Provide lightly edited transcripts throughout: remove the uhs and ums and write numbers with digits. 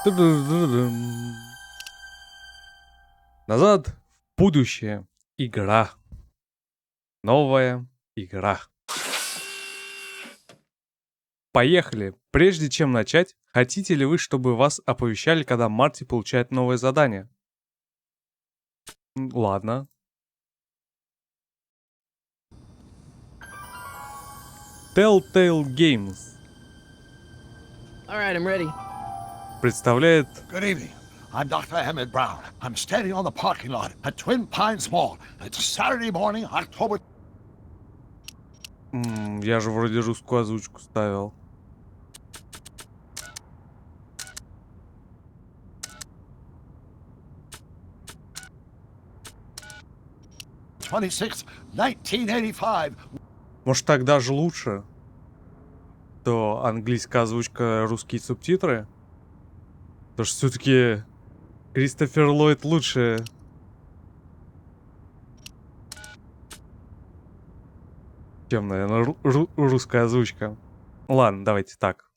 Ту-ду-ду-дум. Назад в будущее. Игра. Новая игра. Поехали! Прежде чем начать, хотите ли вы, чтобы вас оповещали, когда Марти получает новое задание? Ладно. Telltale Games All right, I'm ready. представляет... Good evening. I'm Dr. Emmett Brown. I'm standing on the parking lot at Twin Pines Mall. It's Saturday morning, October... Я же вроде русскую озвучку ставил. ...26th, 1985. Может, так даже лучше? То английская озвучка, русские субтитры? Потому что все-таки Кристофер Ллойд лучше. Чем, наверное, русская озвучка. Ладно, давайте так.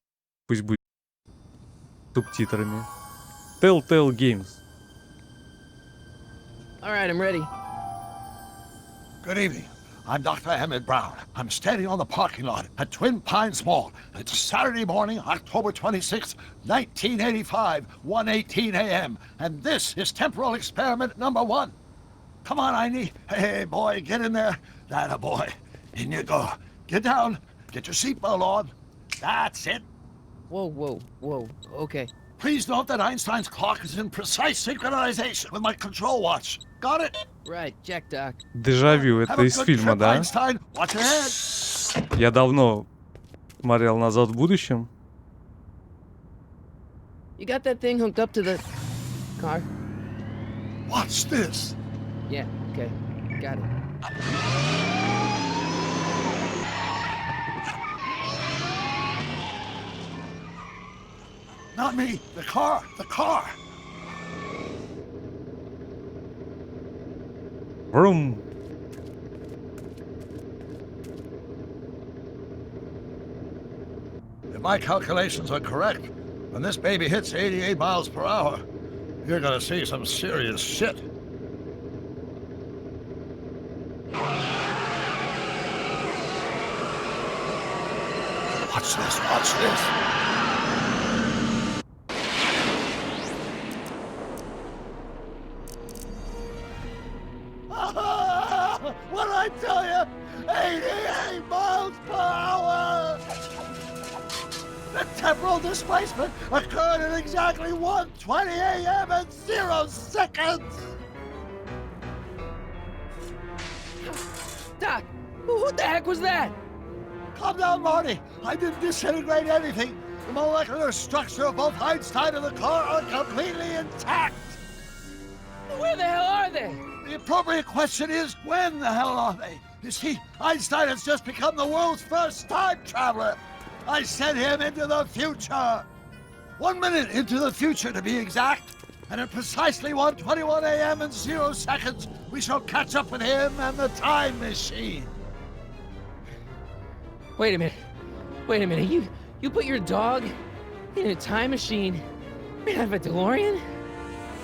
Пусть будет субтитрами. Telltale Games. All right, I'm ready. Good evening. I'm Dr. Emmett Brown. I'm standing on the parking lot at Twin Pines Mall. It's Saturday morning, October 26th, 1985, 1:18 a.m. And this is temporal experiment number 1. Come on, Einie. Hey, boy, get in there. That a boy. In you go. Get down. Get your seatbelt on. That's it. Whoa. Okay. Please note that Einstein's clock is in precise synchronization with my control watch. Got it? Right, check, Doc. Дежавю, Have это a из good фильма, trip, да? Einstein. Watch your head. Я давно смотрел «Назад в будущем». You got that thing hooked up to the car? Watch this. Yeah, okay. Got it. Not me. The car. The car. Vroom. If my calculations are correct, when this baby hits 88 miles per hour, you're gonna see some serious shit. Watch this, watch this. What did I tell you? 88 miles per hour! The temporal displacement occurred at exactly 1:20 a.m. and 0 seconds! Doc, what the heck was that? Calm down, Marty. I didn't disintegrate anything. The molecular structure of both Einstein and the car are completely intact. Where the hell are they? The appropriate question is, when the hell are they? You see, Einstein has just become the world's first time traveler. I sent him into the future. 1 minute into the future, to be exact. And at precisely 1:21 a.m. and 0 seconds, we shall catch up with him and the time machine. Wait a minute. You put your dog in a time machine made out of a DeLorean?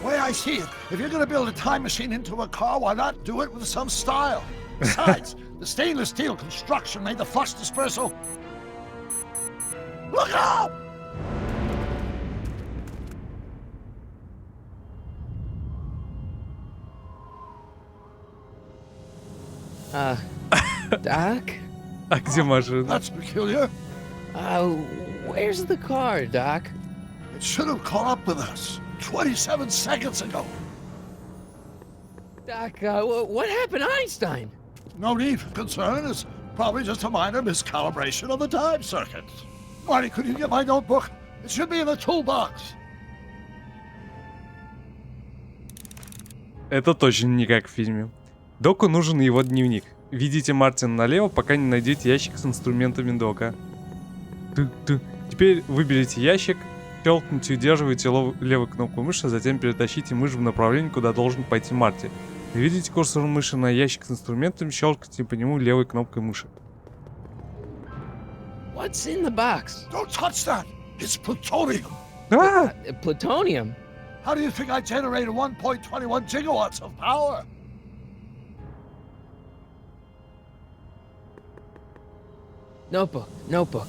The way I see it, if you're going to build a time machine into a car, why not do it with some style? Besides, the stainless steel construction made the flux dispersal. Look out! Doc? А где машина? That's peculiar. Where's the car, Doc? It should have caught up with us 27 seconds ago. Doc, what happened to Einstein? No need for concern. It's probably just a minor miscalibration of the time circuit. Marty, could you get my notebook? It should be in the toolbox. Это точно не как в фильме. Доку нужен его дневник. Ведите Мартина налево, пока не найдете ящик с инструментами Дока. Теперь выберите ящик, щелкните и удерживайте левую кнопку мыши, затем перетащите мышь в направлении, куда должен пойти Марти. Наведите курсор мыши на ящик с инструментами, щелкайте по нему левой кнопкой мыши. What's in the box? Don't touch that! It's plutonium! А! Plutonium. How do you think I generated 1.21 gigawatts of power? Notebook.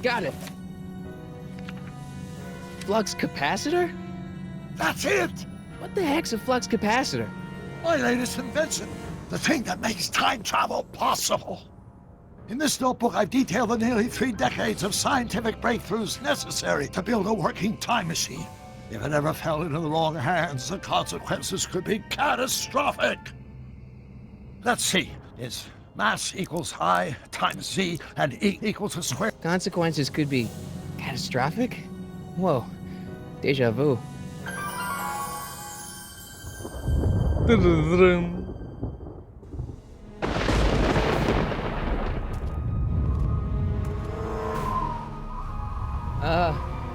Got it. Flux capacitor? That's it! What the heck's a flux capacitor? My latest invention. The thing that makes time travel possible. In this notebook, I've detailed the nearly 3 decades of scientific breakthroughs necessary to build a working time machine. If it ever fell into the wrong hands, the consequences could be catastrophic. Let's see. It's mass equals I times Z and E equals the square. Consequences could be catastrophic? Whoa. Deja vu. Дрын.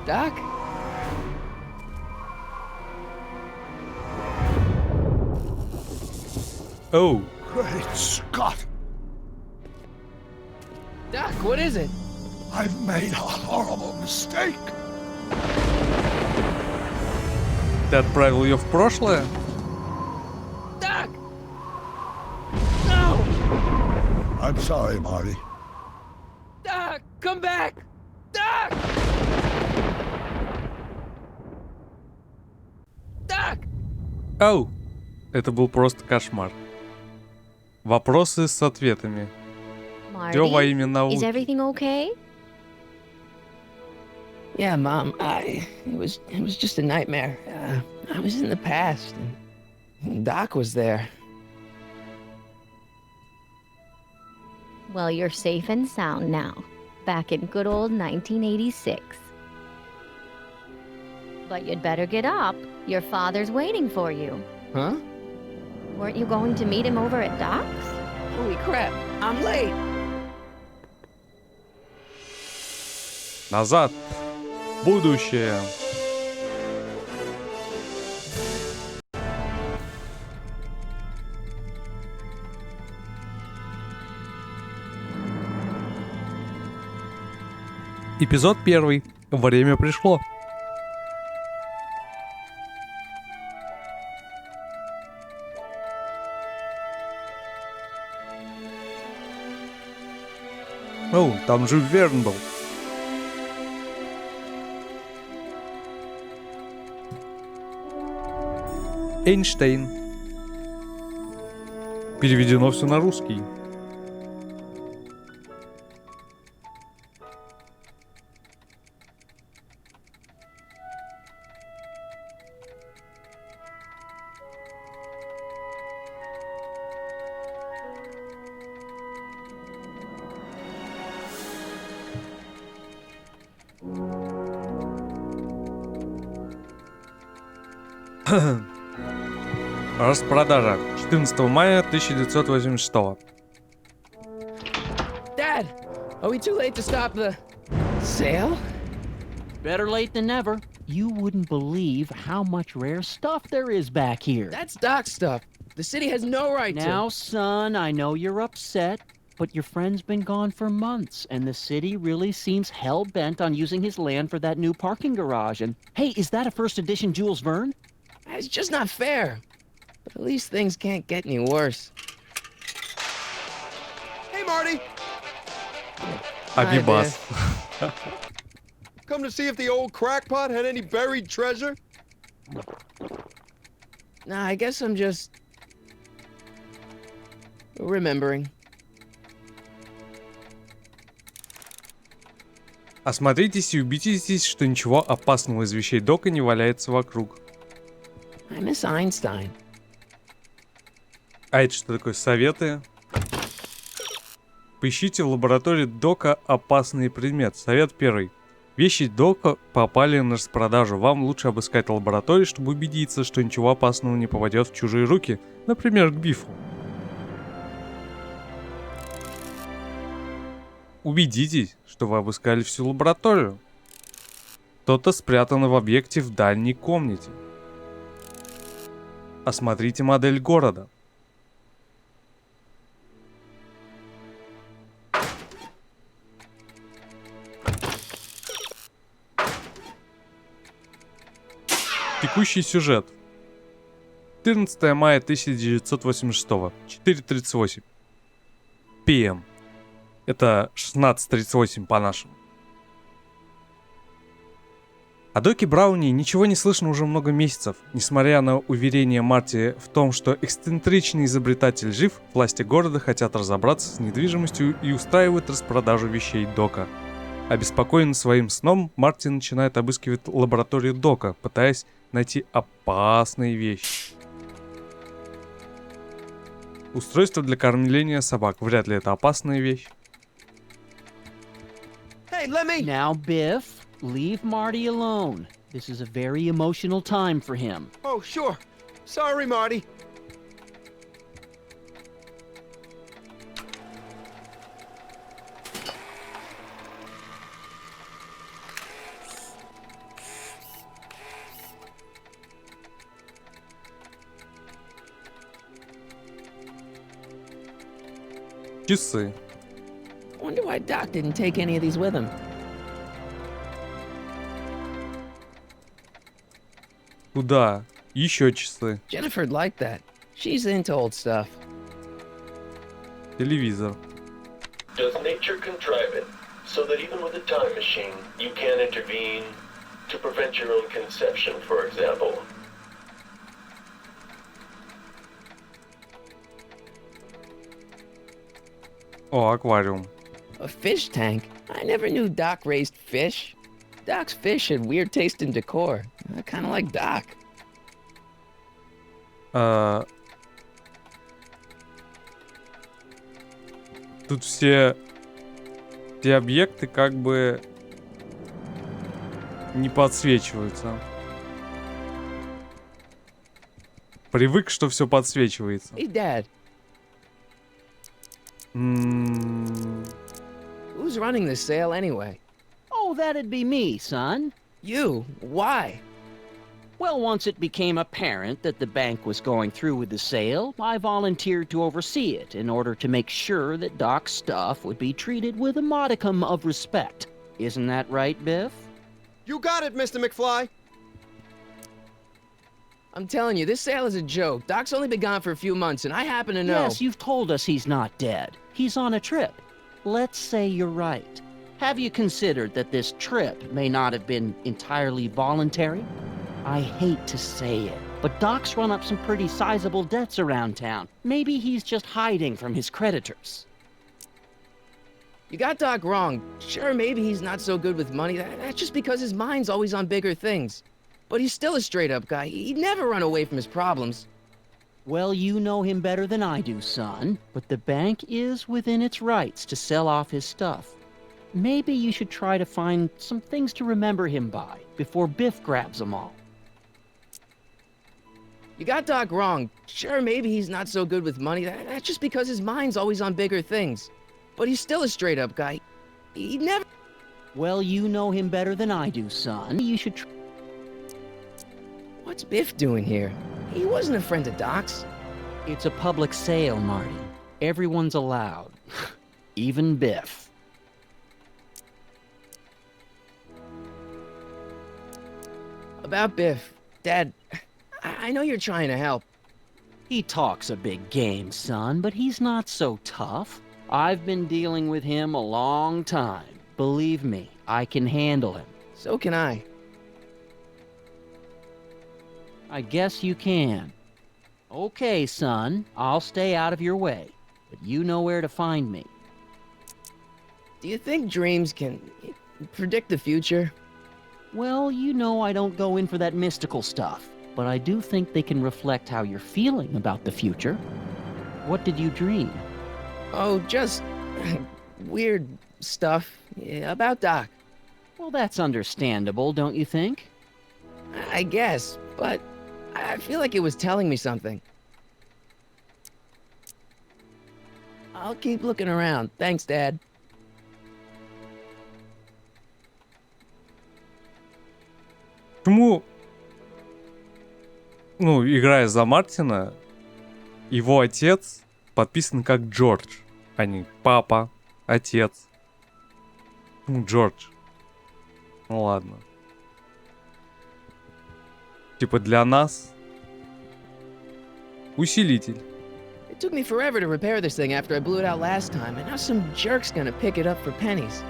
Doc? Oh, Great Scott! Doc, what is it? I've made a horrible mistake. ты отправил ее в прошлое? Doc! No! I'm sorry, Marty. Doc, come back! Doc! Doc! Оу, это был просто кошмар. Вопросы с ответами. Все во Marty, имя is науки. everything okay? Yeah, Mom, it was just a nightmare. I was in the past, and Doc was there. Well, you're safe and sound now, back in good old 1986. But you'd better get up. Your father's waiting for you. Huh? Weren't you going to meet him over at Doc's? Holy crap, I'm late! Назад. Будущее. Эпизод 1. Время пришло. О, там же Верн был. Эйнштейн. Переведено все на русский. Распродажа. 14 мая 1986. Dad, are we too late to stop the sale? Better late than never. You wouldn't believe how much rare stuff there is back here. That's Doc's stuff. The city has no right Now, to. son, I know you're upset, but your friend's been gone for months, and the city really seems hell-bent on using his land for that new parking garage. And, hey, is that a first edition Jules Verne? It's just not fair. But at least things can't get any worse. Hey, Marty! Абибас. Come to see if the old crackpot had any buried treasure? Nah, I guess I'm just remembering. Осмотритесь и убедитесь, что ничего опасного из вещей Дока не валяется вокруг. I miss Einstein. А это что такое? Советы? Поищите в лаборатории Дока опасный предмет. Совет 1. Вещи Дока попали на распродажу. Вам лучше обыскать лабораторию, чтобы убедиться, что ничего опасного не попадет в чужие руки. Например, к Бифу. Убедитесь, что вы обыскали всю лабораторию. Что-то спрятано в объекте в дальней комнате. Осмотрите модель города. Текущий сюжет. 14 мая 1986. 4:38 PM. Это 16:38 по нашему. О Доке Брауни ничего не слышно уже много месяцев. Несмотря на уверение Марти в том, что эксцентричный изобретатель жив, власти города хотят разобраться с недвижимостью и устраивают распродажу вещей Дока. Обеспокоенный своим сном, Марти начинает обыскивать лабораторию Дока, пытаясь найти опасные вещи. Устройство для кормления собак. Вряд ли это опасная вещь. Hey, let me. Now, Biff, leave Marty alone. This is a very emotional time for him. Oh, sure. Sorry, Marty. Часы. Wonder why Doc didn't take any of these with him. Куда? Еще часы. Jennifer'd like that. She's into old stuff. Телевизор. Does nature contrive it so that even with a time machine, you can intervene to prevent your own conception, for example? О, аквариум. A fish tank? I never knew Doc raised fish. Doc's fish had weird taste in decor. I kind of like Doc. Тут все объекты как бы не подсвечиваются. Привык, что все подсвечивается. Hey, Dad, М, who's running this sale anyway? Oh, that'd be me, son. You? Why? Well, once it became apparent that the bank was going through with the sale, I volunteered to oversee it in order to make sure that Doc's stuff would be treated with a modicum of respect. Isn't that right, Biff? You got it, Mr. McFly. I'm telling you, this sale is a joke. Doc's only been gone for a few months, and I happen to know. Yes, you've told us he's not dead. He's on a trip. Let's say you're right. Have you considered that this trip may not have been entirely voluntary? I hate to say it, but Doc's run up some pretty sizable debts around town. Maybe he's just hiding from his creditors. You got Doc wrong. Sure, maybe he's not so good with money. That's just because his mind's always on bigger things. But he's still a straight-up guy. He'd never run away from his problems. Well, you know him better than I do, son, but the bank is within its rights to sell off his stuff. Maybe you should try to find some things to remember him by before Biff grabs them all. You got Doc wrong. Sure, maybe he's not so good with money. That's just because his mind's always on bigger things. But he's still a straight-up guy. He'd never... Well, you know him better than I do, son. You should What's Biff doing here? He wasn't a friend of Doc's. It's a public sale, Marty. Everyone's allowed. Even Biff. About Biff, Dad, I know you're trying to help. He talks a big game, son, but he's not so tough. I've been dealing with him a long time. Believe me, I can handle him. So can I. I guess you can. Okay, son, I'll stay out of your way, but you know where to find me. Do you think dreams can predict the future? Well, you know I don't go in for that mystical stuff, but I do think they can reflect how you're feeling about the future. What did you dream? Oh, just weird stuff about Doc. Well, that's understandable, don't you think? I guess, but I feel like it was telling me something. I'll keep looking around. Thanks, Dad. Почему, играя за Мартина, его отец подписан как Джордж, а не папа, отец. Джордж. Ну ладно. Типа для нас. Усилитель. It took me forever to repair this thing after I blew it out last time, and now some jerk's gonna pick it up for pennies.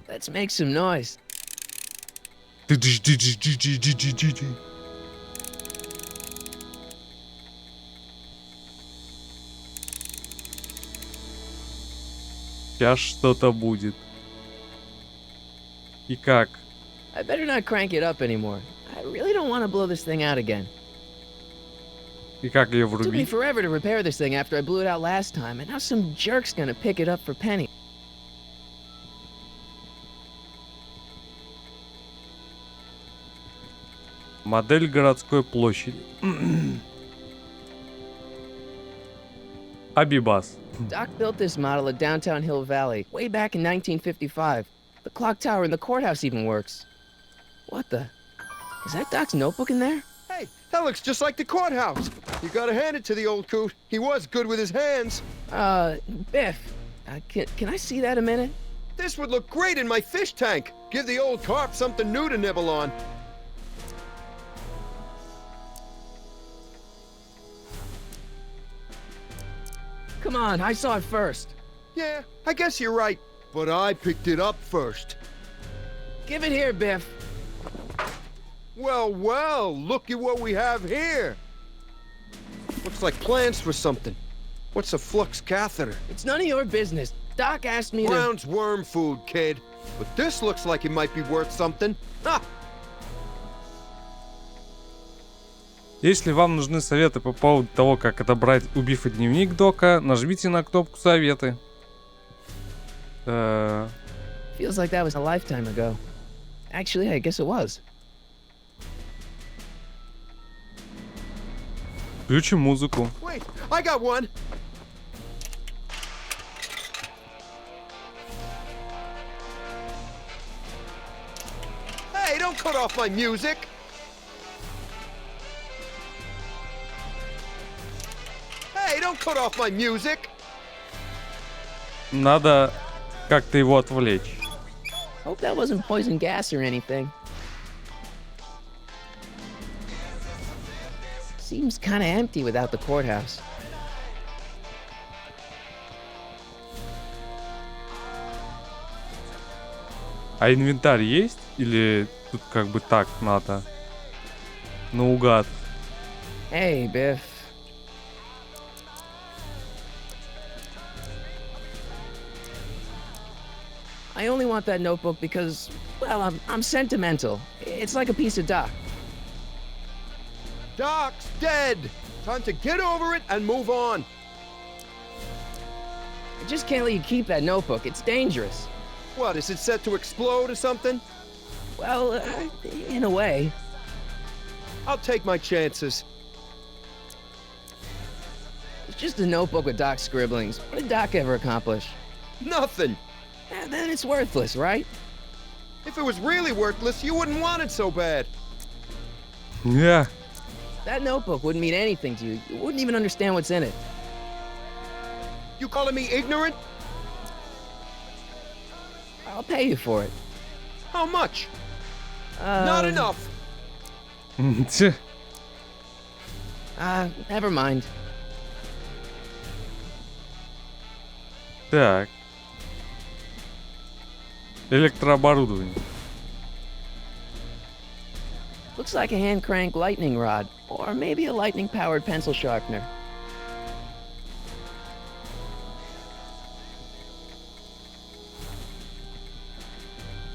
Let's make some noise. Сейчас что-то будет. И как? I better not crank it up anymore. I really don't want to blow this thing out again. И как ее It took me врубить? forever to repair this thing after I blew it out last time, and now some jerk's gonna pick it up for pennies. Модель городской площади. Абибас. Doc built this model at downtown Hill Valley way back in 1955. The clock tower in the courthouse even works. What the? Is that Doc's notebook in there? Hey, that looks just like the courthouse. You gotta hand it to the old coot. He was good with his hands. Biff, can I see that a minute? This would look great in my fish tank. Give the old carp something new to nibble on. Come on, I saw it first. Yeah, I guess you're right. But I picked it up first. Give it here, Biff. Well, well, look at what we have here. Looks like plans for something. What's a flux catheter? It's none of your business. Doc asked me to... Brown's worm food, kid. But this looks like it might be worth something. Ha! Если вам нужны советы по поводу того, как отобрать убитый дневник Дока, нажмите на кнопку «Советы». Feels like that was a lifetime ago. Actually, I guess it was. Включим музыку. Wait, I got one. Hey, don't cut off my music. Hey, don't cut off my music. Надо как-то его отвлечь. Hope that wasn't poison gas or anything. Seems kind of empty without the courthouse. А инвентарь есть? Или тут как бы так надо? Наугад. Hey, Biff. I only want that notebook because, well, I'm sentimental. It's like a piece of Doc. Doc's dead. Time to get over it and move on. I just can't let you keep that notebook. It's dangerous. What, is it set to explode or something? Well, in a way. I'll take my chances. It's just a notebook with Doc's scribblings. What did Doc ever accomplish? Nothing. Then it's worthless, right? If it was really worthless, you wouldn't want it so bad. Yeah. That notebook wouldn't mean anything to you. You wouldn't even understand what's in it. You calling me ignorant? I'll pay you for it. How much? Not enough. Ть. Never mind. Так. Электрооборудование. Looks like a hand crank lightning rod, or maybe a lightning powered pencil sharpener.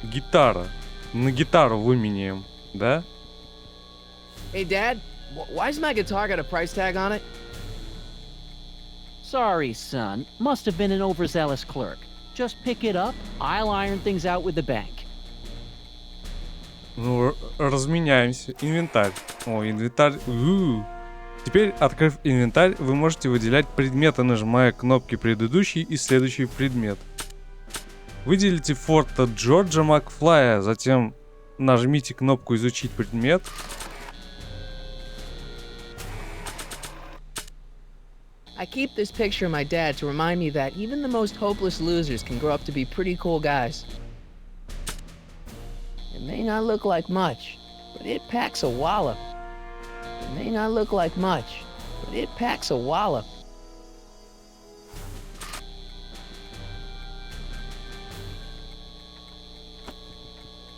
Гитара. На гитару выменяем, да? Hey, Dad, why's my guitar got a price tag on it? Sorry, son. Must have been an overzealous clerk. Just pick it up. I'll iron things out with the bank. Ну, разменяемся. Инвентарь. О, инвентарь. Теперь, открыв инвентарь, вы можете выделять предметы, нажимая кнопки предыдущий и следующий предмет. Выделите фото Джорджа Макфлая, затем нажмите кнопку «Изучить предмет». I keep this picture of my dad to remind me that even the most hopeless losers can grow up to be pretty cool guys. And may not look like much, but it packs a wallop. It may not look like much, but it packs a wallop.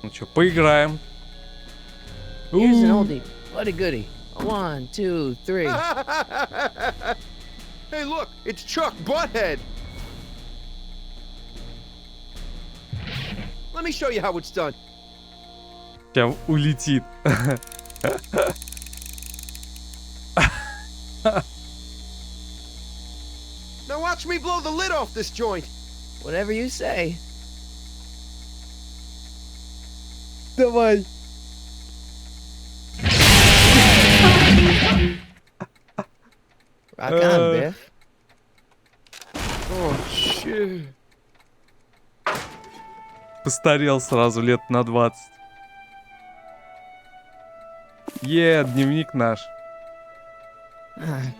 Ну что, поиграем. Here's an У. oldie, but a goodie. 1, 2, 3. Hey, look, it's Chuck Butthead. Let me show you how it's done. Сейчас улетит. Now watch me blow the lid off this joint. Whatever you say. Давай. Rock on, Biff. Oh, shit. Постарел сразу лет на 20. Дневник наш.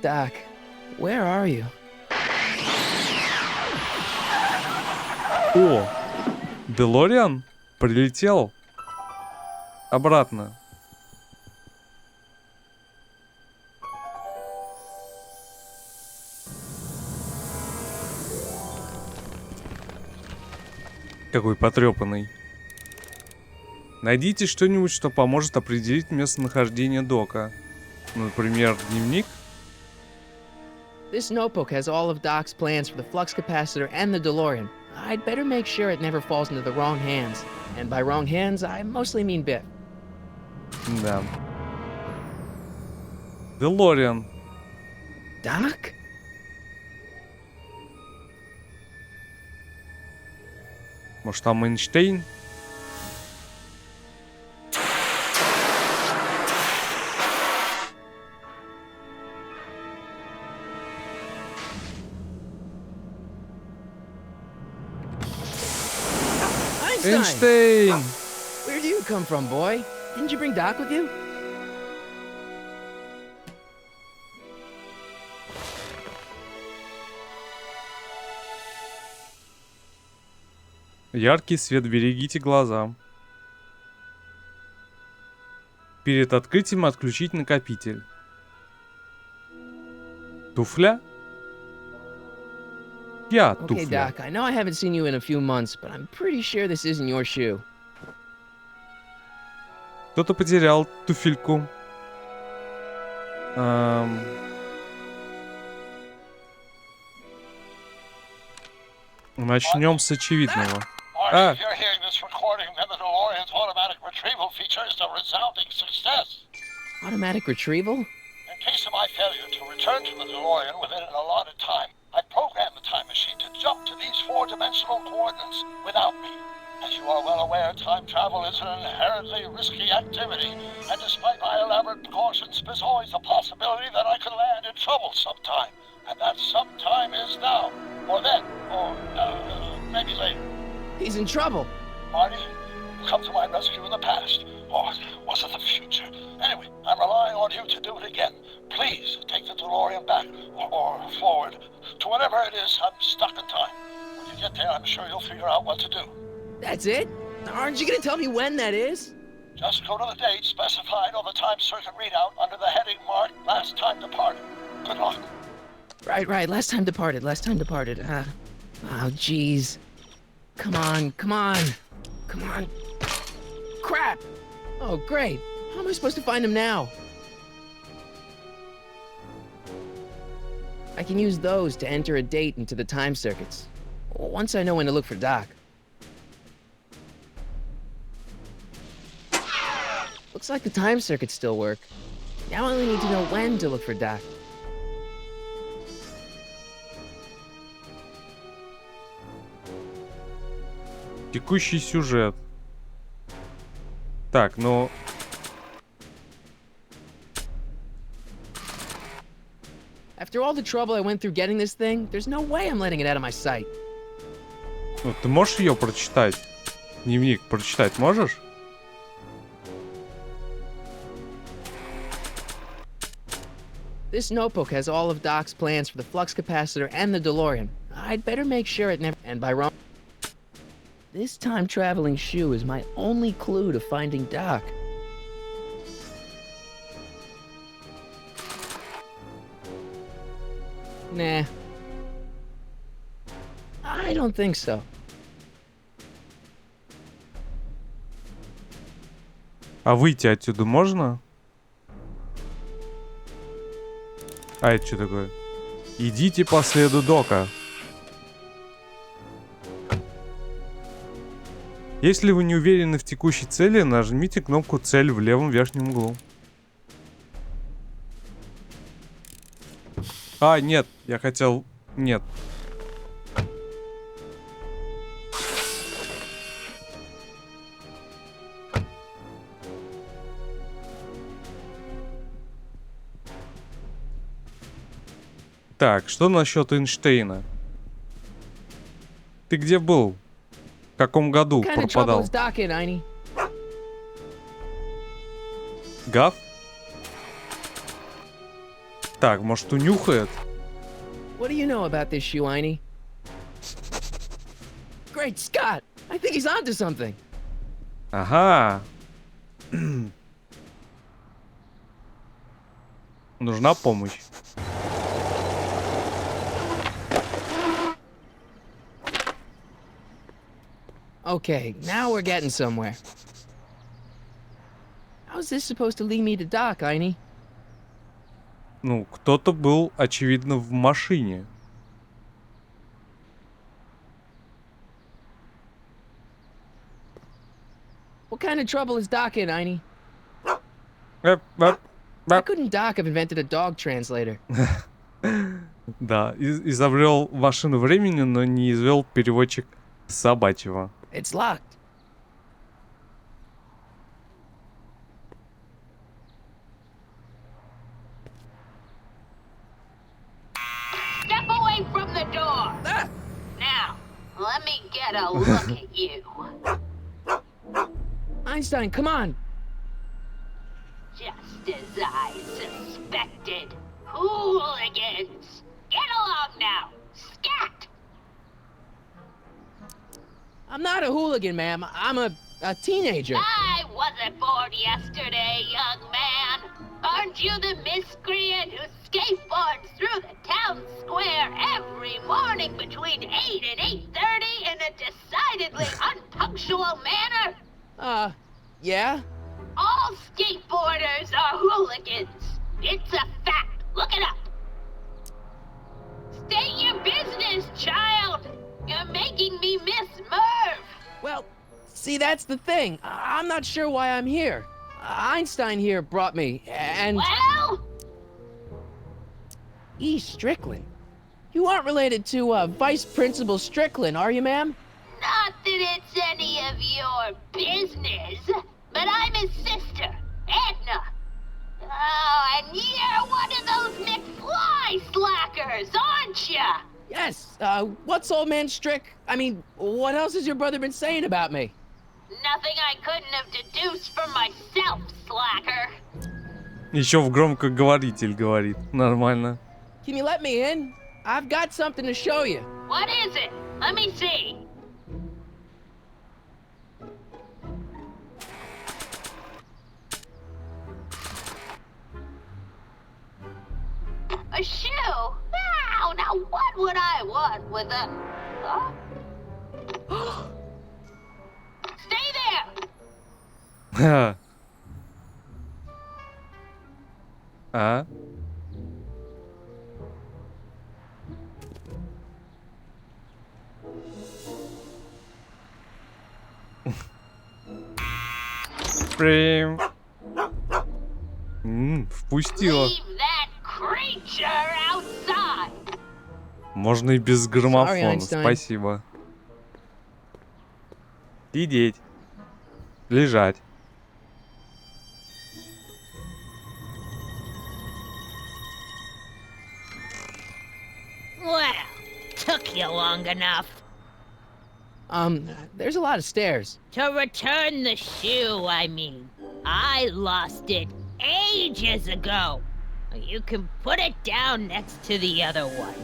Doc, where are you? О, Делориан прилетел обратно. Какой потрепанный. Найдите что-нибудь, что поможет определить местонахождение Дока. Например, дневник. This notebook has all of Doc's plans for the flux capacitor and the DeLorean. I'd better make sure it never falls into the wrong hands. And by wrong hands, I mostly mean Biff. Да. Делориан. Doc? Может, там Эйнштейн? Эйнштейн! Where do you come from, boy? Didn't you bring Doc with you? Яркий свет, берегите глаза. Перед открытием отключить накопитель. Туфля? Я Okay, туфля. Doc, I know I haven't seen you in a few months, but I'm pretty sure this isn't your shoe. Кто-то потерял туфельку. Начнем с очевидного. Marty, if you're hearing this recording, then the DeLorean's automatic retrieval feature is a resounding success. Automatic retrieval? In case of my failure to return to the DeLorean within an allotted time, I programmed the time machine to jump to these four-dimensional coordinates without me. As you are well aware, time travel is an inherently risky activity, and despite my elaborate precautions, there's always a possibility that I could land in trouble sometime. And that sometime is now, or then, or maybe later. He's in trouble. Marty, you come to my rescue in the past, or was it the future? Anyway, I'm relying on you to do it again. Please take the DeLorean back, or forward, to whatever it is. I'm stuck in time. When you get there, I'm sure you'll figure out what to do. That's it? Aren't you gonna tell me when that is? Just go to the date specified on the time circuit readout under the heading marked Last Time Departed. Good luck. Right. Last time departed. Oh, jeez. Come on. Crap! Oh, great. How am I supposed to find him now? I can use those to enter a date into the time circuits. Once I know when to look for Doc. Looks like the time circuits still work. Now I only need to know when to look for Doc. Текущий сюжет. Так, ну... After all the trouble I went through getting this thing, there's no way I'm letting it out of my sight. Ну, ты можешь ее прочитать? Дневник прочитать можешь? This notebook has all of Doc's plans for the flux capacitor and the DeLorean. I'd better make sure it never... And by wrong... This time-traveling shoe is my only clue to finding Doc. Nah. I don't think so. А выйти отсюда можно? А это что такое? Идите по следу Дока. Если вы не уверены в текущей цели, нажмите кнопку «Цель» в левом верхнем углу. А, нет, я хотел... Нет. Так, что насчет Эйнштейна? Ты где был? В каком году What kind of trouble пропадал? is Doc in, Einie? Гав? Так, может, унюхает? What do you know about this shoe, Einie? Great Scott! I think he's onto something. Ага. Нужна помощь. Okay, now we're getting somewhere. How's this supposed to lead me to Doc, Einie? Ну, кто-то был, очевидно, в машине. What kind of trouble is Doc in, Einie? Эп, эп, Why эп. couldn't Doc have invented a dog translator? Да, изобрел машину времени, но не извел переводчик собачьего. It's locked. Step away from the door! Now, let me get a look at you. Einstein, come on! Just as I suspected. Hooligans! Get along now! Scat! I'm not a hooligan, ma'am. I'm a teenager. I wasn't born yesterday, young man. Aren't you the miscreant who skateboards through the town square every morning between 8 and 8:30 in a decidedly unpunctual manner? Yeah? All skateboarders are hooligans. It's a fact. Look it up. State your business, child. You're making me miss Merv. Well, see, that's the thing. I'm not sure why I'm here. Einstein here brought me, and... Well, E. Strickland. You aren't related to, Vice Principal Strickland, are you, ma'am? not that it's any of your business, but I'm his sister, Edna. Oh, and you're one of those McFly slackers, aren't ya? Yes, what's old man Strick? I mean, what else has your brother been saying about me? Nothing I couldn't have deduced from myself, slacker. Еще в громкоговоритель говорит. Нормально. Can you let me in? I've got something to show you. What is it? Let me see. A shoe? Wow, now what would I want with a... Huh? Stay there! А? Прям. Впустила. Leave that creature outside. Можно и без граммофона. Einstein. Спасибо. Сидеть. Лежать. Well, took you long enough. There's a lot of stairs. To return the shoe, I mean. I lost it ages ago. You can put it down next to the other one.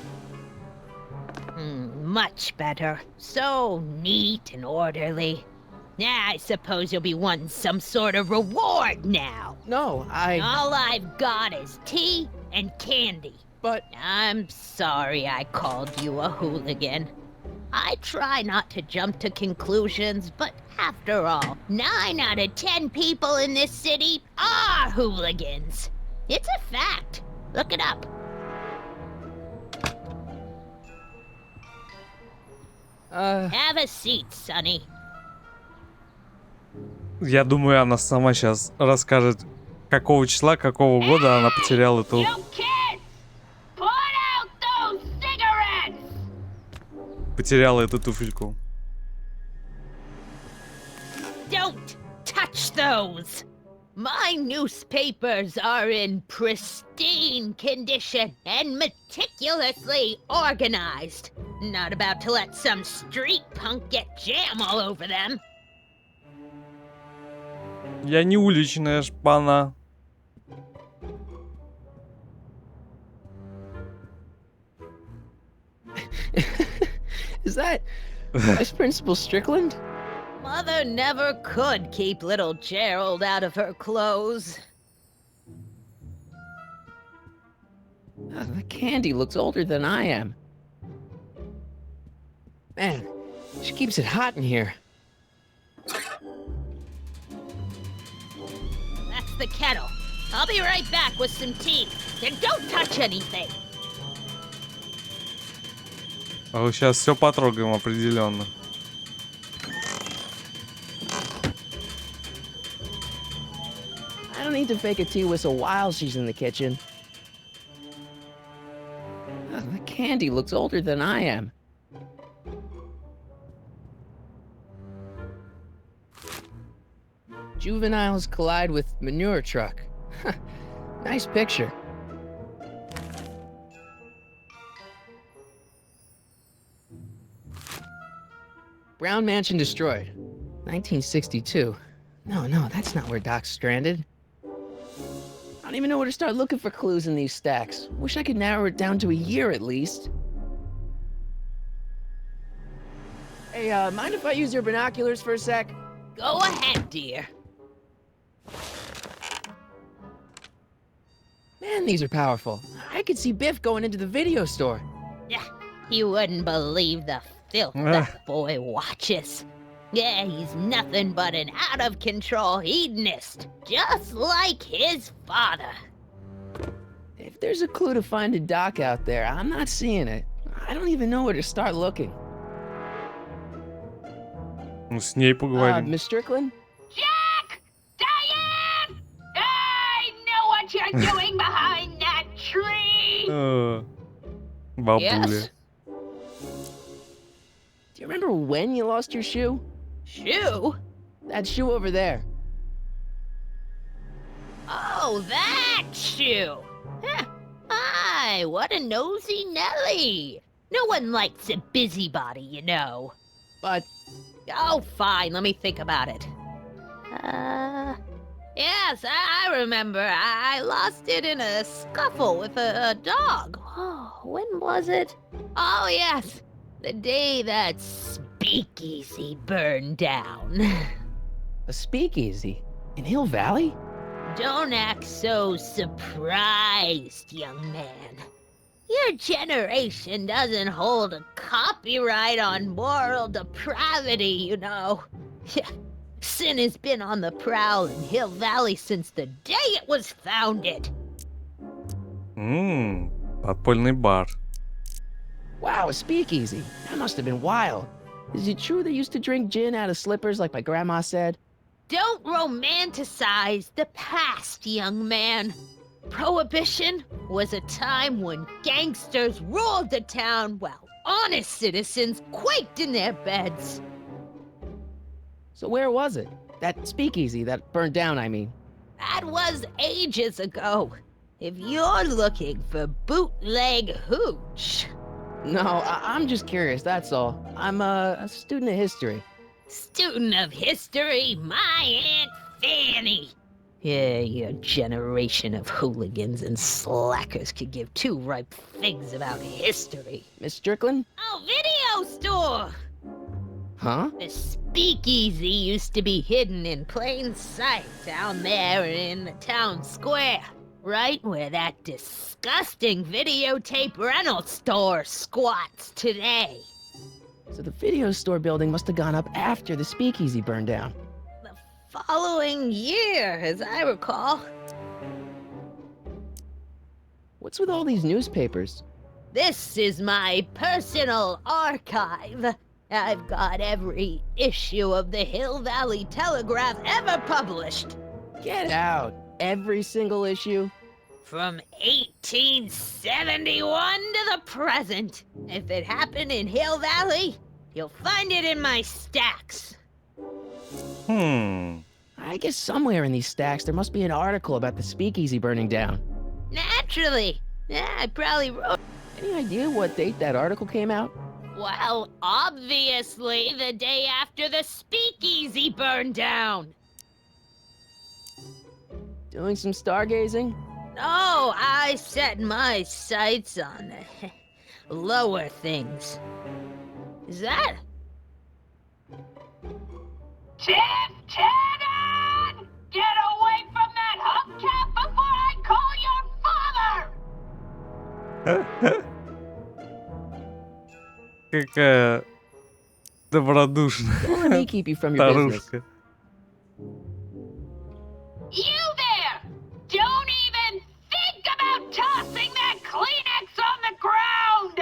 much better. So neat and orderly. Yeah, I suppose you'll be wanting some sort of reward now. No, All I've got is tea and candy. But I'm sorry I called you a hooligan. I try not to jump to conclusions, but after all, 9 out of 10 people in this city are hooligans. It's a fact. Look it up. Have a seat, Sonny. Я думаю, она сама сейчас расскажет, какого числа, какого года она потеряла эту... You kids! Put out those cigarettes! Потеряла эту туфельку. Don't touch those! My newspapers are in pristine condition and meticulously organized. Not about to let some street punk get jam all over them. Я не уличная шпана. is that Vice Principal Strickland? Mother never could keep little Gerald out of her clothes. The candy looks older than I am. Man, she keeps it hot in here. That's the kettle. I'll be right back with some tea. And don't touch anything. А вот сейчас все потрогаем определенно. I don't need to fake a tea whistle while she's in the kitchen. The candy looks older than I am. Juveniles collide with manure truck. Nice picture. Brown Mansion destroyed. 1962. No, that's not where Doc's stranded. I don't even know where to start looking for clues in these stacks. Wish I could narrow it down to a year at least. Hey, mind if I use your binoculars for a sec? Go ahead, dear. Man, these are powerful. I could see Biff going into the video store. Yeah, you wouldn't believe the filth that boy watches. Yeah, he's nothing but an out-of-control hedonist, just like his father. If there's a clue to finding Doc out there, I'm not seeing it. I don't even know where to start looking. Ну, с ней поговорим. Miss Strickland? Jack! Diane! I know what you're doing behind that tree! Бабуля. Yes? Do you remember when you lost your shoe? Shoe? That shoe over there. Oh, that shoe! Huh. Aye, what a nosy Nelly! No one likes a busybody, you know. But Oh, fine, let me think about it. Yes, I remember. I lost it in a scuffle with a dog. Oh, when was it? Oh, yes, the day that speakeasy burned down. a speakeasy in Hill Valley? Don't act so surprised, young man. Your generation doesn't hold a copyright on moral depravity, you know. Sin has been on the prowl in Hill Valley since the day it was founded. Подпольный бар. Wow, a speakeasy. That must have been wild. Is it true they used to drink gin out of slippers like my grandma said? Don't romanticize the past, young man. Prohibition was a time when gangsters ruled the town while honest citizens quaked in their beds. So where was it? That speakeasy that burned down, I mean. That was ages ago. If you're looking for bootleg hooch. No, I'm just curious, that's all. I'm a student of history. Student of history, my Aunt Fanny. Yeah, your generation of hooligans and slackers could give two ripe figs about history. Miss Strickland? Oh, video Huh? The speakeasy used to be hidden in plain sight down there in the town square, right where that disgusting videotape rental store squats today. So the video store building must have gone up after the speakeasy burned down. The following year, as I recall. What's with all these newspapers? This is my personal archive. I've got every issue of the Hill Valley Telegraph ever published. Get out. Every single issue? From 1871 to the present. If it happened in Hill Valley, you'll find it in my stacks. I guess somewhere in these stacks there must be an article about the speakeasy burning down. Naturally. Yeah, I probably wrote. Any idea what date that article came out? Well, obviously the day after the speakeasy burned down. Doing some stargazing? No, I set my sights on the lower things. Is that? Tiff Tannen! Get away from that hubcap before I call your father! Какая добродушная Don't let me keep you from your business. старушка. You there! Don't even think about tossing that Kleenex on the ground!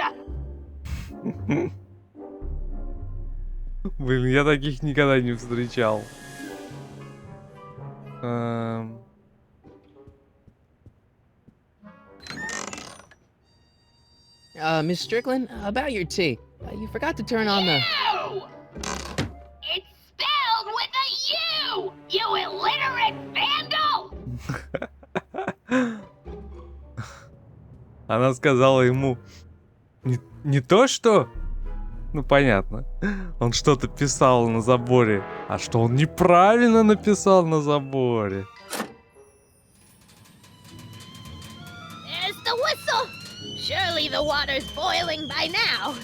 Блин, я таких никогда не встречал. Miss Strickland, about your tea. You forgot to turn on the... U! It's spelled with a U! You illiterate vandal! Она сказала ему не то, что... Ну, понятно. Он что-то писал на заборе. А что он неправильно написал на заборе? There's the whistle! Surely the water's boiling by now.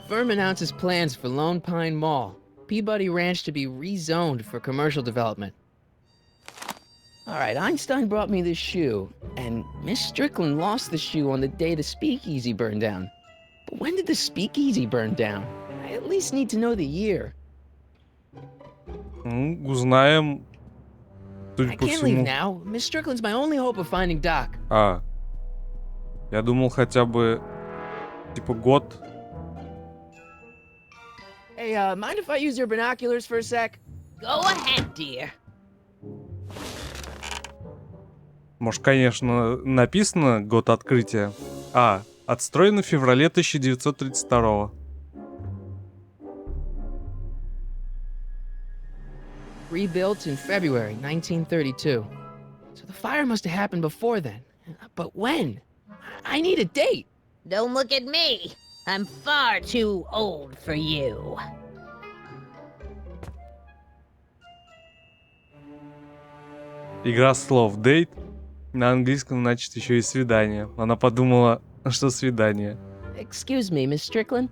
Firm announces plans for Lone Pine Mall. Peabody Ranch to be rezoned for commercial development. Alright, Einstein brought me this shoe, and Miss Strickland lost the shoe on the day the speakeasy burned down. But when did the speakeasy burn down? I at least need to know the year. Узнаем, судя I по can't leave всему. now. Miss Strickland's my only hope of finding Doc. Я думал хотя бы типа год. Hey, mind if I use your binoculars for a sec? Go ahead, dear. Может, конечно, написано год открытия. Отстроено в феврале 1932. Rebuilt in February 1932. So the fire must have happened before then. But when? I need a date. Don't look at me. I'm far too old for you. Игра слов date на английском значит еще и свидание. Она подумала, что свидание. Excuse me, Miss Strickland?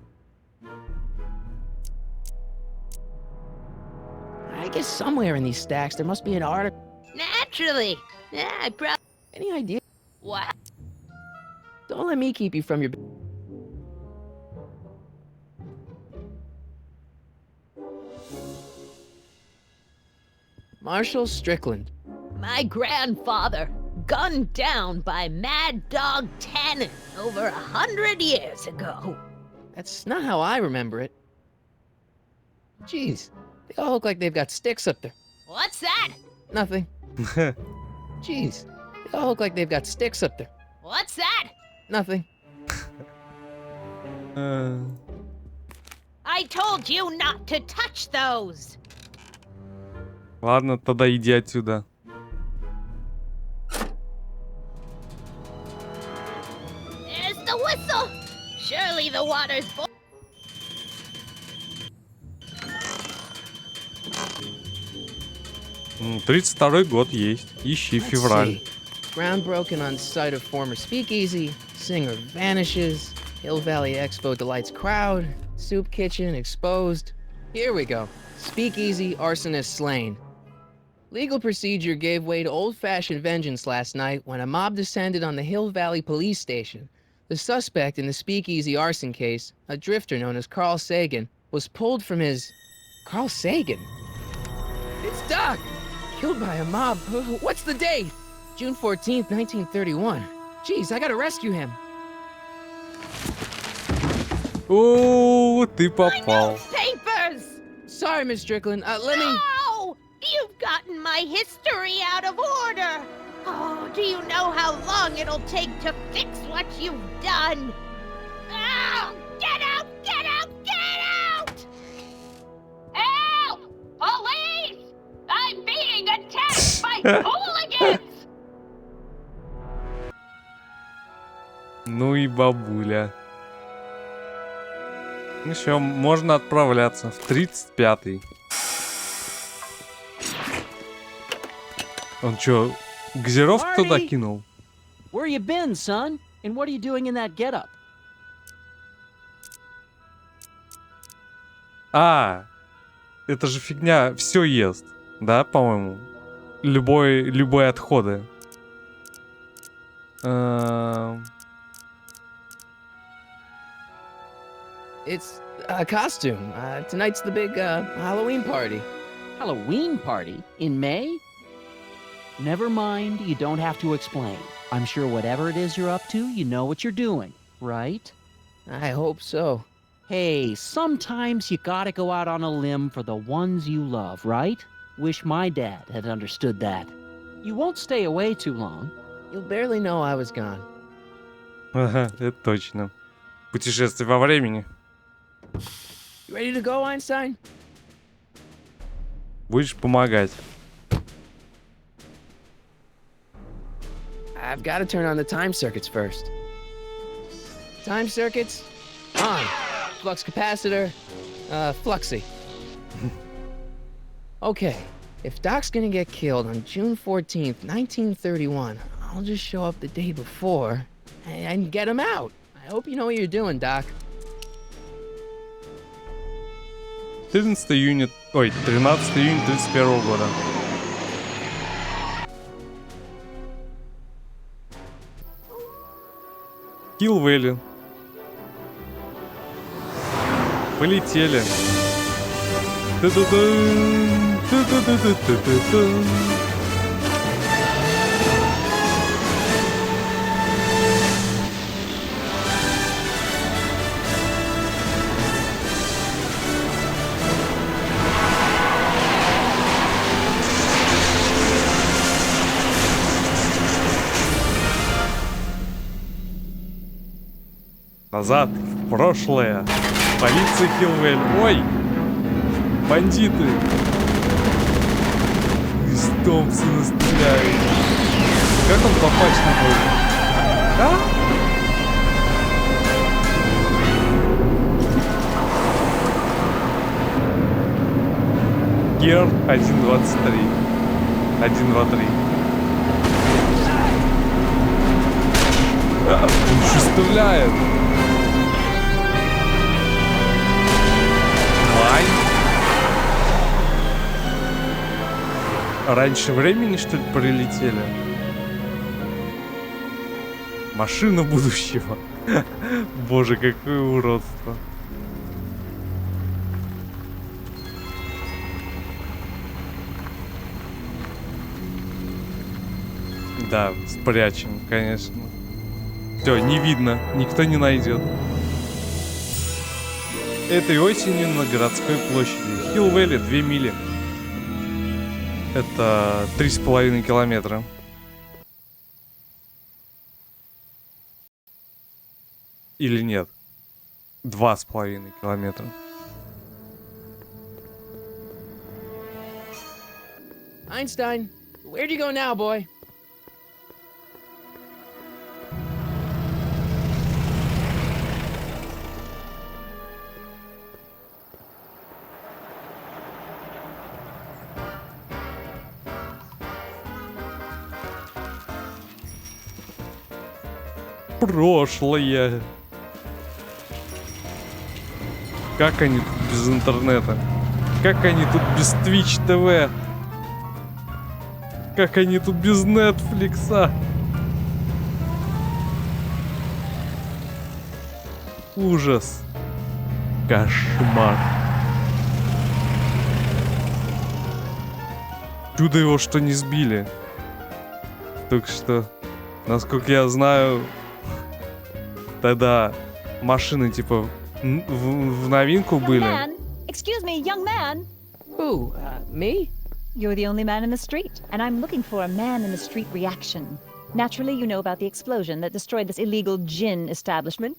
I guess somewhere in these stacks there must be an article. Naturally. Yeah, I probably... Any idea? What? Don't let me keep you from your... Marshall Strickland. My grandfather, gunned down by Mad Dog Tannen over 100 years ago. That's not how I remember it. Jeez, they all look like they've got sticks up there. What's that? Nothing. Jeez, they all look like they've got sticks up there. What's that? Nothing. I told you not to touch those. Ладно, тогда иди отсюда. There's the whistle. Surely the water's 32-й год есть. Ищи Let's февраль. see. Ground broken on site of former speakeasy. Singer vanishes. Hill Valley Expo delights crowd. Soup kitchen exposed. Here we go. Speakeasy arsonist slain. Legal procedure gave way to old-fashioned vengeance last night when a mob descended on the Hill Valley police station. The suspect in the speakeasy arson case, a drifter known as Carl Sagan, was pulled from his... Carl Sagan? It's Doc! Killed by a mob. What's the date? June 14th, 1931. Jeez, I gotta rescue him. О, ты попал. Papers! Sorry, Miss Strickland. Let me... No! You've gotten my history out of order! Oh, do you know how long it'll take to fix what you've done? Oh, get out! Get out! Get out! Help! Police! I'm being attacked by hooligans! Ну и бабуля. Ну все, можно отправляться в 35-й. Он чё, газировку туда Marty! кинул? Where you been, son? And what are you doing in that getup? А, это же фигня, все ест, да, по-моему? Любые отходы. It's a costume. Tonight's the big Halloween party. Halloween party? In May? Never mind, you don't have to explain. I'm sure whatever it is you're up to, you know what you're doing, right? I hope so. Hey, sometimes you gotta go out on a limb for the ones you love, right? Wish my dad had understood that. You won't stay away too long. You'll barely know I was gone. Ага, это точно. Путешествие во времени. You ready to go, Einstein? Будешь помогать. I've got to turn on the time circuits first. Time circuits on. Flux capacitor, fluxy. Okay, if Doc's gonna get killed on June 14th, 1931, I'll just show up the day before and get him out. I hope you know what you're doing, Doc. 13 июня, ой, 13 июня 31 года. Hill Valley. Полетели. Ту-ду-дун, ту-ду-ду-ду-ду-ду-дун. Назад, в прошлое. Полиция Хилвель. Ой! Бандиты! Из Томпсона стреляют. Как он попасть не может? А? Гер 1.23. 1.2.3. А, он еще стреляет. Раньше времени, что ли, прилетели? Машина будущего. Боже, какое уродство. Да, спрячем, конечно. Все, не видно, никто не найдет. Этой осенью на городской площади. Hill Valley 2 мили. Это 3,5 километра. Или нет? 2,5 километра. Einstein, where'd you go now, boy? прошлое. Как они тут без интернета? Как они тут без Twitch TV? Как они тут без Netflix? Ужас. Кошмар. Чудо его, что не сбили. Только что, насколько я знаю, тогда машины типа в новинку Young были. man, excuse me, young man. Who? Me? You're the only man in the street, and I'm looking for a man in the street reaction. Naturally, you know about the explosion that destroyed this illegal gin establishment.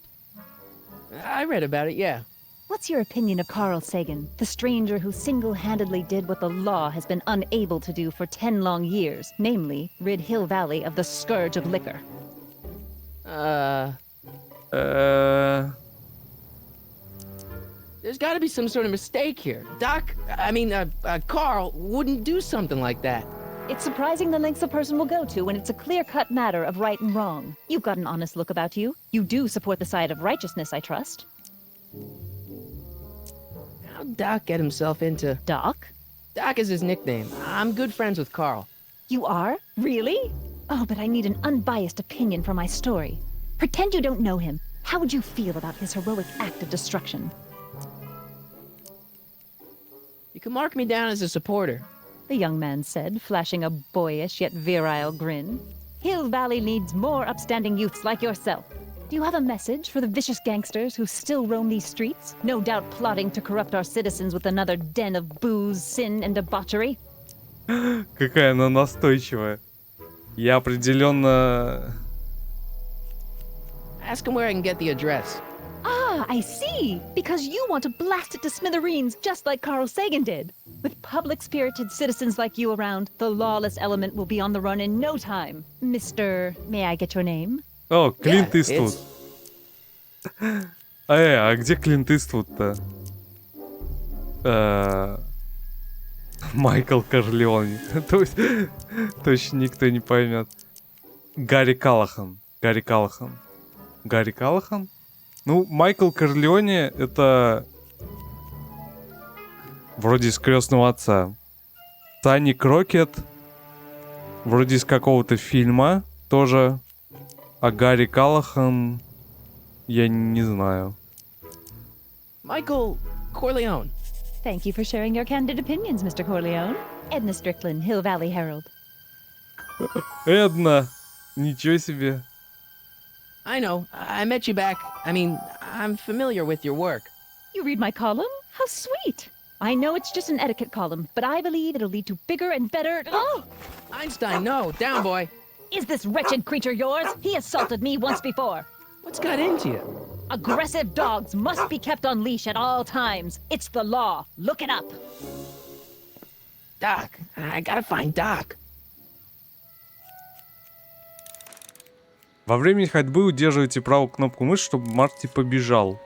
I read about it, yeah. What's your opinion of Carl Sagan, the stranger who single-handedly did what the law has been unable to do for 10 long years, namely, rid Hill Valley of the scourge of liquor? There's gotta be some sort of mistake here. Carl wouldn't do something like that. It's surprising the lengths a person will go to when it's a clear-cut matter of right and wrong. You've got an honest look about you. You do support the side of righteousness, I trust. How'd Doc get himself into... Doc? Doc is his nickname. I'm good friends with Carl. You are? Really? Oh, but I need an unbiased opinion for my story. Pretend you don't know him. How would you feel about his heroic act of destruction? You can mark me down as a supporter. The young man said, flashing a boyish yet virile grin. Hill Valley needs more upstanding youths like yourself. Do you have a message for the vicious gangsters who still roam these streets, no doubt plotting to corrupt our citizens with another den of booze, sin, and debauchery? Какая она настойчивая. Я определенно... Ask him where I can get the address. Ah, I see! Because you want to blast it to smithereens just like Carl Sagan did. With public-spirited citizens like you around, the lawless element will be on the run in no time. Mr. May I get your name? О, Клинт Yeah, Иствуд. А где Клинт Иствуд-то? Майкл Корлеоне. Точно никто не поймет. Гарри Каллахан. Гарри Каллахан. Гарри Каллахан? Ну, Майкл Корлеоне это... Вроде из «Крестного отца». Санни Крокет. Вроде из какого-то фильма. Тоже. А Гарри Каллахан... Я не знаю. Michael Corleone. Thank you for sharing your candid opinions, Mr. Corleone. Edna Strickland, Hill Valley Herald. Эдна. Ничего себе. I know. I met you back. I'm familiar with your work. You read my column? How sweet! I know it's just an etiquette column, but I believe it'll lead to bigger and better... Oh! Einstein, no. Down, boy. Is this wretched creature yours? He assaulted me once before. What's got into you? Aggressive dogs must be kept on leash at all times. It's the law. Look it up. Doc. I gotta find Doc. Во время ходьбы удерживайте правую кнопку мыши, чтобы Марти побежал.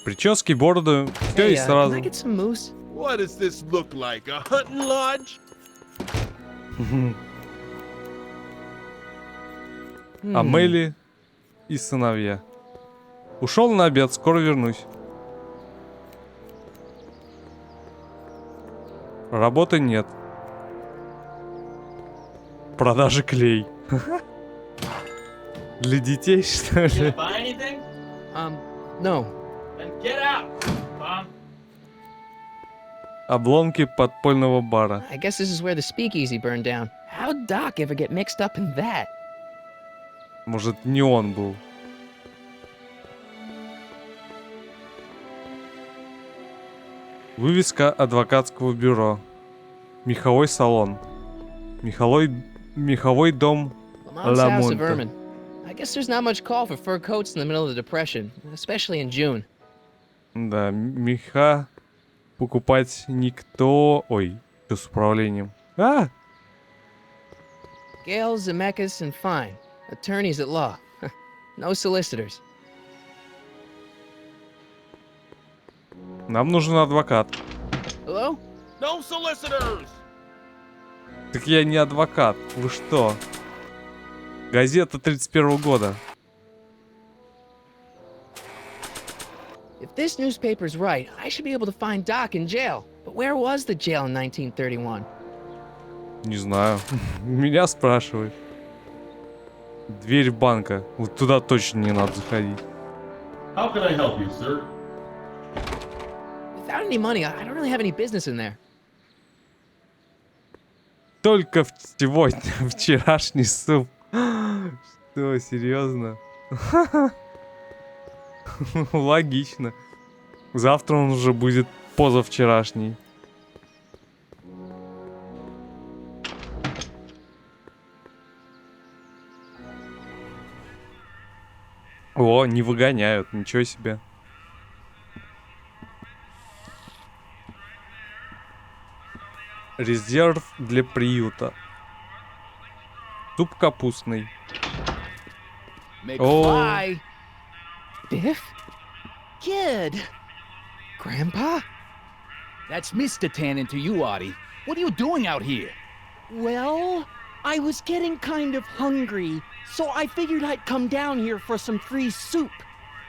Прически, бороду, все и Can сразу. I get some moose? What does this look like? A hunting lodge? Амели и сыновья. Ушел на обед, скоро вернусь. Работы нет. Продажи клей. Для детей, что ли? Buy anything? No. Then get out, Mom. Обломки подпольного бара. I guess this is where the speakeasy burned down. How'd Doc ever get mixed up in that? Может, не он был. Вывеска адвокатского бюро. Меховой салон. Меховой дом Lamont's House of Ламонта. Ermine. I guess there's not much call for fur coats in the middle of the Depression, especially in June. Да, меха покупать никто... Ой, что с управлением? А! Gale, Zemeckis, and Fine. Attorneys at law. No solicitors. Нам нужен адвокат. Hello? No solicitors! Так я не адвокат. Вы что? Газета 31 года. If this newspaper's right, I should be able to find Doc in jail. But where was the jail in 1931? Не знаю. Меня спрашивают. Дверь банка. Вот туда точно не надо заходить. How can I help you, sir? Without any money, I don't really have any business in there. Только сегодня, вчерашний суп. Что, серьезно? Логично. Завтра он уже будет позавчерашний. О, не выгоняют, ничего себе. Резерв для приюта. Суп капустный. McFly! Biff? Kid! Grandpa? That's Mr. Tannen to you, Artie. What are you doing out here? Well, I was getting kind of hungry, so I figured I'd come down here for some free soup.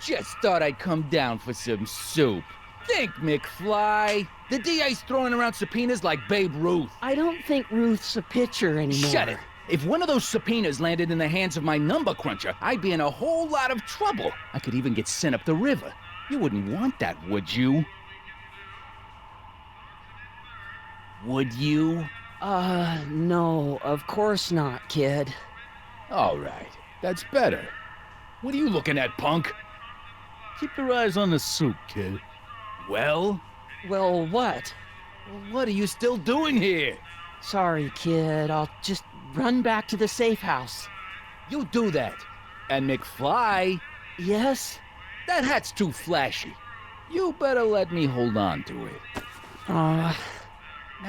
Just thought I'd come down for some soup. Think, McFly. The DA's throwing around subpoenas like Babe Ruth. I don't think Ruth's a pitcher anymore. Shut it. If one of those subpoenas landed in the hands of my number cruncher, I'd be in a whole lot of trouble. I could even get sent up the river. You wouldn't want that, would you? Would you? No, of course not, kid. All right, that's better. What are you looking at, punk? Keep your eyes on the soup, kid. Well? Well, what? What are you still doing here? Sorry, kid. I'll just run back to the safe house. You do that. And McFly, Yes? that hat's too flashy. You better let me hold on to it. Now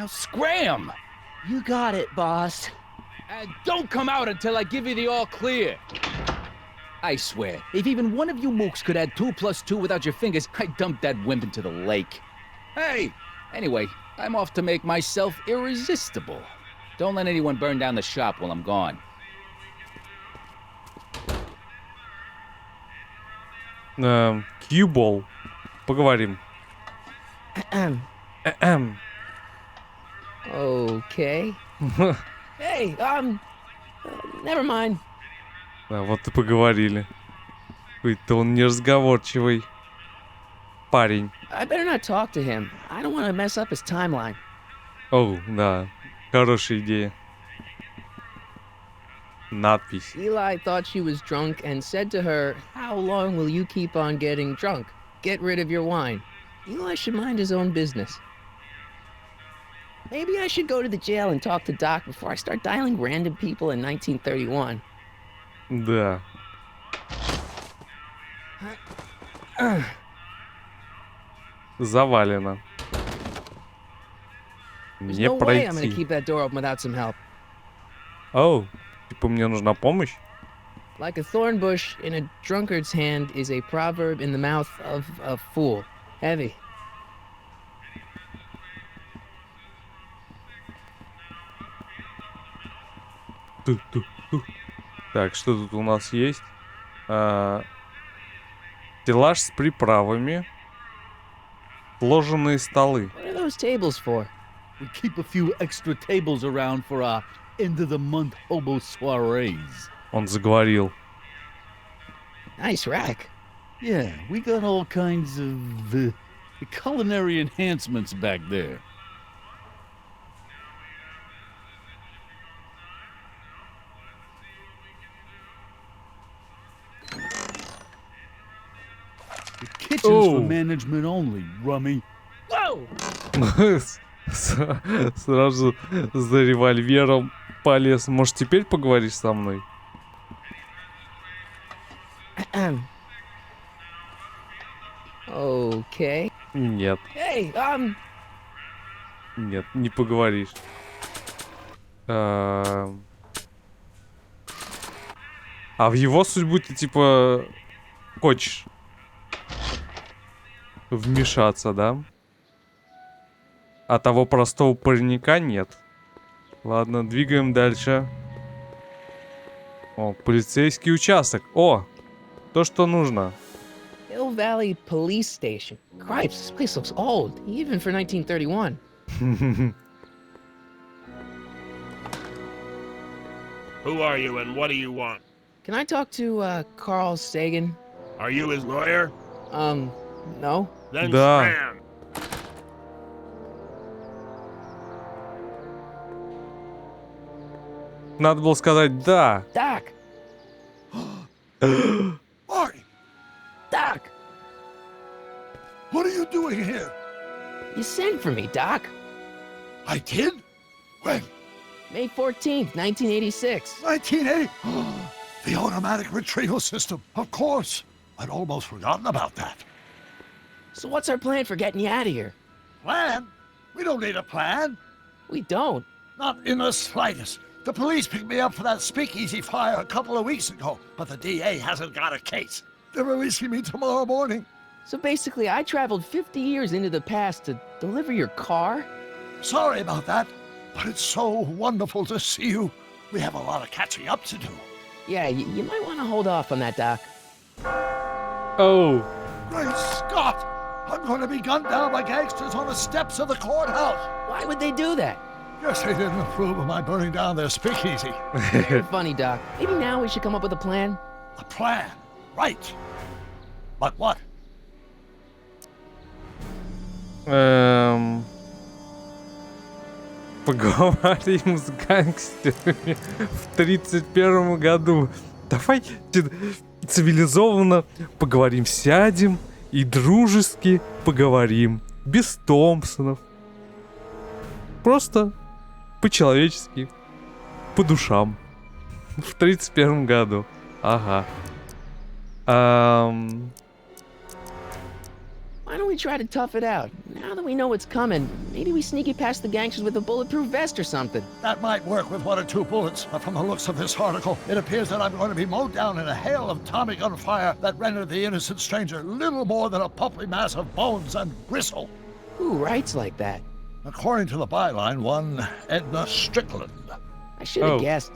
scram! You got it, boss. And don't come out until I give you the all clear. I swear, if even one of you mooks could add 2 + 2 without your fingers, I'd dump that wimp into the lake. Hey! Anyway, I'm off to make myself irresistible. Don't let anyone burn down the shop while I'm gone. Q-Ball. Поговорим. Okay. Hey, never mind. Да, вот и поговорили. Какой-то он неразговорчивый парень. I better not talk to him. I don't want to mess up his timeline. Оу, да, хорошая идея. Надпись. Eli thought she was drunk and said to her, "How long will you keep on getting drunk? Get rid of your wine." Eli should mind his own business. Maybe I should go to the jail and talk to Doc before I start dialing random people in 1931. Да. Завалено. There's Не no way I'm gonna пройти. keep that door open without some help. Оу, типа мне нужна помощь? Like a thorn bush in a drunkard's hand is a proverb in the mouth of a fool. Heavy. Ту-ту-ту. Так, что тут у нас есть? Стеллаж с приправами. Сложенные столы. What are those tables for? We keep a few extra tables around for our end-of-the-month hobo soirees. Он заговорил. Nice rack. Yeah, we got all kinds of culinary enhancements back there. The kitchen's for Oh. management only, rummy. Whoa! Сразу за револьвером полез. Может, теперь поговоришь со мной? Okay. Нет, Hey, нет, не поговоришь. А в его судьбу ты типа хочешь вмешаться, да? А того простого паренька нет. Ладно, двигаем дальше. О, полицейский участок. О, то, что нужно. Hill Valley Police Station. Cripes, this place looks old, even for 1931. Who are you and what do you want? Can I talk to, Carl Sagan? Are you his lawyer? No. Then Да. stand. Надо было сказать «да». Doc! Marty, Doc! what are you doing here? You sent for me, Doc. I did? When? May 14th, 1986. 1980? The automatic retrieval system, of course. I'd almost forgotten about that. So what's our plan for getting you out of here? Plan? We don't need a plan. We don't. Not in the slightest. The police picked me up for that speakeasy fire a couple of weeks ago, but the DA hasn't got a case. They're releasing me tomorrow morning. So basically, I traveled 50 years into the past to deliver your car? Sorry about that, but it's so wonderful to see you. We have a lot of catching up to do. Yeah, you might want to hold off on that, Doc. Oh. Great Scott! I'm going to be gunned down by gangsters on the steps of the courthouse. Why would they do that? Guess they didn't approve of my burning down their speakeasy. You're funny, Doc. Maybe now we should come up with a plan? A plan, right. But what? Поговорим с гангстерами в 31 году. Давайте цивилизованно поговорим, сядем и дружески поговорим. Без Томпсонов. Просто по-человечески. По душам. В 31 году. Ага. Why don't we try to tough it out? Now that we know what's coming, maybe we sneak it past the gangsters with a bulletproof vest or something. That might work with 1 or 2 bullets, but from the looks of this article, it appears that I'm going to be mowed down in a hail of Tommy gun fire that rendered the innocent stranger little more than a pulpy mass of bones and gristle. Who writes like that? According to the byline, one Edna Strickland. I should have guessed.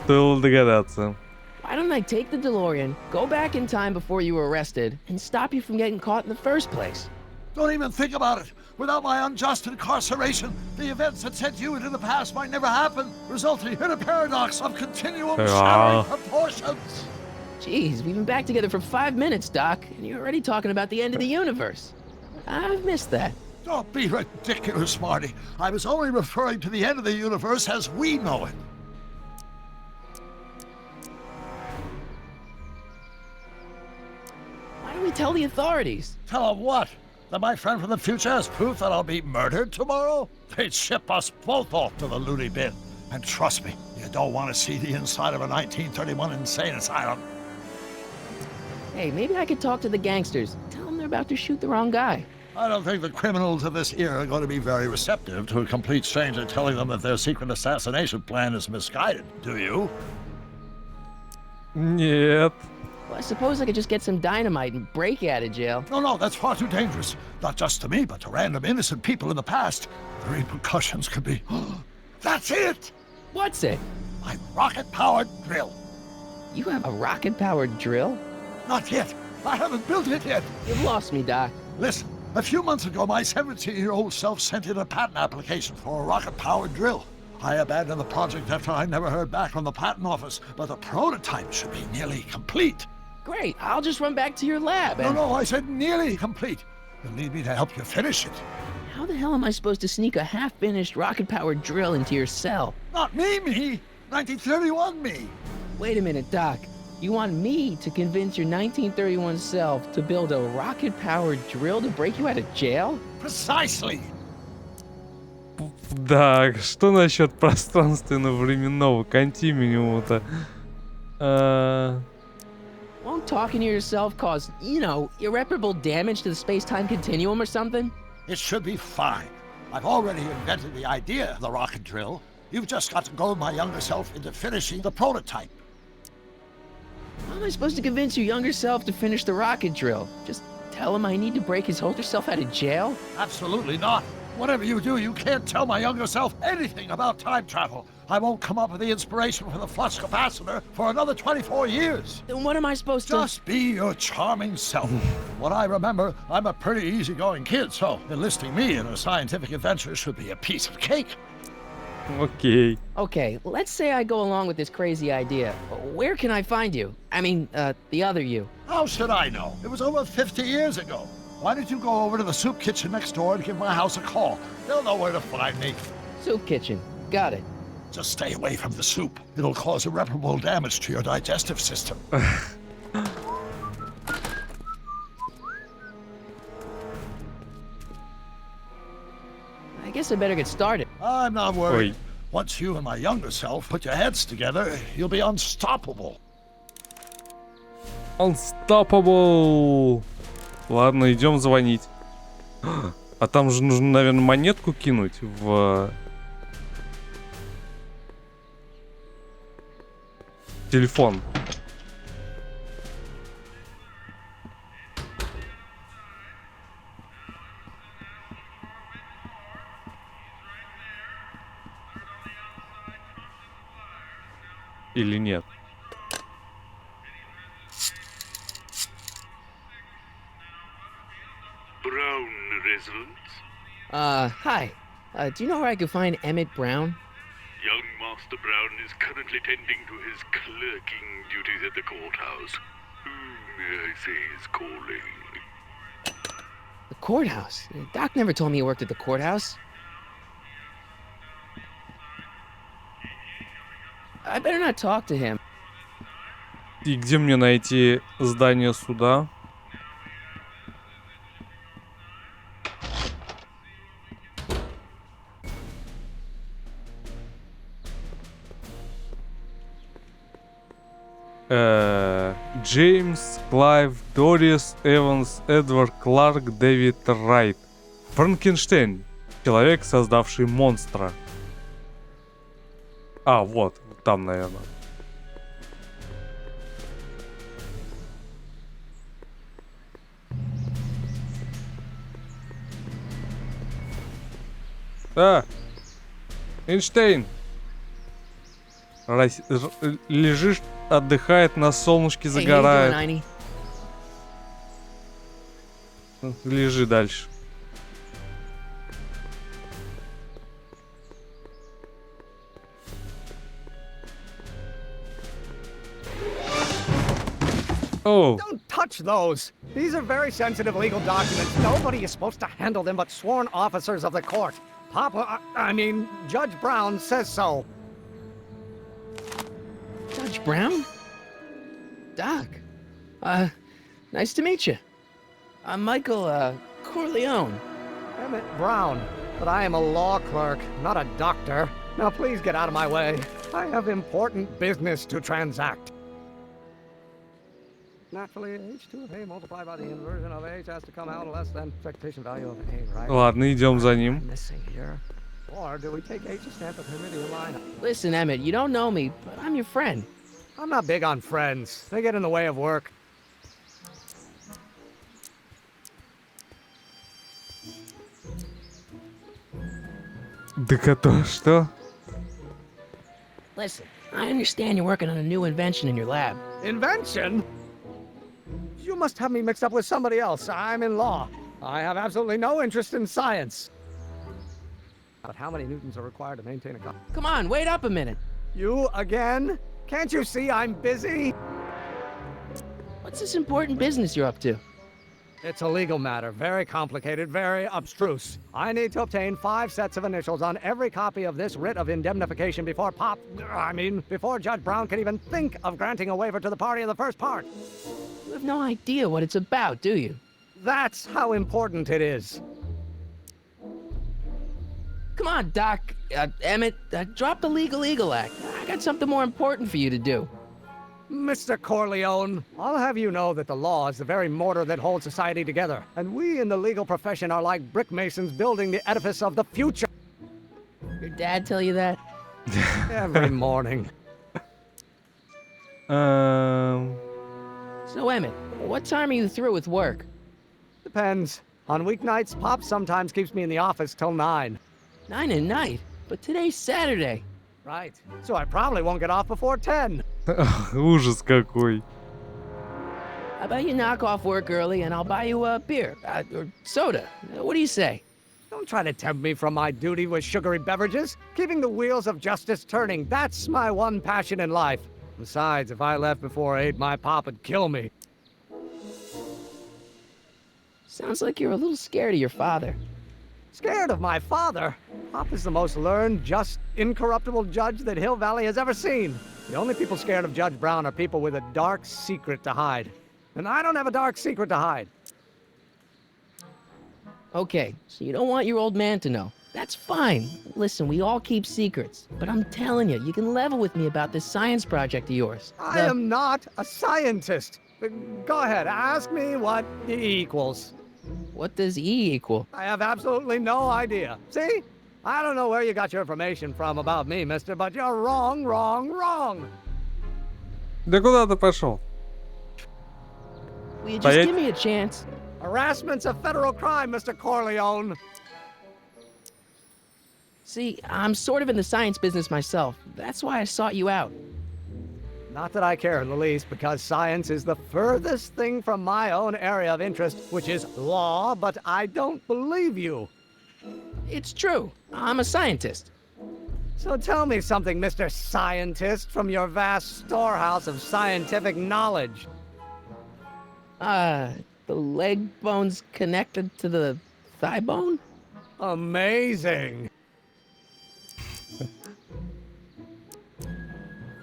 Стоило догадаться. Why don't I take the DeLorean, go back in time before you were arrested, and stop you from getting caught in the first place? Don't even think about it. Without my unjust incarceration, the events that sent you into the past might never happen, resulting in a paradox of continuum shattering proportions. Jeez, we've been back together for 5 minutes, Doc, and you're already talking about the end of the universe. I've missed that. Don't be ridiculous, Marty. I was only referring to the end of the universe as we know it. Why don't we tell the authorities? Tell them what? That my friend from the future has proof that I'll be murdered tomorrow? They'd ship us both off to the loony bin. And trust me, you don't want to see the inside of a 1931 insane asylum. Hey, maybe I could talk to the gangsters. Tell them they're about to shoot the wrong guy. I don't think the criminals of this era are going to be very receptive to a complete stranger telling them that their secret assassination plan is misguided, do you? Нет. Well, I suppose I could just get some dynamite and break you out of jail. No, that's far too dangerous. Not just to me, but to random innocent people in the past. The repercussions could be... That's it! What's it? My rocket-powered drill. You have a rocket-powered drill? Not yet. I haven't built it yet. You've lost me, Doc. Listen, a few months ago, my 17-year-old self sent in a patent application for a rocket-powered drill. I abandoned the project after I never heard back from the patent office, but the prototype should be nearly complete. Great, I'll just run back to your lab and... No, I said nearly complete. You'll need me to help you finish it. How the hell am I supposed to sneak a half-finished rocket-powered drill into your cell? Not me! 1931 me! Wait a minute, Doc. You want me to convince your 1931 self to build a rocket-powered drill to break you out of jail? Precisely! Да, что насчет пространственно-временного континуума-то? Won't talking to yourself cause, irreparable damage to the space-time continuum or something? It should be fine. I've already invented the idea of the rocket drill. You've just got to goad my younger self into finishing the prototype. How am I supposed to convince your younger self to finish the rocket drill? Just tell him I need to break his older self out of jail? Absolutely not. Whatever you do, you can't tell my younger self anything about time travel. I won't come up with the inspiration for the flux capacitor for another 24 years. Then what am I supposed to... Just be your charming self. What I remember, I'm a pretty easygoing kid, so enlisting me in a scientific adventure should be a piece of cake. Окей. Okay, let's say I go along with this crazy idea. Where can I find you? I mean, the other you. How should I know? It was over 50 years ago. Why don't you go over to the soup kitchen next door and give my house a call? They'll know where to find me. Soup kitchen. Got it. Just stay away from the soup. It'll cause irreparable damage to your digestive system. I guess I better get started. I'm not worried. Ой. Once you and my younger self put your heads together, you'll be unstoppable. Unstoppable. Ладно, идем звонить. А там же нужно, наверное, монетку кинуть в телефон. Или нет? Brown residence? Hi. Do you know where I could find Emmett Brown? Young Master Brown is currently tending to his clerking duties at the courthouse. Who may I say is calling? The courthouse? Doc never told me he worked at the courthouse. I better not talk to him. И где мне найти здание суда? Джеймс, Клайв, Дорис, Эванс, Эдвард, Кларк, Дэвид Райт. Франкенштейн. Человек, создавший монстра. А, вот, там, наверное. А! Эйнштейн! Лежишь, отдыхает, на солнышке загорает. Hey, how you doing, Лежи дальше. Oh. Don't touch those. These are very sensitive legal documents. Nobody is supposed to handle them but sworn officers of the court. I mean, Judge Brown says so. Judge Brown? Doc. Nice to meet you. I'm Michael, Corleone. Emmett Brown. But I am a law clerk, not a doctor. Now please get out of my way. I have important business to transact. Naturally, h2 of a multiplied by the inversion of h has to come out less than expectation value of a, right? Ладно, идем за ним. Missing here. Or do we take h to stand the Hermitian line? Listen, Emmett, you don't know me, but I'm your friend. I'm not big on friends. They get in the way of work. Так это что? Listen, I understand you're working on a new invention in your lab. Invention? You must have me mixed up with somebody else. I'm in law. I have absolutely no interest in science. But how many newtons are required to maintain a car? Come on, wait up a minute. You again? Can't you see I'm busy? What's this important business you're up to? It's a legal matter, very complicated, very abstruse. I need to obtain 5 sets of initials on every copy of this writ of indemnification before before Judge Brown can even think of granting a waiver to the party in the first part. You have no idea what it's about, do you? That's how important it is. Come on, Doc, Emmett, drop the Legal Eagle Act. I got something more important for you to do. Mr. Corleone, I'll have you know that the law is the very mortar that holds society together, and we in the legal profession are like brick masons building the edifice of the future. Your dad tell you that? Every morning. So, Emmett, what time are you through with work? Depends. On weeknights, Pop sometimes keeps me in the office till 9. 9 at night? But today's Saturday. Right. So I probably won't get off before 10. Ужас какой. How about you knock off work early and I'll buy you a beer or soda? What do you say? Don't try to tempt me from my duty with sugary beverages. Keeping the wheels of justice turning, that's my one passion in life. Besides, if I left before 8, my pop would kill me. Sounds like you're a little scared of your father. Scared of my father? Pop is the most learned, just, incorruptible judge that Hill Valley has ever seen. The only people scared of Judge Brown are people with a dark secret to hide. And I don't have a dark secret to hide. Okay, so you don't want your old man to know. That's fine. Listen, we all keep secrets. But I'm telling you, you can level with me about this science project of yours. I am not a scientist. Go ahead, ask me what E equals. What does E equal? I have absolutely no idea. See? I don't know where you got your information from about me, mister, but you're wrong, wrong, wrong. Да куда ты пошел? Will you just give me a chance? Harassment's a federal crime, Mr. Corleone. See, I'm sort of in the science business myself. That's why I sought you out. Not that I care in the least, because science is the furthest thing from my own area of interest, which is law, but I don't believe you. It's true. I'm a scientist. So tell me something, Mr. Scientist, from your vast storehouse of scientific knowledge. The leg bone's connected to the thigh bone? Amazing.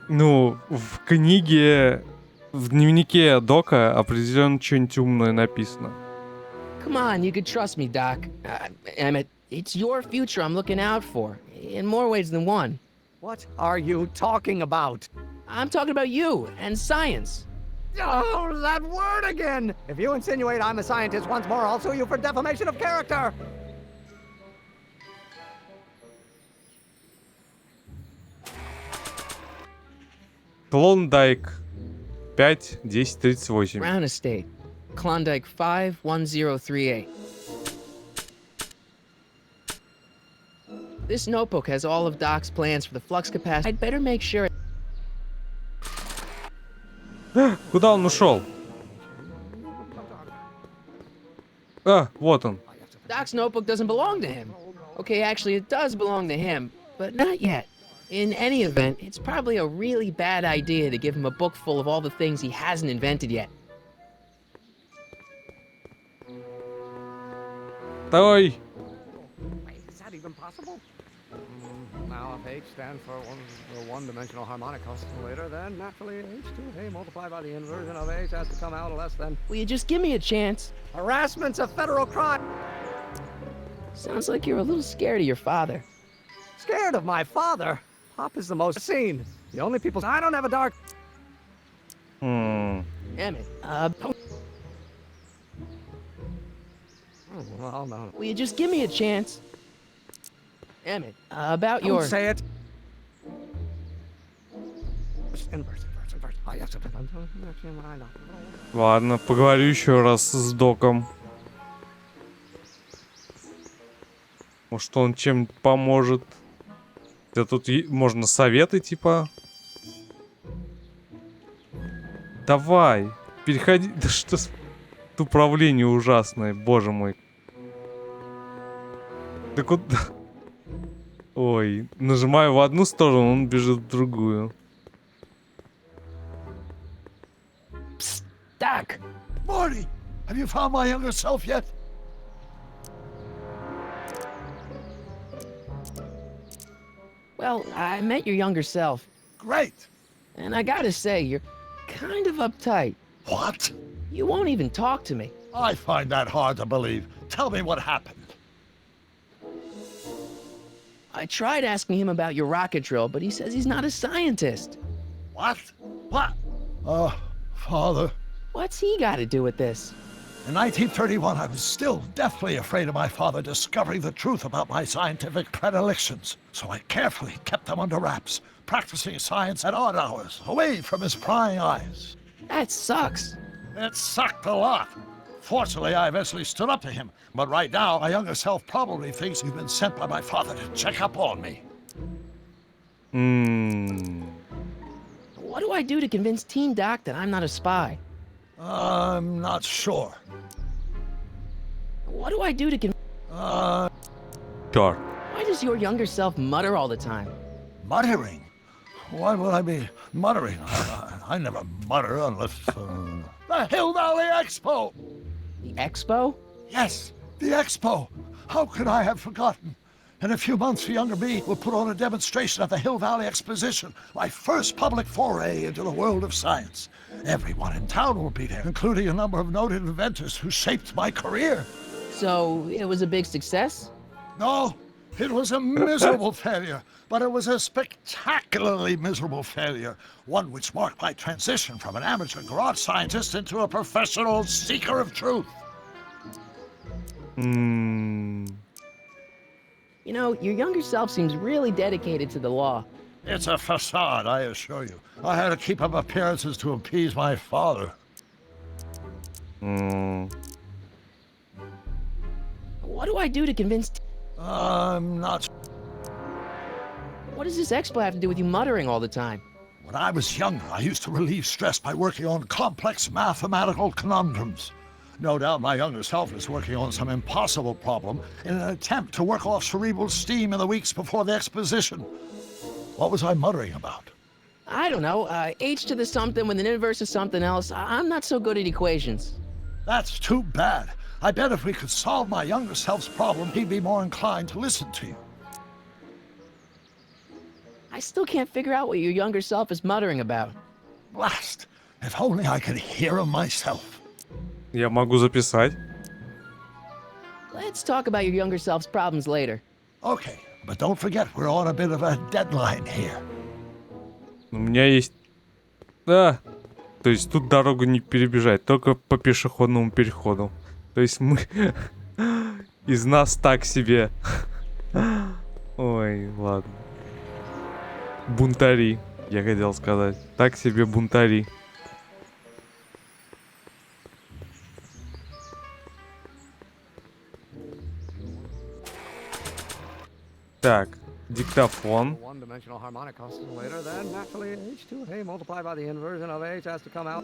Ну, в книге, в дневнике Дока определенно что-нибудь умное написано. Come on, you could trust me, Doc. Emmett, it's your future I'm looking out for, in more ways than one. What are you talking about? I'm talking about you and science. Oh, that word again! If you insinuate I'm a scientist once more, I'll sue you for defamation of character! Клондайк 5-10-38. Brown Estate, Klondike 51038. This notebook has all of Doc's plans for the flux capacity. I'd better make sure. Куда он ушел? Вот он. Doc's notebook doesn't belong to him. Okay, actually, it does belong to him, but not yet. In any event, it's probably a really bad idea to give him a book full of all the things he hasn't invented yet. Давай. Wait, is that even possible? Now, if H stands for one-dimensional harmonic oscillator, then naturally H2A multiplied by the inversion of H has to come out less than... Will you just give me a chance? Harassment's a federal crime! Sounds like you're a little scared of your father. Scared of my father? Pop is the most seen. The only people... I don't have a dark... Emmett, Oh, well, no. will you just give me a chance? Emmett, about your... Don't say it! Ладно, поговорю еще раз с Доком. Может, он чем-то поможет. Да тут можно советы, типа. Давай, переходи. Да что с... Управление ужасное, боже мой. Да куда... Ой, нажимаю в одну сторону, он бежит в другую. Psst, Doc! Morty, have you found my younger self yet? Well, I met your younger self. Great. And I gotta say, you're kind of uptight. What? You won't even talk to me. I find that hard to believe. Tell me what happened. I tried asking him about your rocket drill, but he says he's not a scientist. What? What? Father. What's he got to do with this? In 1931, I was still deathly afraid of my father discovering the truth about my scientific predilections, so I carefully kept them under wraps, practicing science at odd hours, away from his prying eyes. That sucks. It sucked a lot. Fortunately, I eventually stood up to him. But right now, my younger self probably thinks you've been sent by my father to check up on me. What do I do to convince Teen Doc that I'm not a spy? I'm not sure. What do I do to Sure. Why does your younger self mutter all the time? Muttering? Why would I be muttering? I never mutter unless... The Hill Valley Expo! The Expo? Yes, the Expo! How could I have forgotten? In a few months, the younger me will put on a demonstration at the Hill Valley Exposition, my first public foray into the world of science. Everyone in town will be there, including a number of noted inventors who shaped my career. So, it was a big success? No, it was a miserable failure, but it was a spectacularly miserable failure, one which marked my transition from an amateur garage scientist into a professional seeker of truth. You know, your younger self seems really dedicated to the law. It's a facade, I assure you. I had to keep up appearances to appease my father. What do I do to convince... I'm not... What does this expo have to do with you muttering all the time? When I was younger, I used to relieve stress by working on complex mathematical conundrums. No doubt my younger self is working on some impossible problem in an attempt to work off cerebral steam in the weeks before the exposition. What was I muttering about? I don't know, h to the something with an inverse of something else. I'm not so good at equations. That's too bad. I bet if we could solve my younger self's problem, he'd be more inclined to listen to you. I still can't figure out what your younger self is muttering about. Blast! If only I could hear him myself. Я могу записать. Let's talk about your younger self's problems later. Okay, but don't forget we're on a bit of a deadline here. У меня есть... Да. То есть тут дорогу не перебежать, только по пешеходному переходу. То есть мы... Из нас так себе. Ой, ладно. Бунтари, я хотел сказать. Так себе бунтари. Так, диктофон. One-dimensional harmonic oscillator, then naturally H2A multiplied by the inversion of H has to come out.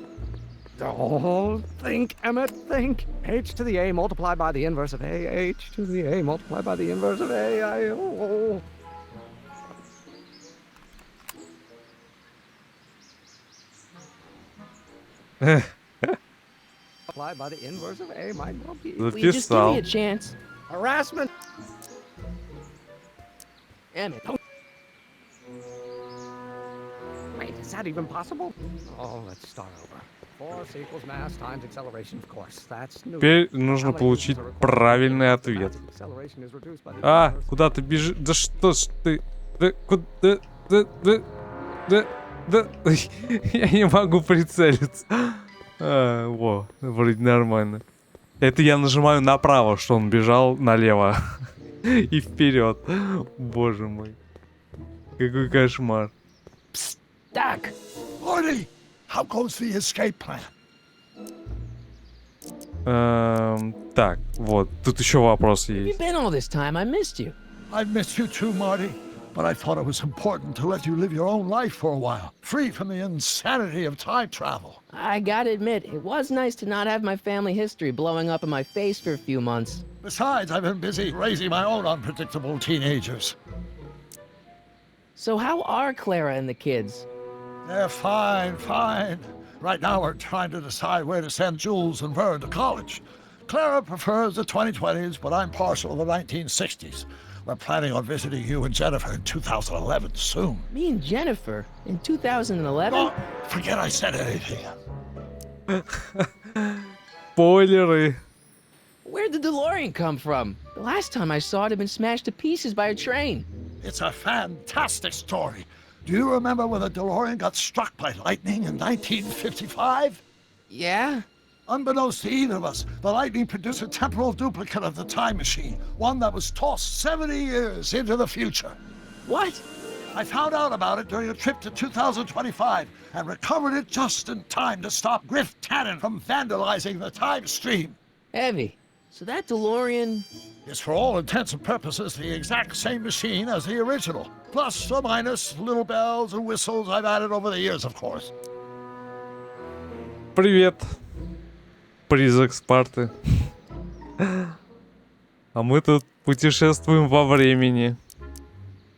Don't think, Emmett, think. H to the A multiplied by the inverse of A. H to the A multiplied by the inverse of A. Multiplied by the inverse of A might well be. Will you just give me a chance? Harassment. Emmett. Wait, is that even possible? Oh, let's start over. Force equals mass times acceleration, of course. That's new. Теперь нужно получить правильный ответ. А, куда ты бежишь? Да что ж ты? Да куда? Да. Я не могу прицелиться. Во, вроде нормально. Это я нажимаю направо, что он бежал налево. И вперед. Боже мой. Какой кошмар. Psst, Doc! Morty, how goes the escape plan? Так, вот, тут еще вопрос Where have you есть. been all this time? I missed you. I've missed you too, Marty. But I thought it was important to let you live your own life for a while, free from the insanity of time travel. I gotta admit, it was nice to not have my family history blowing up in my face for a few months. Besides, I've been busy raising my own unpredictable teenagers. So how are Clara and the kids? They're fine. Right now we're trying to decide where to send Jules and Vern to college. Clara prefers the 2020s, but I'm partial to the 1960s. We're planning on visiting you and Jennifer in 2011 soon. Me and Jennifer? In 2011? Oh, forget I said anything. Спойлеры. Where'd the DeLorean come from? The last time I saw it had been smashed to pieces by a train. It's a fantastic story. Do you remember when the DeLorean got struck by lightning in 1955? Yeah? Unbeknownst to either of us, the lightning produced a temporal duplicate of the time machine, one that was tossed 70 years into the future. What? I found out about it during a trip to 2025 and recovered it just in time to stop Griff Tannen from vandalizing the time stream. Heavy. So that DeLorean... It's for all intents and purposes the exact same machine as the original. Plus or minus little bells and whistles I've added over the years, of course. Привет, призрак Спарты. А мы тут путешествуем во времени.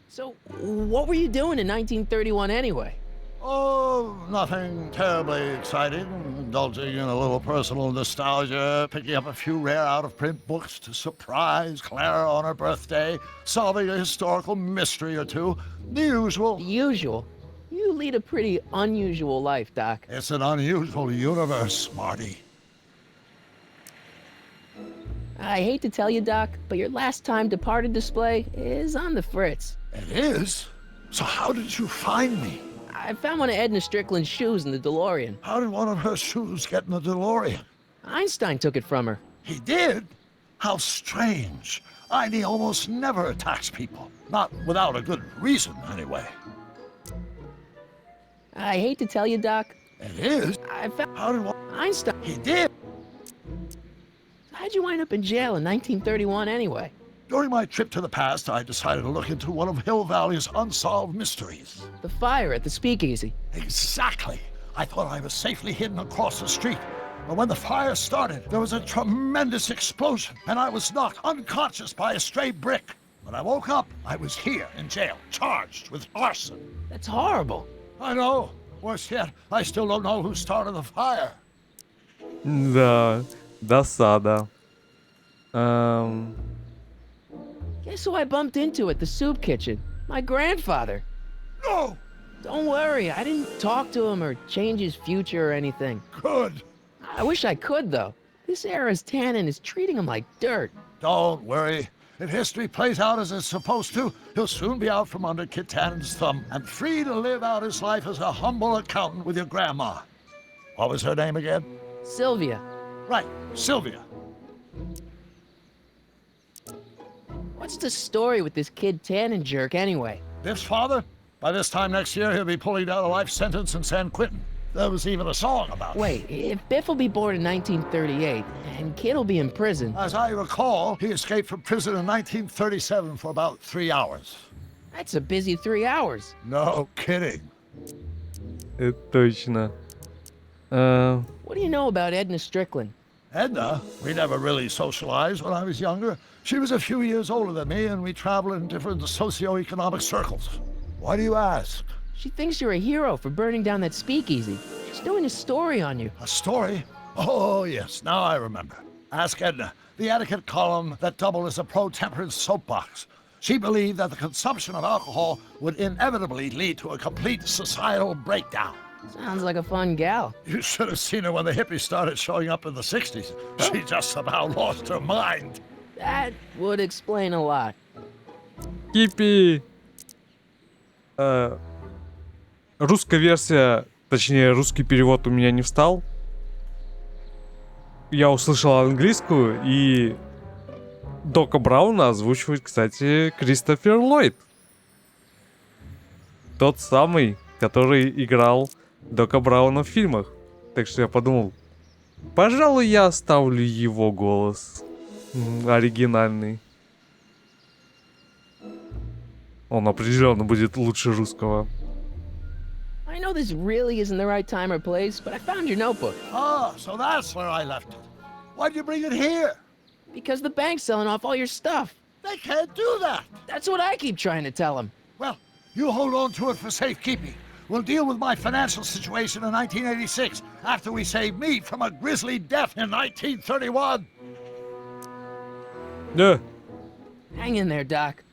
So, what were you doing in 1931 anyway? Oh, nothing terribly exciting. Indulging in a little personal nostalgia, picking up a few rare out-of-print books to surprise Clara on her birthday, solving a historical mystery or two. The usual. The usual? You lead a pretty unusual life, Doc. It's an unusual universe, Marty. I hate to tell you, Doc, but your last time departed display is on the fritz. It is? So how did you find me? I found one of Edna Strickland's shoes in the DeLorean. How did one of her shoes get in the DeLorean? Einstein took it from her. He did? How strange. Ivy almost never attacks people. Not without a good reason, anyway. I hate to tell you, Doc. It is? I found... How did one... Einstein... He did? How'd you wind up in jail in 1931 anyway? During my trip to the past, I decided to look into one of Hill Valley's unsolved mysteries. The fire at the speakeasy. Exactly. I thought I was safely hidden across the street. But when the fire started, there was a tremendous explosion, and I was knocked unconscious by a stray brick. When I woke up, I was here in jail, charged with arson. That's horrible. I know. Worse yet, I still don't know who started the fire. Да, досада. Guess who I bumped into at the soup kitchen? My grandfather. No! Don't worry, I didn't talk to him or change his future or anything. Good. I wish I could, though. This era's tannin is treating him like dirt. Don't worry. If history plays out as it's supposed to, he'll soon be out from under Kit Tannen's thumb and free to live out his life as a humble accountant with your grandma. What was her name again? Sylvia. Right, Sylvia. What's the story with this kid Tannen jerk anyway? Biff's father? By this time next year, he'll be pulling down a life sentence in San Quentin. There was even a song about it. Wait, if Biff will be born in 1938, and Kid will be in prison... As I recall, he escaped from prison in 1937 for about 3 hours. That's a busy 3 hours. No kidding. Это точно. What do you know about Edna Strickland? Edna? We never really socialized when I was younger. She was a few years older than me, and we traveled in different socio-economic circles. Why do you ask? She thinks you're a hero for burning down that speakeasy. She's doing a story on you. A story? Oh, yes, now I remember. Ask Edna, the etiquette column that doubled as a pro-temperance soapbox. She believed that the consumption of alcohol would inevitably lead to a complete societal breakdown. Sounds like a fun gal. You should have seen her when the hippies started showing up in the 60s. She just about lost her mind. That would explain a lot. Хиппи! Русская версия, точнее русский перевод у меня не встал. Я услышал английскую, и Дока Брауна озвучивает, кстати, Кристофер Ллойд. Тот самый, который играл Дока Брауна в фильмах. Так что я подумал, пожалуй, я оставлю его голос. Оригинальный. Он определенно будет лучше русского. I know this really isn't the right time or place, but I found your notebook. Ah, so that's where I left it. Why'd you bring it here? Because the bank's selling off all your stuff. They can't do that. That's what I keep trying to tell them. Well, you hold on to it for safekeeping. We'll deal with my financial situation in 1986 after we save me from a grisly death in 1931. Да. Hang in there, Doc.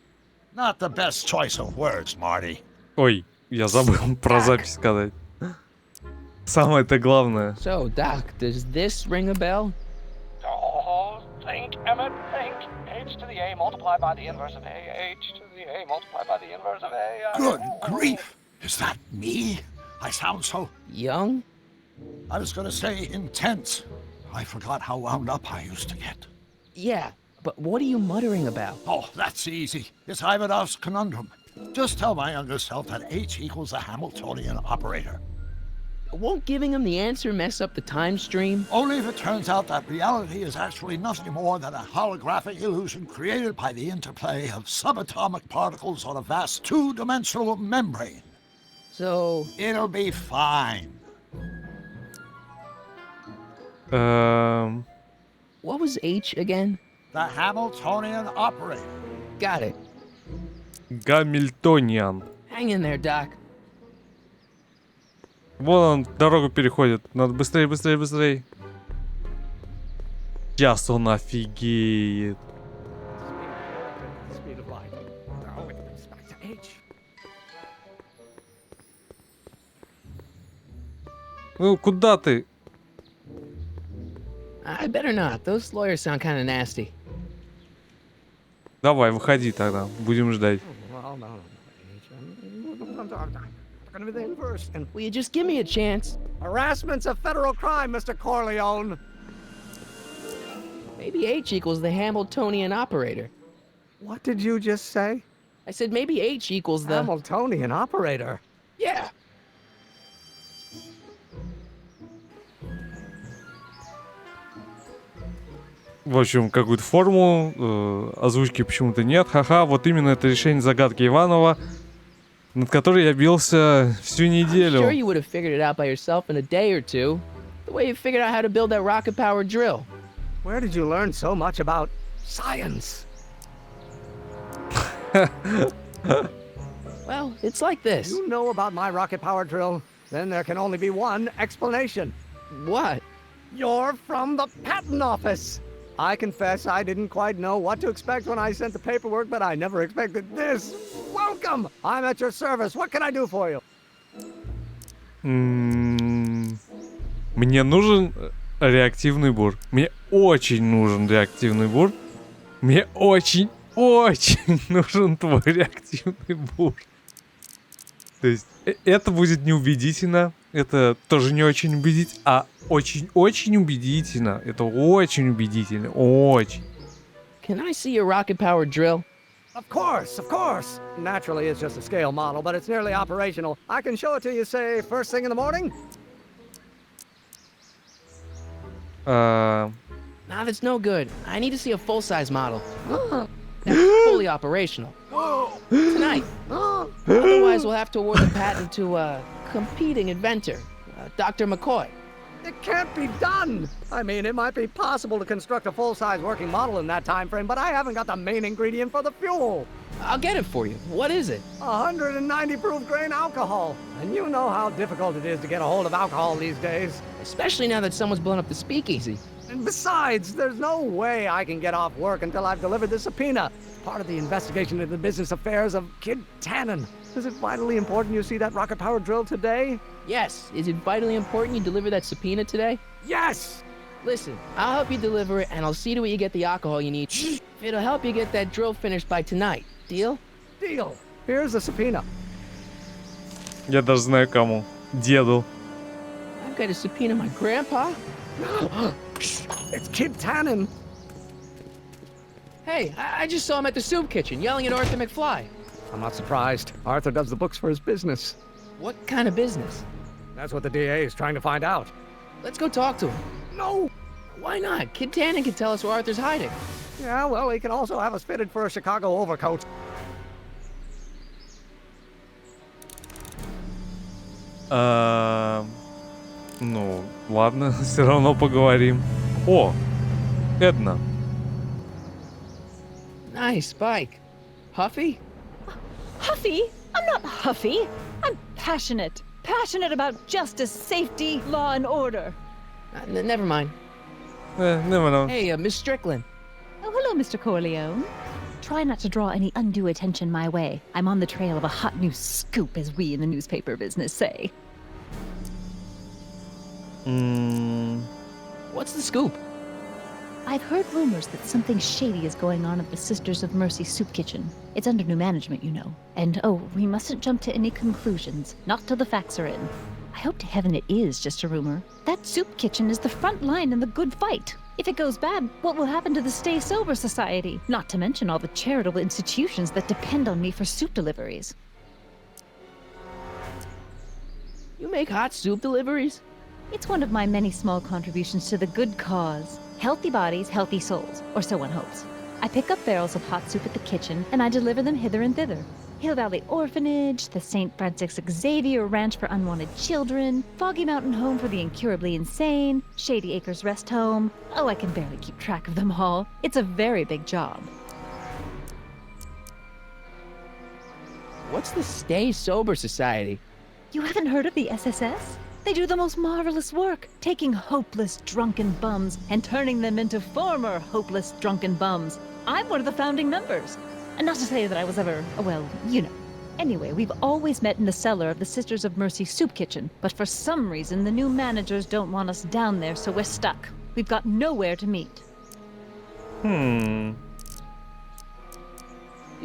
Not the best choice of words, Marty. Ой, я забыл про запись сказать. Самое-то главное. So, Doc, does this ring a bell? Oh, think, Emmett, think. H to the A multiplied by the inverse of A. H to the A multiplied by the inverse of A. Good grief. Is that me? I sound so... Young? I was gonna say intense. I forgot how wound up I used to get. Yeah, but what are you muttering about? Oh, that's easy. It's Ivanov's conundrum. Just tell my younger self that H equals the Hamiltonian operator. Won't giving him the answer mess up the time stream? Only if it turns out that reality is actually nothing more than a holographic illusion created by the interplay of subatomic particles on a vast two-dimensional membrane. So... It'll be fine. What was H again? The Hamiltonian operator. Got it. Гамильтониан. Hang in there, Doc. Вон он дорогу переходит. Надо быстрее, быстрее, быстрее. Сейчас он офигеет. Speed of light. Oh, with respect to H. Ну, куда ты? I better not. Those lawyers sound kind of nasty. Давай, выходи тогда. Будем ждать. Well, no. I'm gonna be the inverse. And Will you just give me a chance? harassment's a federal crime, Mr. Corleone. Maybe H equals the Hamiltonian operator. What did you just say? I said maybe H equals the... Hamiltonian operator. Yeah. В общем, какую-то формулу, озвучки почему-то нет. Ха-ха, вот именно это решение загадки Иванова, над которой я бился всю неделю. I'm sure you would have figured it out by yourself in a day or two. The way you figured out how to build that rocket-powered drill. Where did you learn so much about science? Well, it's like this. You know about my rocket-powered drill? Then there can only be one explanation. What? You're from the patent office. I confess I didn't quite know what to expect when I sent the paperwork, but I never expected this. Welcome! I'm at your service. What can I do for you? Мне нужен реактивный бур. Мне очень нужен реактивный бур. Мне очень нужен твой реактивный бур. То есть это будет неубедительно. Это тоже не очень убедительно. А очень убедительно. Это очень убедительно. Очень. Can I see your rocket-powered drill? Of course, of course. Naturally, it's just a scale model, but it's nearly operational. I can show it to you, say, first thing in the morning? Nah, that's no good. I need to see a full-size model. That's fully operational. Tonight. Otherwise, we'll have to award the patent to a competing inventor, Dr. McCoy. It can't be done! I mean, it might be possible to construct a full-size working model in that time frame, but I haven't got the main ingredient for the fuel. I'll get it for you. What is it? 190 proof grain alcohol. And you know how difficult it is to get a hold of alcohol these days. Especially now that someone's blown up the speakeasy. And besides, there's no way I can get off work until I've delivered the subpoena. Part of the investigation into the business affairs of Kid Tannen. Is it vitally important you see that rocket-powered drill today? Yes. Is it vitally important you deliver that subpoena today? Yes! Listen, I'll help you deliver it, and I'll see to it you get the alcohol you need. It'll help you get that drill finished by tonight. Deal? Deal. Here's the subpoena. Я даже знаю кому. Деду. I've got to subpoena my grandpa? It's Kid Tannen. Hey, I just saw him at the soup kitchen, yelling at Arthur McFly. I'm not surprised. Arthur does the books for his business. What kind of business? That's what the DA is trying to find out. Let's go talk to him. No! Why not? Kid Tannen can tell us where Arthur's hiding. Yeah, well, he can also have us fitted for a Chicago overcoat. Ну, ладно, все равно поговорим. О, Эдна. Nice bike. Huffy? Huffy? I'm not huffy. I'm passionate. Passionate about justice, safety, law, and order. Never mind. Never know. Hey, Miss Strickland. Oh, hello, Mr. Corleone. Try not to draw any undue attention my way. I'm on the trail of a hot new scoop, as we in the newspaper business say. What's the scoop? I've heard rumors that something shady is going on at the Sisters of Mercy soup kitchen. It's under new management, you know. And oh, we mustn't jump to any conclusions, not till the facts are in. I hope to heaven it is just a rumor. That soup kitchen is the front line in the good fight. If it goes bad, what will happen to the Stay Sober Society? Not to mention all the charitable institutions that depend on me for soup deliveries. You make hot soup deliveries? It's one of my many small contributions to the good cause. Healthy bodies, healthy souls, or so one hopes. I pick up barrels of hot soup at the kitchen, and I deliver them hither and thither. Hill Valley Orphanage, the St. Francis Xavier Ranch for Unwanted Children, Foggy Mountain Home for the Incurably Insane, Shady Acres Rest Home. Oh, I can barely keep track of them all. It's a very big job. What's the Stay Sober Society? You haven't heard of the SSS? They do the most marvelous work, taking hopeless drunken bums and turning them into former hopeless drunken bums. I'm one of the founding members. And not to say that I was ever, well, you know. Anyway, we've always met in the cellar of the Sisters of Mercy soup kitchen, but for some reason the new managers don't want us down there, so we're stuck. We've got nowhere to meet. Did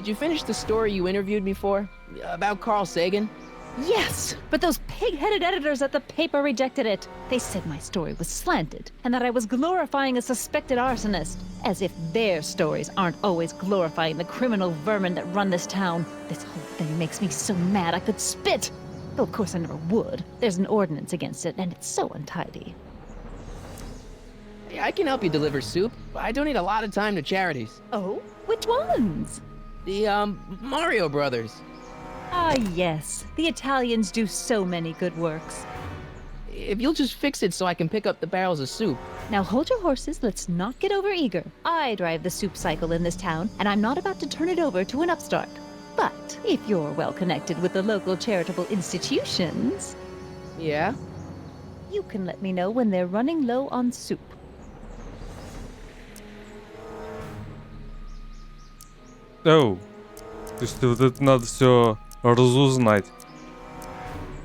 you finish the story you interviewed me for? About Carl Sagan? Yes, but those pig-headed editors at the paper rejected it. They said my story was slanted, and that I was glorifying a suspected arsonist. As if their stories aren't always glorifying the criminal vermin that run this town. This whole thing makes me so mad I could spit. Though of course I never would. There's an ordinance against it, and it's so untidy. Hey, I can help you deliver soup. I donate a lot of time to charities. Oh? Which ones? The, Mario Brothers. Ah, yes. The Italians do so many good works. If you'll just fix it so I can pick up the barrels of soup. Now hold your horses, let's not get overeager. I drive the soup cycle in this town, and I'm not about to turn it over to an upstart. But if you're well connected with the local charitable institutions... Yeah? You can let me know when they're running low on soup. Оу. То есть вот это надо все разузнать.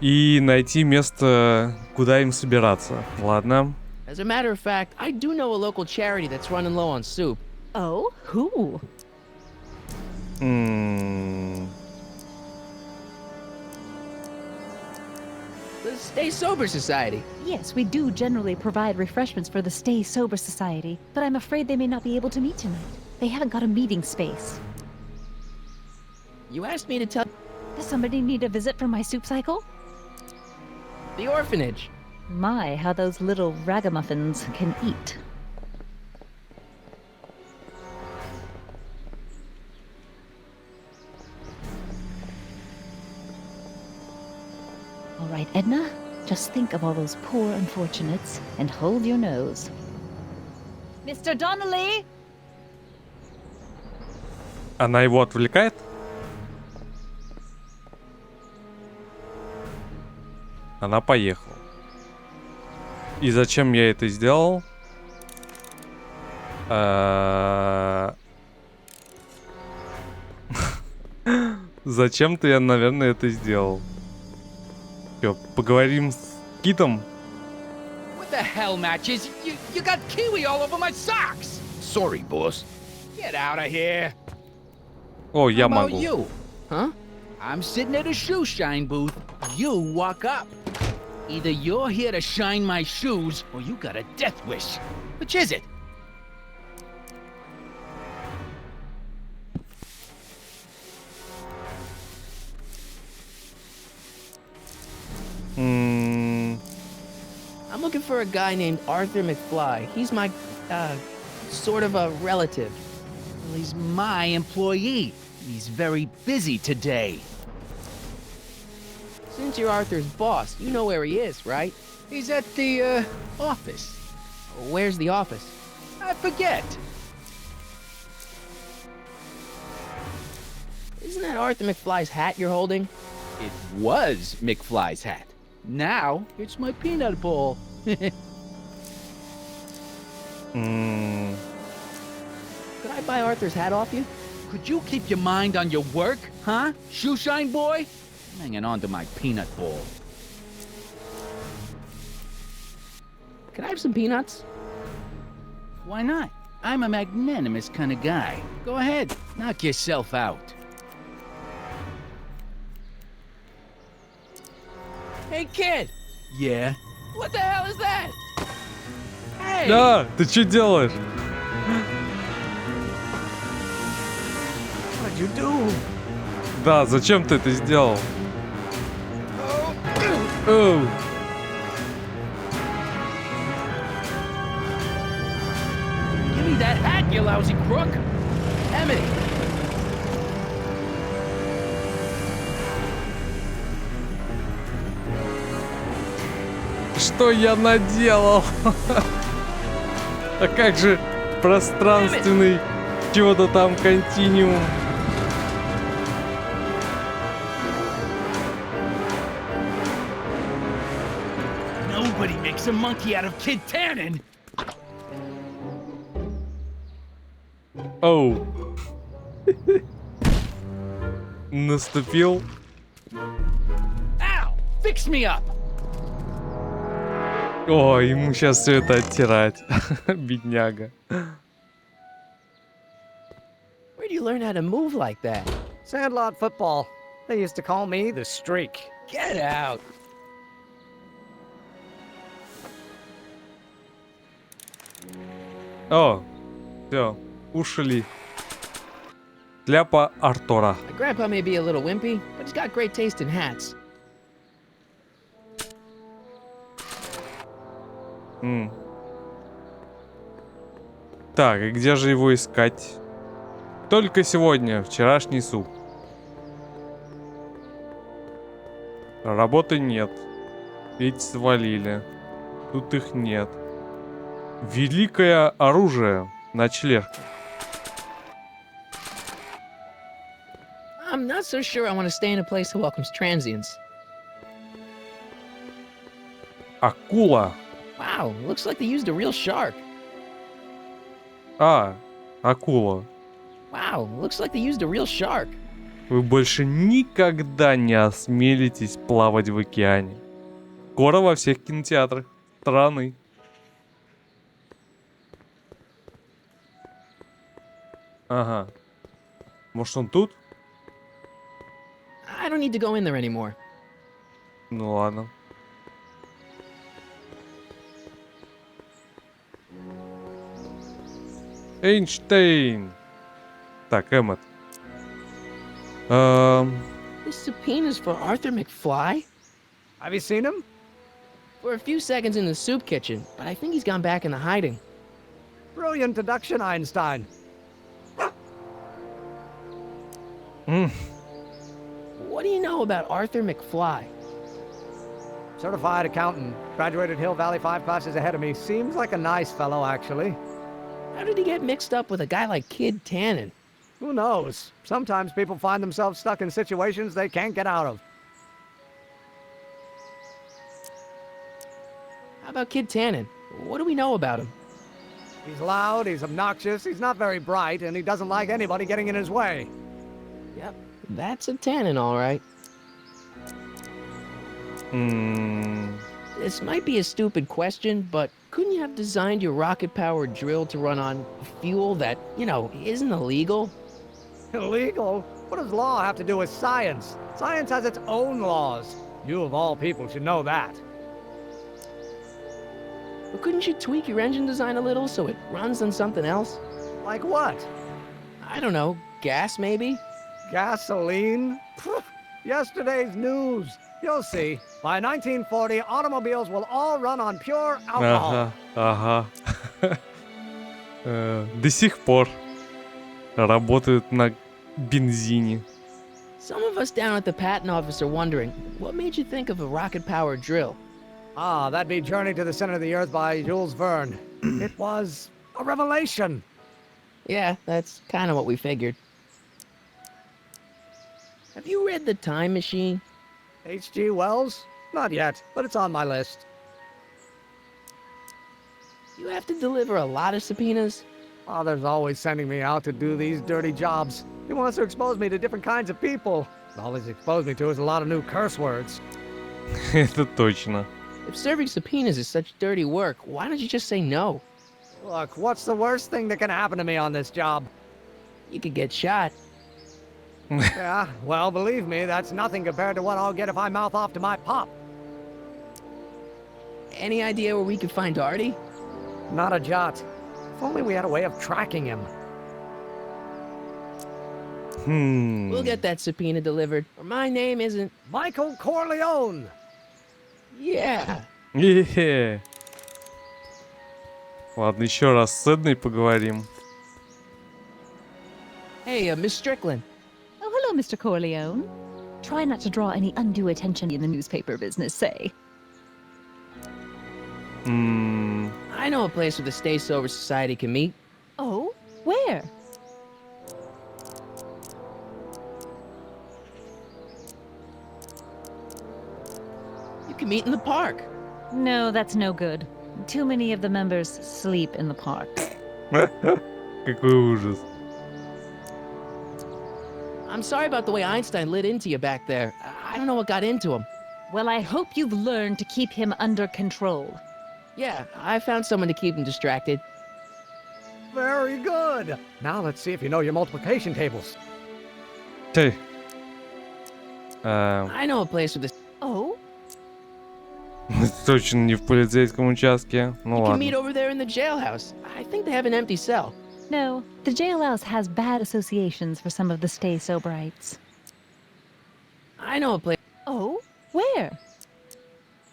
И найти место, куда им собираться. Ладно. As a matter of fact, I do know a local charity that's running low on soup. Oh? Who? The Stay Sober Society. Yes, we do generally provide refreshments for the Stay Sober Society, but I'm afraid they may not be able to meet tonight. They haven't got a meeting space. You asked me to tell... Does somebody need a visit from my soup cycle? The orphanage. My, how those little ragamuffins can eat. All right, Edna, just think of all those poor unfortunates and hold your nose. Mr. Donnelly! Она его отвлекает? Она поехала. И зачем я это сделал? Зачем-то я, наверное, это сделал. Всё, поговорим с Китом. What the hell, Matches? You got kiwi all over my socks! Sorry, boss. Get out of here! О, я How about могу. you? Huh? I'm sitting at a shoe shine booth. You walk up. Either you're here to shine my shoes, or you got a death wish. Which is it? I'm looking for a guy named Arthur McFly. He's my, sort of a relative. Well, he's my employee. He's very busy today. Since you're Arthur's boss, you know where he is, right? He's at the, office. Where's the office? I forget. Isn't that Arthur McFly's hat you're holding? It was McFly's hat. Now, it's my peanut ball. Could I buy Arthur's hat off you? Could you keep your mind on your work, huh? Shoeshine boy? I'm hanging on to my peanut ball. Can I have some peanuts? Why not? I'm a magnanimous kind of guy. Go ahead, knock yourself out. Hey, kid! Yeah? What the hell is that? Hey! Да, ты что делаешь? What'd you do? Да, зачем ты это сделал? Оу. Give me that hat, you lousy crook! Emmett! Что я наделал? А как же пространственный чего-то там континуум? Nobody makes a monkey out of Kid Tannen! Оу. Наступил. Ow! Fix me up! О, ему сейчас все это оттирать. Бедняга. Where do you learn how to move like that? Sandlot football. They used to call me the Streak. Get out! О, все, ушли. Шляпа Артура. My grandpa may be a little wimpy, but he's got great taste in hats. Так, и где же его искать? Только сегодня, вчерашний суп. Работы нет. Ведь свалили. Тут их нет. Великое оружие. Ночлег. I'm not so sure I want to stay in a place that welcomes transients. Акула. Wow, looks like they used a real shark. А, акула. Wow, looks like they used a real shark. Вы больше никогда не осмелитесь плавать в океане. Скоро во всех кинотеатрах страны. Ага. Может, он тут? I don't need to go in there anymore. Ну ладно. Эйнштейн. Так, Эммет. This subpoena's for Arthur McFly? Have you seen him? For a few seconds in the soup kitchen, but I think he's gone back into hiding. Brilliant deduction, Einstein. What do you know about Arthur McFly? Certified accountant. Graduated Hill Valley 5 classes ahead of me. Seems like a nice fellow, actually. How did he get mixed up with a guy like Kid Tannen? Who knows? Sometimes people find themselves stuck in situations they can't get out of. How about Kid Tannen? What do we know about him? He's loud, he's obnoxious, he's not very bright, and he doesn't like anybody getting in his way. Yep, that's a Tannen, all right. This might be a stupid question, but couldn't you have designed your rocket-powered drill to run on fuel that, isn't illegal? Illegal? What does law have to do with science? Science has its own laws. You, of all people, should know that. But couldn't you tweak your engine design a little so it runs on something else? Like what? I don't know, gas maybe? Gasoline? Pfft, yesterday's news. You'll see. By 1940, automobiles will all run on pure alcohol. Ага. До сих пор работают на бензине. Some of us down at the patent office are wondering, what made you think of a rocket-powered drill? Ah, that'd be Journey to the Center of the Earth by Jules Verne. It was a revelation. Yeah, that's kind of what we figured. Have you read The Time Machine? H.G. Wells? Not yet, but it's on my list. You have to deliver a lot of subpoenas? Father's always sending me out to do these dirty jobs. He wants to expose me to different kinds of people. All he's exposed me to is a lot of new curse words. Это точно. If serving subpoenas is such dirty work, why don't you just say no? Look, what's the worst thing that can happen to me on this job? You could get shot. Yeah, well, believe me, that's nothing compared to what I'll get if I mouth off to my pop. Any idea where we could find Artie? Not a jot. If only we had a way of tracking him. We'll get that subpoena delivered, or my name isn't... Michael Corleone! Yeah. Ладно, еще раз с Эдной поговорим. Hey, Miss Strickland. Oh, hello, Mr. Corleone. Try not to draw any undue attention in the newspaper business, say. I know a place where the Stay Sober Society can meet. Oh? Where? You can meet in the park. No, that's no good. Too many of the members sleep in the park. Какой ужас. I'm sorry about the way Einstein lit into you back there. I don't know what got into him. Well, I hope you've learned to keep him under control. Yeah, I found someone to keep him distracted. Very good. Now let's see if you know your multiplication tables. Ты. I know a place where the Oh? Точно не в полицейском участке. Ну you can meet ладно. over there in the jailhouse. I think they have an empty cell. No, the jailhouse has bad associations for some of the Stay Soberites. I know a place. Oh? Where?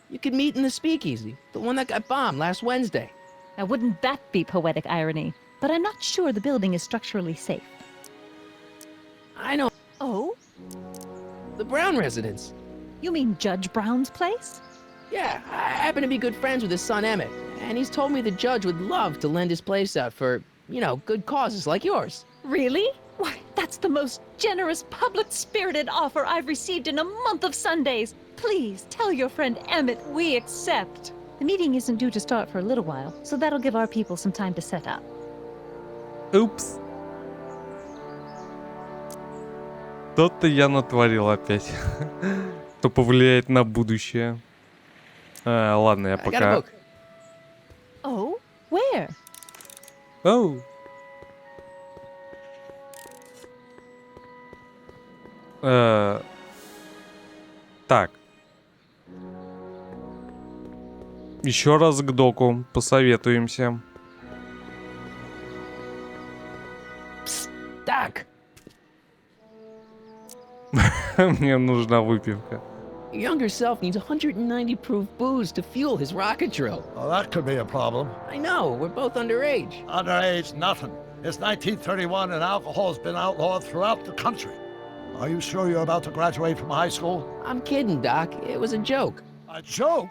You could meet in the speakeasy, the one that got bombed last Wednesday. Now, wouldn't that be poetic irony? But I'm not sure the building is structurally safe. I know. Oh? The Brown residence. You mean Judge Brown's place? Yeah, I happen to be good friends with his son Emmett, and he's told me the judge would love to lend his place out for, you know, good causes like yours. Really? Why, that's the most generous, public-spirited offer I've received in a month of Sundays. Please tell your friend Emmett we accept. The meeting isn't due to start for a little while, so that'll give our people some time to set up. Упс. Что-то я натворил опять. Что повлияет на будущее. Ладно, я I got a пока... book. Oh? Where? Оу. Так. Еще раз к доку посоветуемся. Doc, Мне нужна выпивка. your younger self needs 190 proof booze to fuel his rocket drill. Oh, that could be a problem. I know, we're both underage. Underage, nothing. It's 1931 and alcohol's been outlawed throughout the country. Are you sure you're about to graduate from high school? I'm kidding, Doc. It was a joke. A joke?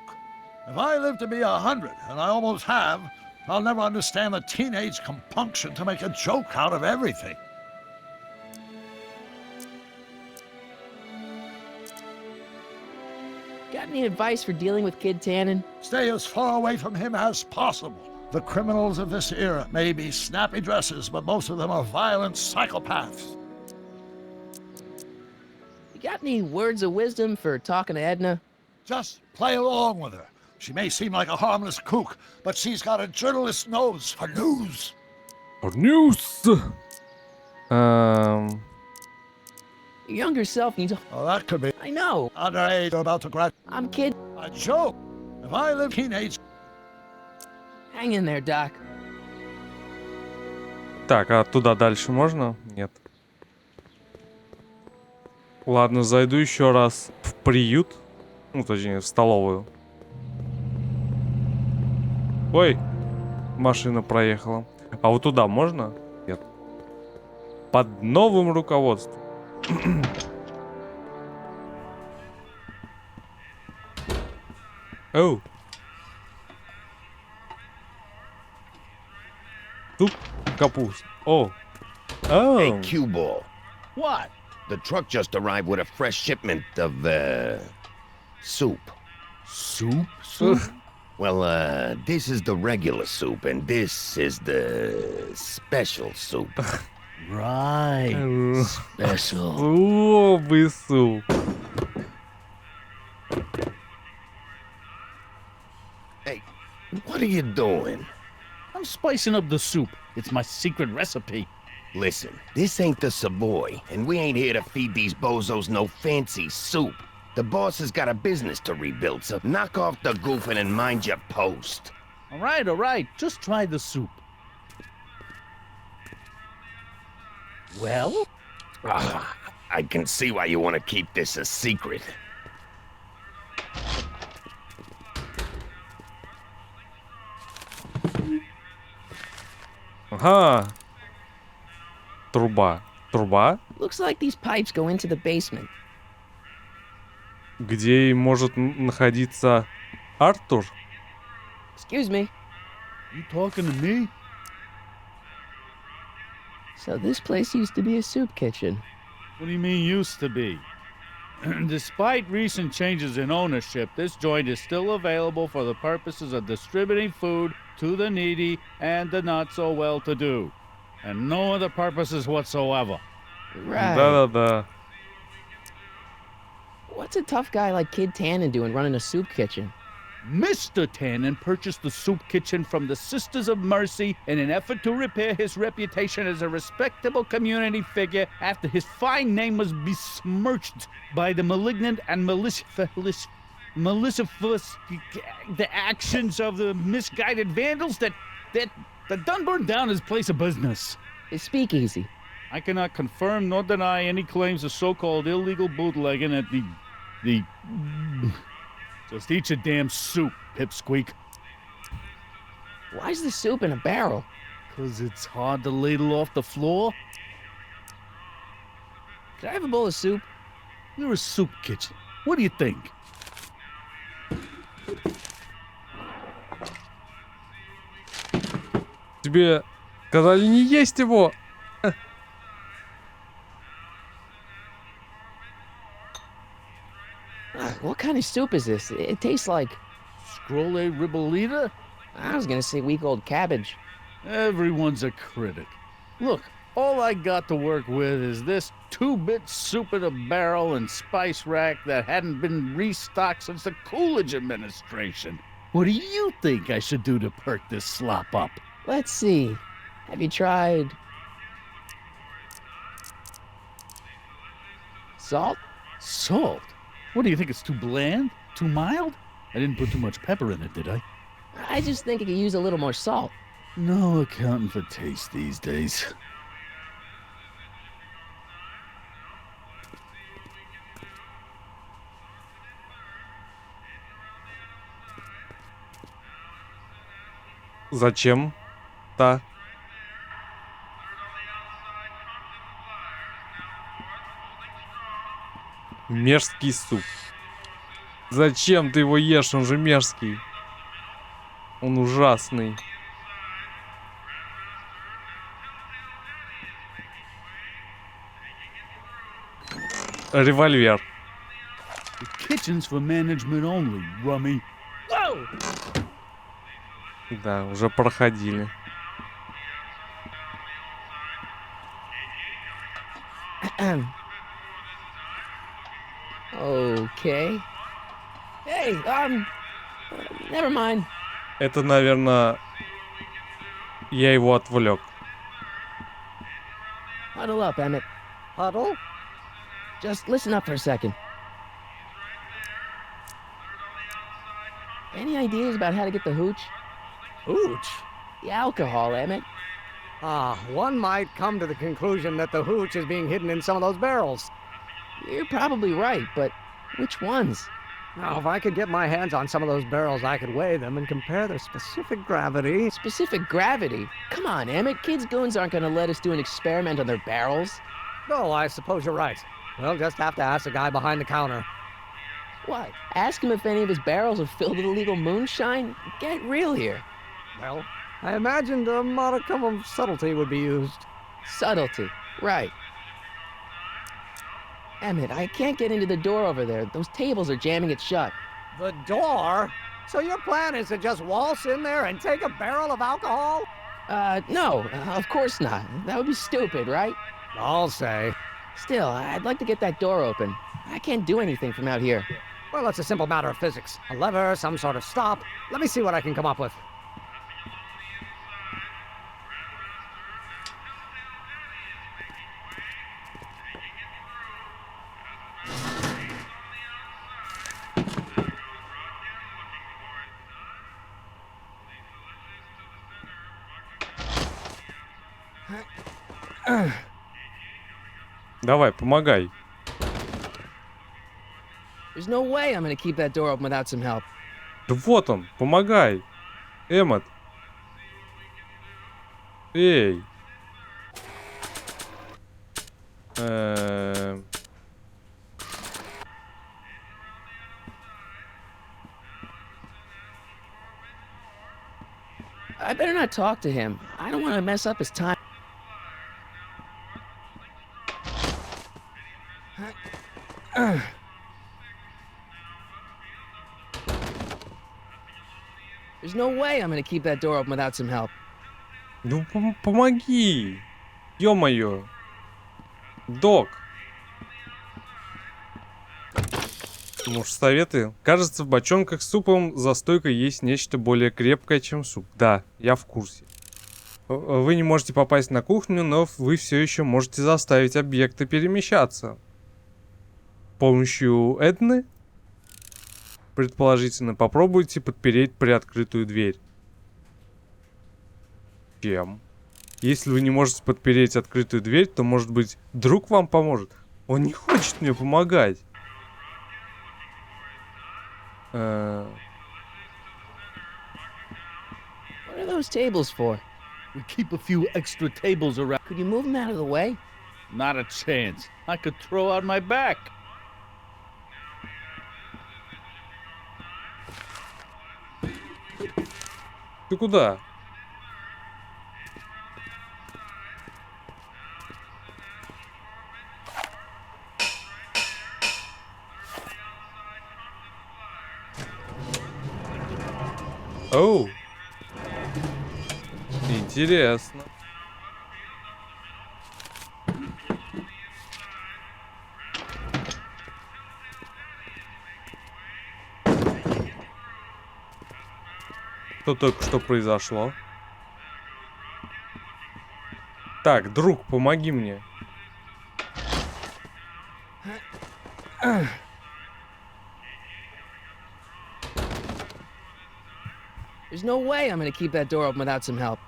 If I live to be 100, and I almost have, I'll never understand the teenage compunction to make a joke out of everything. Got any advice for dealing with Kid Tannen? Stay as far away from him as possible. The criminals of this era may be snappy dresses, but most of them are violent psychopaths. You got any words of wisdom for talking to Edna? Just play along with her. She may seem like a harmless kook, but she's got a journalist's nose for news. For news! Your younger self needs a... Oh, that could be. I know. Underage, about to graduate. I'm kidding. A joke? If I live teenage... Hang in there, Doc. Так, а туда дальше можно? Нет. Ладно, зайду еще раз в приют. Ну, точнее, в столовую. Ой, машина проехала. А вот туда можно? Нет. Под новым руководством. Оу. Суп, капуст. О. Hey, Оу. cue ball. What? The truck just arrived with a fresh shipment of, soup. Soup? Well, this is the regular soup, and this is the special soup. Right. Special. Слабый суп. Hey, what are you doing? I'm spicing up the soup. It's my secret recipe. Listen, this ain't the Savoy, and we ain't here to feed these bozos no fancy soup. The boss has got a business to rebuild, so knock off the goofing and mind your post. All right. Just try the soup. Well? I can see why you want to keep this a secret. Ага. Труба. Труба? Looks like these pipes go into the basement. Где и может находиться Артур? Excuse me. You talking to me? So this place used to be a soup kitchen. What do you mean used to be? Despite recent changes in ownership, this joint is still available for the purposes of distributing food to the needy and the not so well-to-do, and no other purposes whatsoever. Right. Да-да-да. What's a tough guy like Kid Tannen doing running a soup kitchen? Mr. Tannen purchased the soup kitchen from the Sisters of Mercy in an effort to repair his reputation as a respectable community figure after his fine name was besmirched by the malignant and malicious the actions of the misguided vandals that done burned down his place of business. His speakeasy. I cannot confirm nor deny any claims of so-called illegal bootlegging at the Just eat your damn soup, pipsqueak. Why's the soup in a barrel? 'Cause it's hard to ladle off the floor. Could I have a bowl of soup? You're a soup kitchen. What do you think? Тебе сказали не есть его. What kind of soup is this? It tastes like... Scrolle ribolita? I was gonna say week-old cabbage. Everyone's a critic. Look, all I got to work with is this 2-bit soup in a barrel and spice rack that hadn't been restocked since the Coolidge administration. What do you think I should do to perk this slop up? Let's see. Have you tried... salt? Salt? What do you think, it's too bland? Too mild? I didn't put too much pepper in it, did I? I just think it could use a little more salt. No accounting for taste these days. Зачем-то? Мерзкий суп. Зачем ты его ешь? Он же мерзкий. Он ужасный. Револьвер. The kitchen's for management only, rummy. Whoa! Да, уже проходили. Okay. Hey, never mind. Это, наверное, я его отвлек. Huddle up, Emmett. Huddle? Just listen up for a second. Any ideas about how to get the hooch? Hooch? The alcohol, Emmett. One might come to the conclusion that the hooch is being hidden in some of those barrels. You're probably right, but which ones? Now, if I could get my hands on some of those barrels, I could weigh them and compare their specific gravity. Specific gravity? Come on, Emmett. Kids' goons aren't gonna let us do an experiment on their barrels. No, I suppose you're right. We'll just have to ask the guy behind the counter. What? Ask him if any of his barrels are filled with illegal moonshine? Get real here. Well, I imagined a modicum of subtlety would be used. Subtlety, right. Emmett, I can't get into the door over there. Those tables are jamming it shut. The door? So your plan is to just waltz in there and take a barrel of alcohol? No, of course not. That would be stupid, right? I'll say. Still, I'd like to get that door open. I can't do anything from out here. Well, it's a simple matter of physics. A lever, some sort of stop. Let me see what I can come up with. Давай, помогай. There's no way I'm gonna keep that door open without some help. Да вот он, помогай. Эммот. Эй. I better not talk to him. I don't want to mess up his time. There's no way I'm gonna keep that door open without some help. Ну помоги. Ё-моё. Док. Может, советы? Кажется, в бочонках с супом за стойкой есть нечто более крепкое, чем суп. Да, я в курсе. Вы не можете попасть на кухню, но вы все еще можете заставить объекты перемещаться. С помощью Эдны? Предположительно, попробуйте подпереть приоткрытую дверь. Чем? Если вы не можете подпереть открытую дверь, то, может быть, друг вам поможет? Он не хочет мне помогать. What are those tables for? We keep a few extra tables around. Could you move them out of the way? Not a chance. I could throw out my back. Ты куда? Оу. Интересно. Что только что произошло? Так, друг, помоги мне. There's no way I'm gonna keep that door open without some help.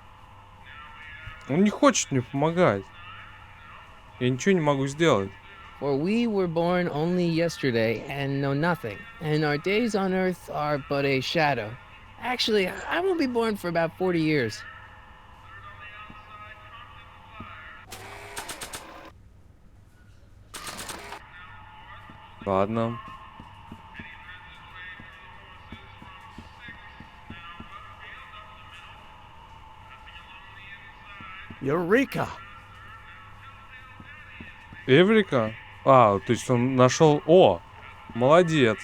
Он не хочет мне помогать. Я ничего не могу сделать. For we were born only yesterday and know nothing, and our days on earth are but a shadow. Actually, I won't be born for about 40 years. Ладно. Eureka! Эврика? А, то есть он нашел... О, молодец.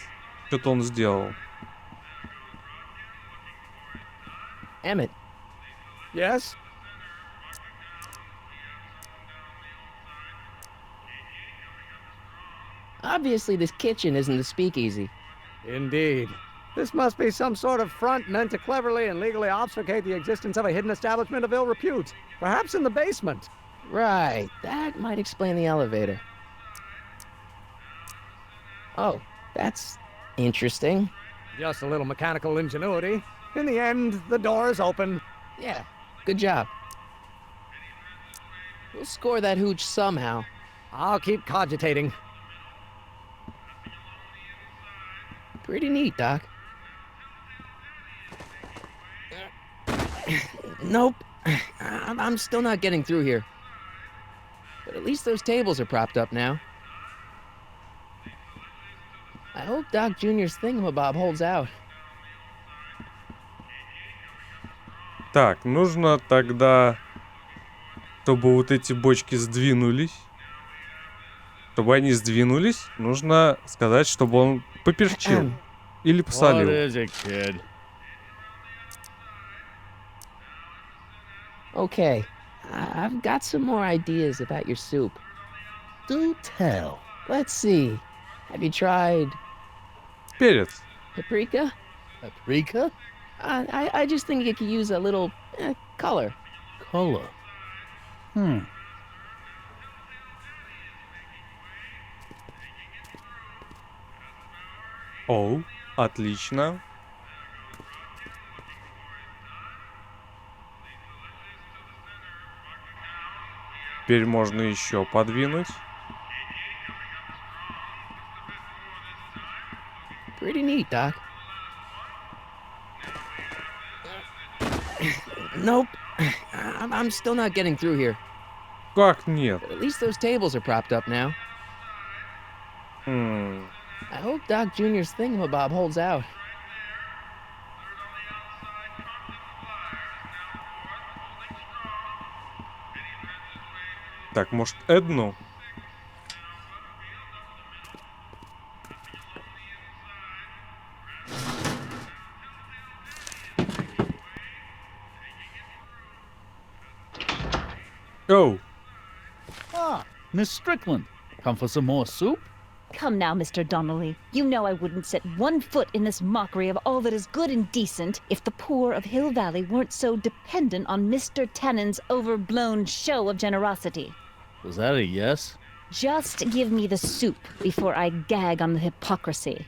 Что-то он сделал. Emmett. Yes? Obviously, this kitchen isn't the speakeasy. Indeed. This must be some sort of front meant to cleverly and legally obfuscate the existence of a hidden establishment of ill repute. Perhaps in the basement. Right, that might explain the elevator. Oh, that's interesting. Just a little mechanical ingenuity. In the end, the door is open. Yeah, good job. We'll score that hooch somehow. I'll keep cogitating. Pretty neat, Doc. Nope. I'm still not getting through here. But at least those tables are propped up now. I hope Doc Jr.'s thingamabob holds out. Так, нужно тогда, чтобы вот эти бочки сдвинулись. Чтобы они сдвинулись, нужно сказать, чтобы он поперчил. Или посолил. What is it, kid? Okay, I've got some more ideas about your soup. Do tell. Let's see. Have you tried Перец. paprika? Paprika? I just think it could use a little color. Color. Оу, отлично. Теперь можно еще подвинуть. Pretty neat, Doc. Nope. I'm still not getting through here. Как нет? But at least those tables are propped up now. I hope Doc Jr.'s thingamabob holds out. Так, может, Эдну? Оу. Ah, Miss Strickland. Come for some more soup? Come now, Mr. Donnelly. You know I wouldn't set one foot in this mockery of all that is good and decent if the poor of Hill Valley weren't so dependent on Mr. Tannen's overblown show of generosity. Was that a yes? Just give me the soup before I gag on the hypocrisy.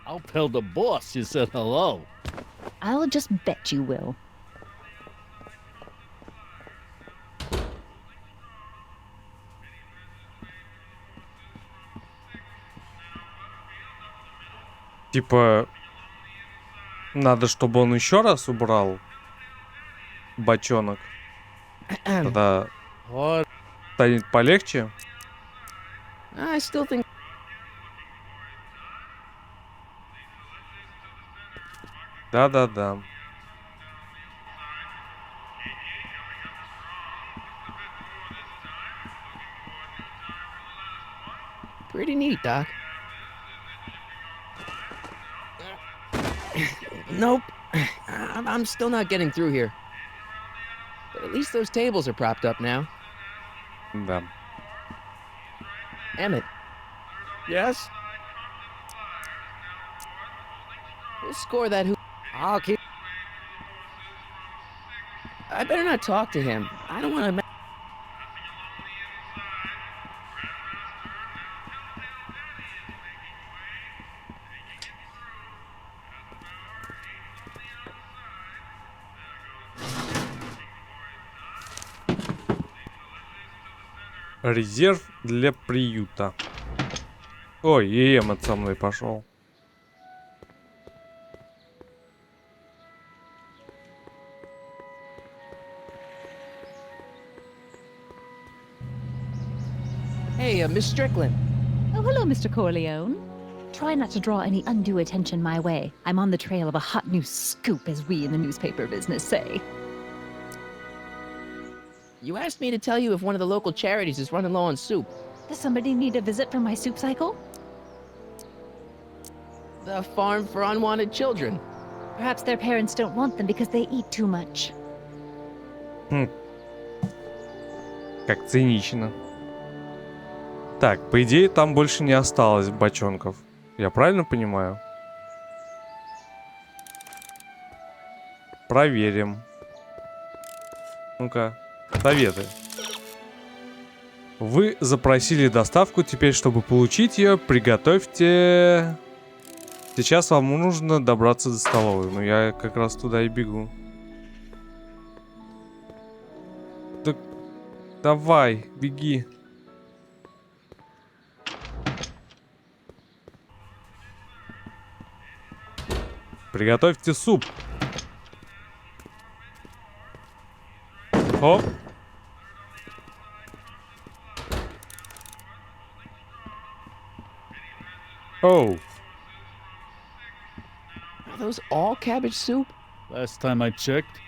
I'll tell the boss you said hello. I'll just bet you will. Типа, надо, чтобы он еще раз убрал бочонок. Тогда станет полегче. I still think... Да-да-да. Pretty neat, Doc. Nope. I'm still not getting through here. But at least those tables are propped up now. Да. Emmett, Yes? we'll score that I'll keep... I better not talk to him. I don't want to... Резерв для приюта. Ой, и Эммет со мной пошел. Hey, Miss Strickland. Oh, hello, Mr. Corleone. Try not to draw any undue attention my way. I'm on the trail of a hot new scoop, as we in the newspaper business say. You asked me to tell you if one of the local charities is running low on soup. Does somebody need a visit from my soup cycle? The Farm for Unwanted Children. Perhaps their parents don't want them because they eat too much. Как цинично. Так, по идее, там больше не осталось бочонков. Я правильно понимаю? Проверим. Ну-ка, советы. Вы запросили доставку, теперь, чтобы получить ее, приготовьте... Сейчас вам нужно добраться до столовой. Ну, я как раз туда и бегу. Так, давай, беги. Приготовьте суп. Оп. Оу. Are those all cabbage soup? Last time I checked.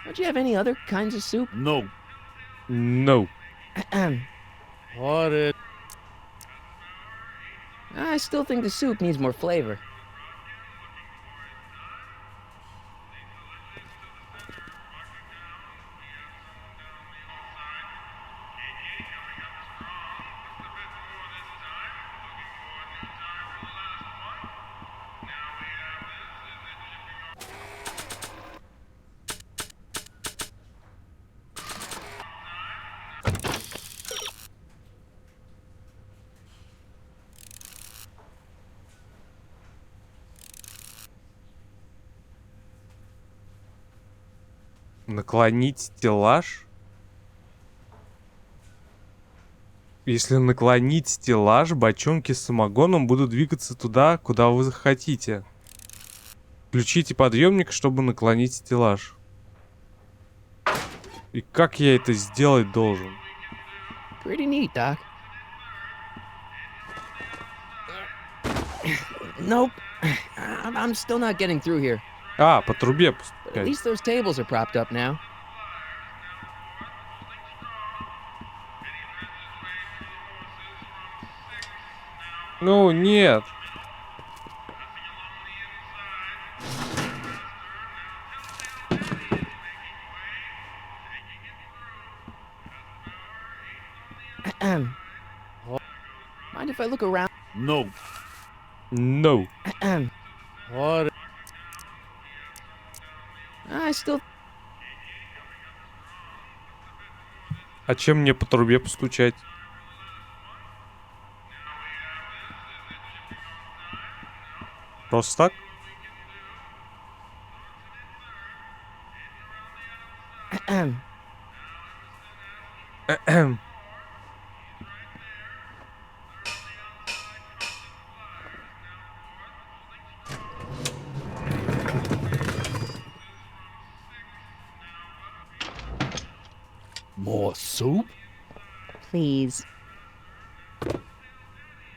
Don't you have any other kinds of soup? No. No. What it? I still think the soup needs more flavor. Наклонить стеллаж. Если наклонить стеллаж, бочонки с самогоном будут двигаться туда, куда вы захотите. Включите подъемник, чтобы наклонить стеллаж. И как я это сделать должен? Pretty neat, Doc. Nope. I'm still not getting through here. А, по трубе But at пускать. least those tables are propped up now. Ну, нет. Mind if I look around? No. No. What? I still... А чем мне по трубе постучать? Просто так? Эхм. More soup? Please.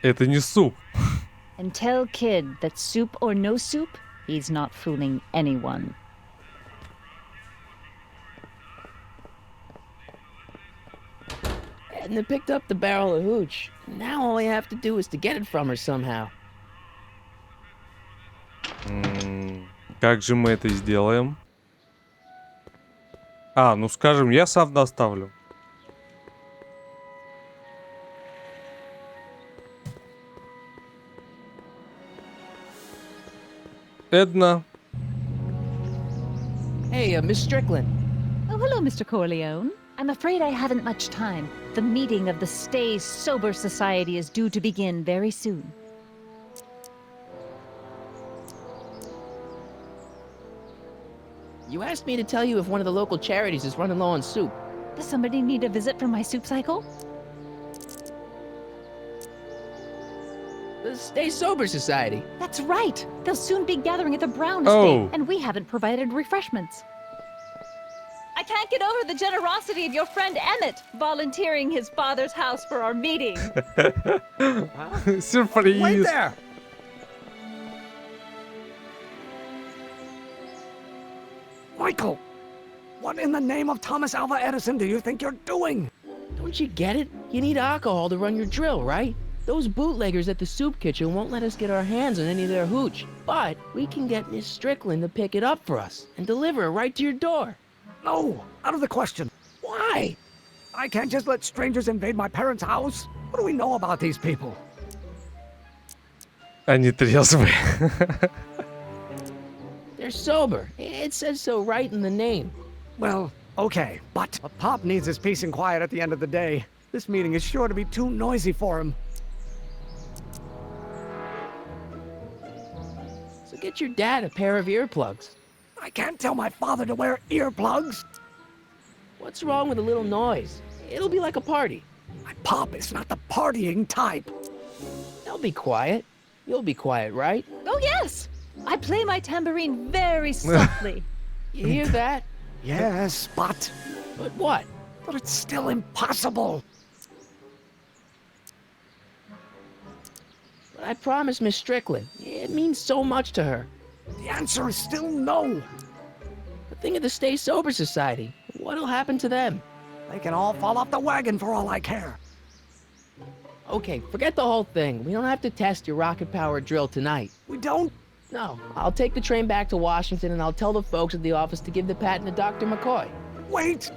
Это не суп. And tell Kid that soup or no soup, he's not fooling anyone. Edna picked up the barrel of hooch. Now all I have to do is to get it from her somehow. Как же мы это сделаем? А, ну скажем, я сам доставлю. Эдна. Hey, Miss Strickland. Oh, hello, Mr. Corleone. I'm afraid I haven't much time. The meeting of the Stay Sober Society is due to begin very soon. You asked me to tell you if one of the local charities is running low on soup. Does somebody need a visit from my soup cycle? The Stay Sober Society. That's right. They'll soon be gathering at the Brown Oh. estate, and we haven't provided refreshments. I can't get over the generosity of your friend Emmett, volunteering his father's house for our meeting. Сюрприз. Wait there! Michael! What in the name of Thomas Alva Edison do you think you're doing? Don't you get it? You need alcohol to run your drill, right? Those bootleggers at the soup kitchen won't let us get our hands on any of their hooch. But we can get Miss Strickland to pick it up for us and deliver it right to your door. No, out of the question. Why? I can't just let strangers invade my parents' house. What do we know about these people? Они трезвые. They're sober. It says so right in the name. Well, okay, but Pop needs his peace and quiet at the end of the day. This meeting is sure to be too noisy for him. So get your dad a pair of earplugs. I can't tell my father to wear earplugs. What's wrong with a little noise? It'll be like a party. My Pop is not the partying type. They'll be quiet. You'll be quiet, right? Oh, yes! I play my tambourine very softly. You hear that? Yes, but But what? it's still impossible. But I promised Miss Strickland. It means so much to her. The answer is still no. But think of the Stay Sober Society. What'll happen to them? They can all fall off the wagon for all I care. Okay, forget the whole thing. We don't have to test your rocket-powered drill tonight. We don't? No, I'll take the train back to Washington and I'll tell the folks at the office to give the patent to Dr. McCoy. Wait!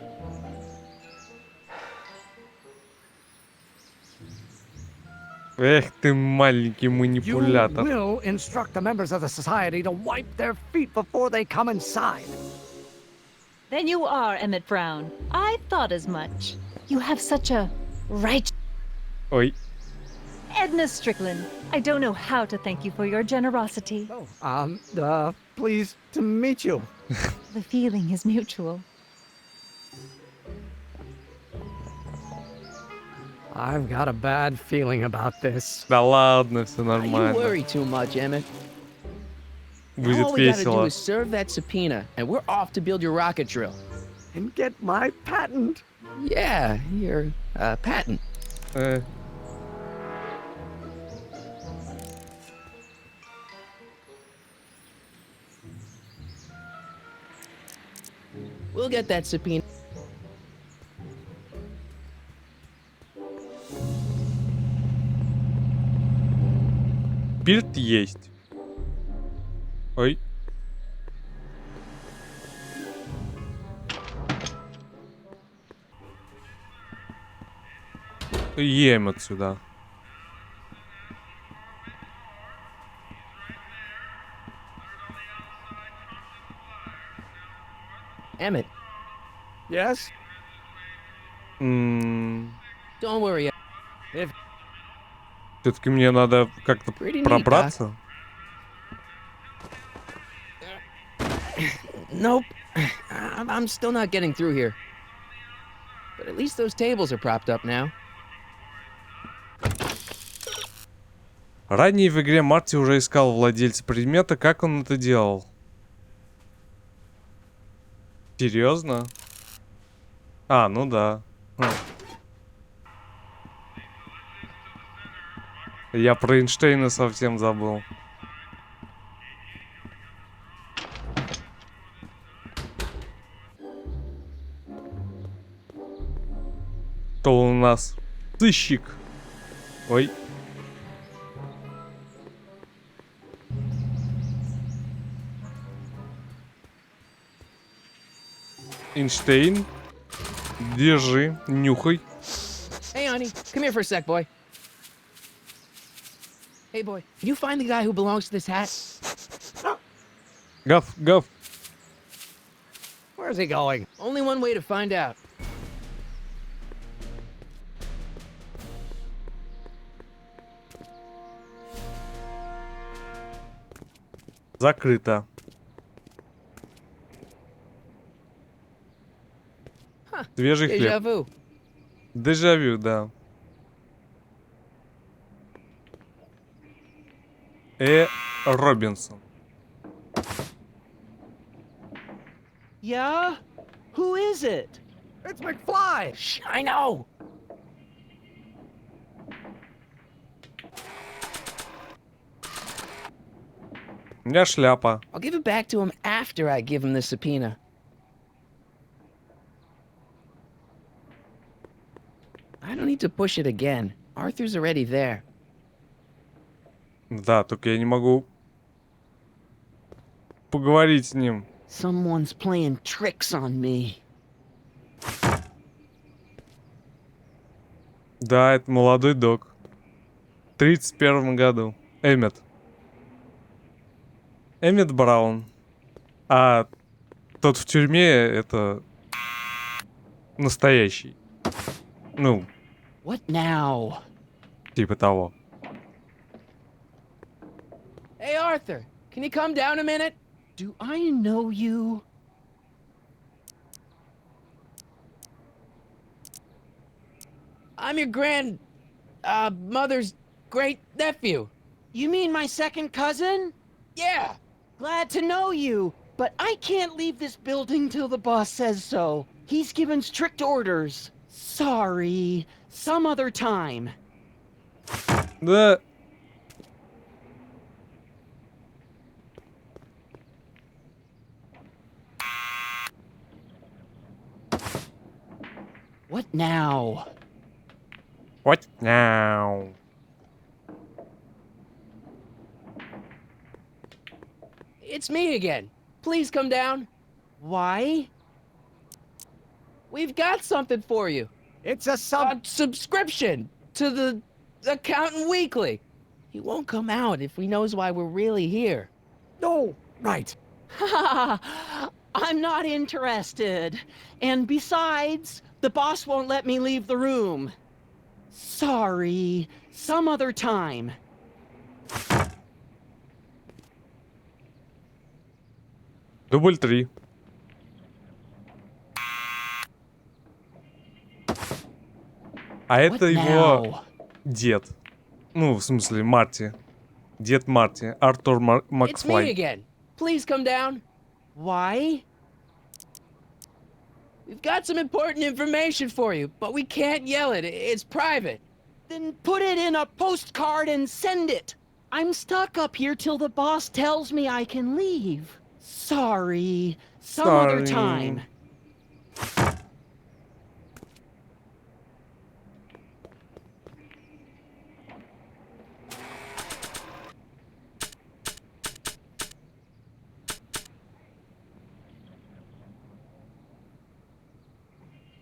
Эх ты, маленький You манипулятор. will instruct the members of the society to wipe their feet before they come inside. Then you are Emmett Brown. I thought as much. You have such a right. Ой. Edna Strickland, I don't know how to thank you for your generosity. Pleased to meet you. The feeling is mutual. I've got a bad feeling about this. Да ладно, все You нормально. worry too much, Emmett. Now Будет all we gotta do весело. is serve that subpoena, and we're off to build your rocket drill. And get my patent. Yeah, your patent. We'll get that subpoena. Спирт есть. Ой. Ем отсюда. Emmett, Yes? don't worry. Все-таки мне надо как-то Pretty neat, пробраться. Nope. I'm still not getting through here. But at least those tables are propped up now. Ранее в игре Марти уже искал владельца предмета. Как он это делал? Серьезно? А, ну да. Я про Эйнштейна совсем забыл. Кто у нас? Сыщик. Ой. Эйнштейн. Держи, нюхай. Hey, honey, come here for a sec, boy. Hey, boy, can you find the guy who belongs to this hat? Гав, гав. Where's he going? Only one way to find out. Закрыто. Свежий Deja хлеб. vu. Дежавю, да. Робинсон. Yeah? Who is it? It's McFly! Shh, I know. У меня шляпа. I'll give it back to him after I give him the subpoena. I don't need to push it again. Arthur's already there. Да, только я не могу поговорить с ним. Someone's playing tricks on me. Да, это молодой док. В 31 году. Эммет. Эммет Браун. А тот в тюрьме это настоящий. Ну, What now? типа того. Hey, Arthur, can you come down a minute? Do I know you? I'm your mother's great nephew. You mean my second cousin? Yeah. Glad to know you, but I can't leave this building till the boss says so. He's given strict orders. Sorry. Some other time. Да. What now? What now? It's me again. Please come down. Why? We've got something for you. It's a subscription to the Accountant Weekly. He won't come out if he knows why we're really here. Oh, right. I'm not interested. And besides, the boss won't let me leave the room. Sorry. Some other time. Дубль 3. А это What его now? дед. Ну, в смысле, Марти. Дед Марти. Артур It's me Макфлай. again. Please come down. Why? We've got some important information for you, but we can't yell it. It's private. Then put it in a postcard and send it. I'm stuck up here till the boss tells me I can leave. Sorry. Some other time.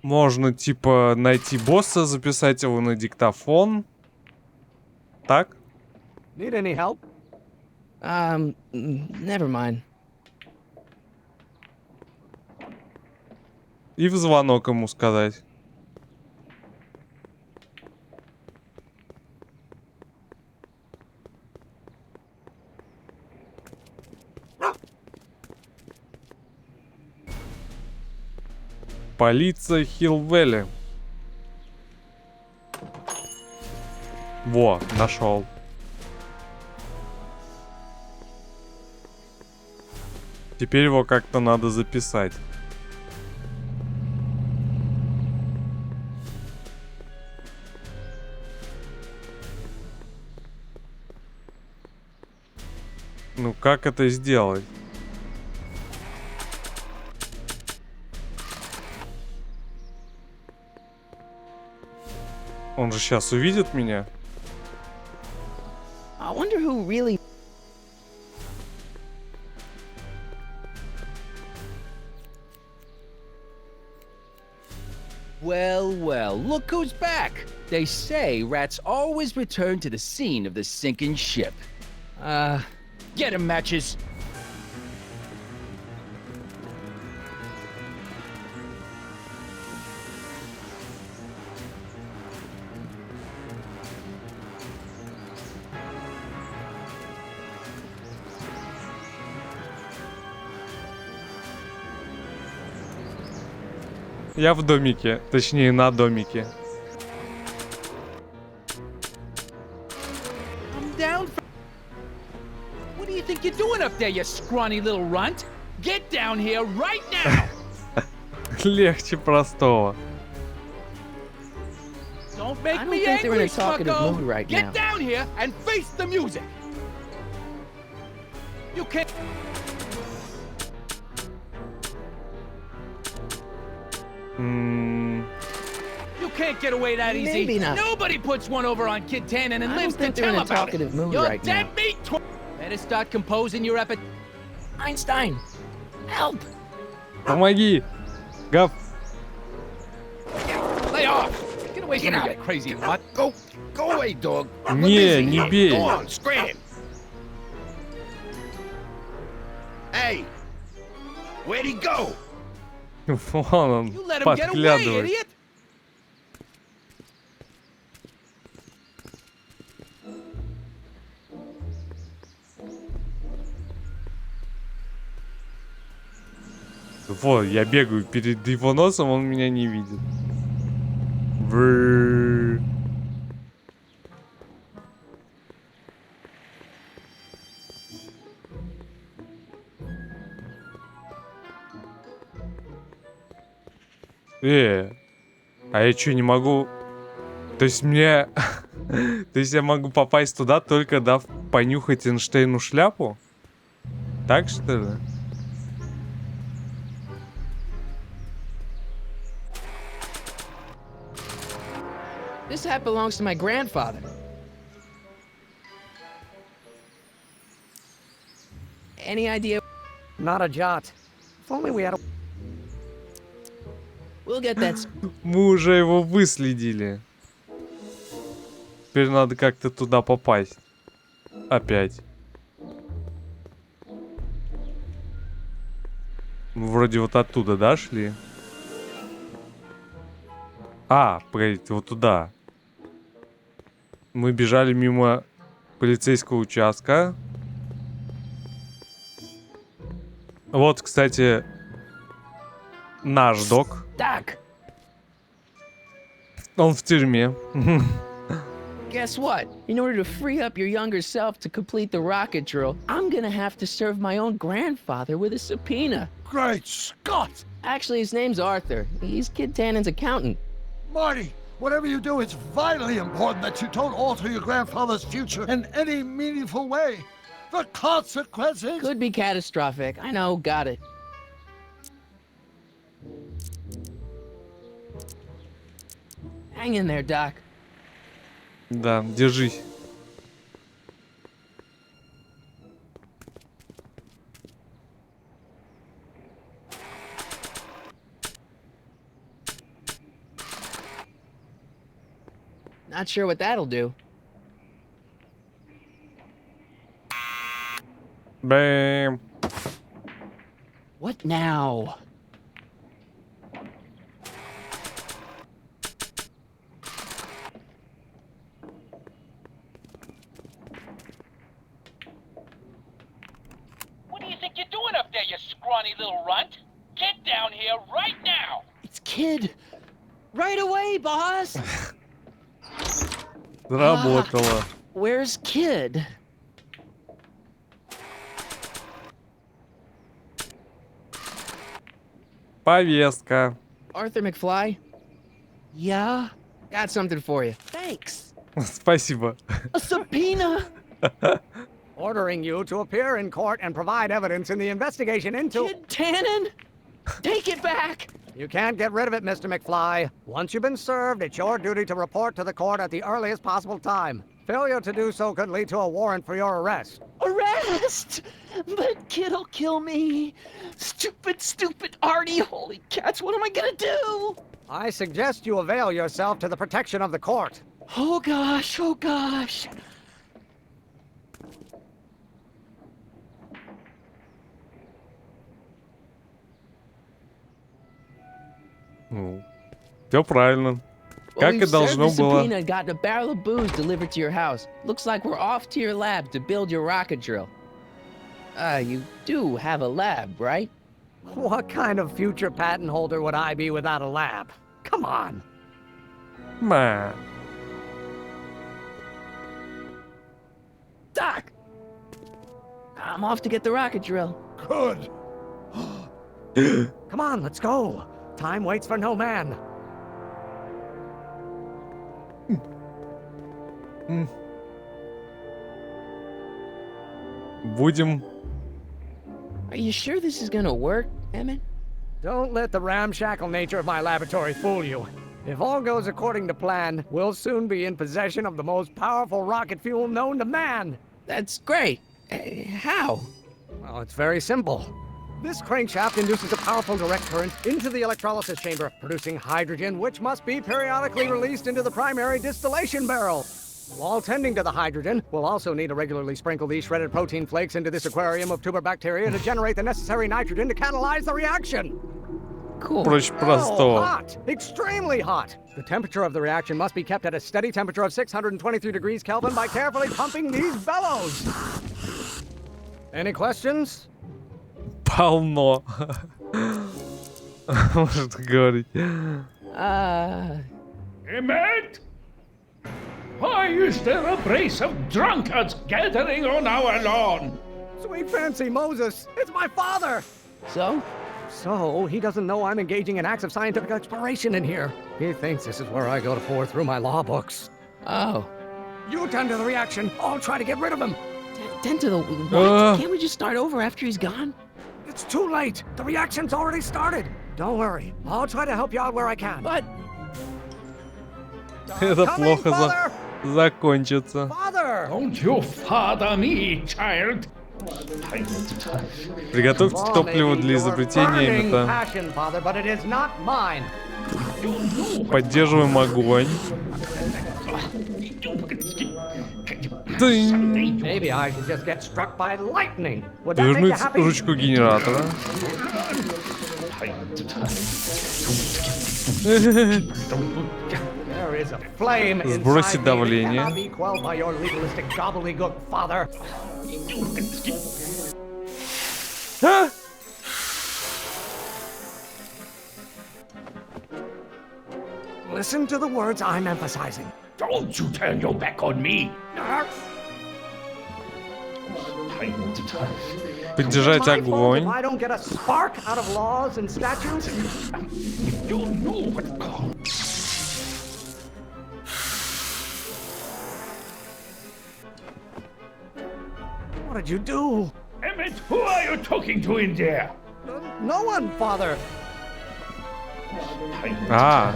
Можно, типа, найти босса, записать его на диктофон. Так? Need any help? Never mind. И в звонок ему сказать. Полиция Хилл-Вэлли. Во, нашел. Теперь его как-то надо записать. Ну как это сделать? Он же сейчас увидит меня. I wonder who really... Well, well, look who's back. They say rats always return to the scene of the sinking ship. Get 'em, Matches. Я в домике, точнее на домике. I'm down for... What do you think you're doing up there, you scrawny little runt? Get down here right now! Легче простого. Don't make I don't me think they're in angry, a talkative Smucko! mood right Get now. down here and face the music! You can't... You can't get away that easy. Maybe not. Nobody puts one over on Kid Tannen and I lives don't think to they're in tell a about talkative it. mood You're right dead now. meat. Better start composing your epic. Einstein, help! Помоги! Гав! Lay off! Get away from me, you crazy mutt! Go away, dog. I'm Не, busy не here. бей. Go on, scram. Hey, where'd he go? Вон он You let him get away, подглядывает. idiot! Вот, я бегаю перед его носом, он меня не видит. Бррр. А я что, не могу... То есть мне... То есть я могу попасть туда, только дав понюхать Эйнштейну шляпу? Так что ли? This hat belongs to my grandfather. Any idea? Not a jot. If only we had a... We'll get that. Мы уже его выследили. Теперь надо как-то туда попасть. Опять. Мы вроде вот оттуда, да, шли? А, погодите, вот туда. Мы бежали мимо полицейского участка. Вот, кстати, наш док. Doc, Он в тюрьме. Guess what? In order to free up your younger self to complete the rocket drill, I'm gonna have to serve my own grandfather with a subpoena. Great Scott! Actually, his name's Arthur. He's Kid Tannen's accountant. Marty, whatever you do, it's vitally important that you don't alter your grandfather's future in any meaningful way. The consequences... Could be catastrophic. I know, got it. Hang in there, Doc. Да, держись. Not sure what that'll do. Бэм. What now? What do you think you're doing up there, you scrawny little runt? Get down here right now! It's Kid. Right away, boss. Заработало. Where's Kid? Повестка. Arthur McFly? Yeah? Got something for you. Thanks. Спасибо. A subpoena? Ordering you to appear in court and provide evidence in the investigation into... Kid Tannen? Take it back! You can't get rid of it, Mr. McFly. Once you've been served, it's your duty to report to the court at the earliest possible time. Failure to do so could lead to a warrant for your arrest. Arrest! But Kid'll kill me. Stupid, stupid Artie. Holy cats, what am I gonna do? I suggest you avail yourself to the protection of the court. Oh gosh, oh gosh. Ну, все правильно. Well, Как we've и served должно the было. subpoena and gotten a barrel of booze delivered to your house. Looks like we're off to your lab to build your rocket drill. You do have a lab, right? What kind of future patent holder would I be without a lab? Come on. Ма. Doc! I'm off to get the rocket drill. Good. Come on, let's go. Time waits for no man. Будем. Are you sure this is gonna work, Emmett? Don't let the ramshackle nature of my laboratory fool you. If all goes according to plan, we'll soon be in possession of the most powerful rocket fuel known to man. That's great. How? Well, it's very simple. This crankshaft induces a powerful direct current into the electrolysis chamber, producing hydrogen, which must be periodically released into the primary distillation barrel. While tending to the hydrogen, we'll also need to regularly sprinkle these shredded protein flakes into this aquarium of tuber bacteria to generate the necessary nitrogen to catalyze the reaction. Cool. Проще простого. Hot! Extremely hot! The temperature of the reaction must be kept at a steady temperature of 623 degrees Kelvin by carefully pumping these bellows. Any questions? Полно. Может говорить. Emmett? Why is there a brace of drunkards gathering on our lawn? Sweet fancy Moses, it's my father! So? So, he doesn't know I'm engaging in acts of scientific exploration in here. He thinks this is where I go to pour through my law books. Oh. You tend to the reaction. I'll try to get rid of him. Tend to the what? Can't we just start over after he's gone? It's too late. The reaction's already started. Don't worry. I'll try to help you out where I can. But... Это плохо закончится. Father! Don't you father me, child. Приготовьте топливо для изобретения Эммета. Passion, father, but it is not mine. Поддерживаем огонь. Дынь. Maybe I should just get struck by lightning. Would that make you Повернуть happy? ручку генератора. There is a flame Сбросить inside me that давление. cannot be quelled by your legalistic gobbledygook, father. А? Listen to the words I'm emphasizing. Don't you turn your back on me. Поддержать My fault if огонь. I don't get a spark out of laws and statutes. You know what? What did you do? Emmett, who are you talking to in there? No one, Father. А,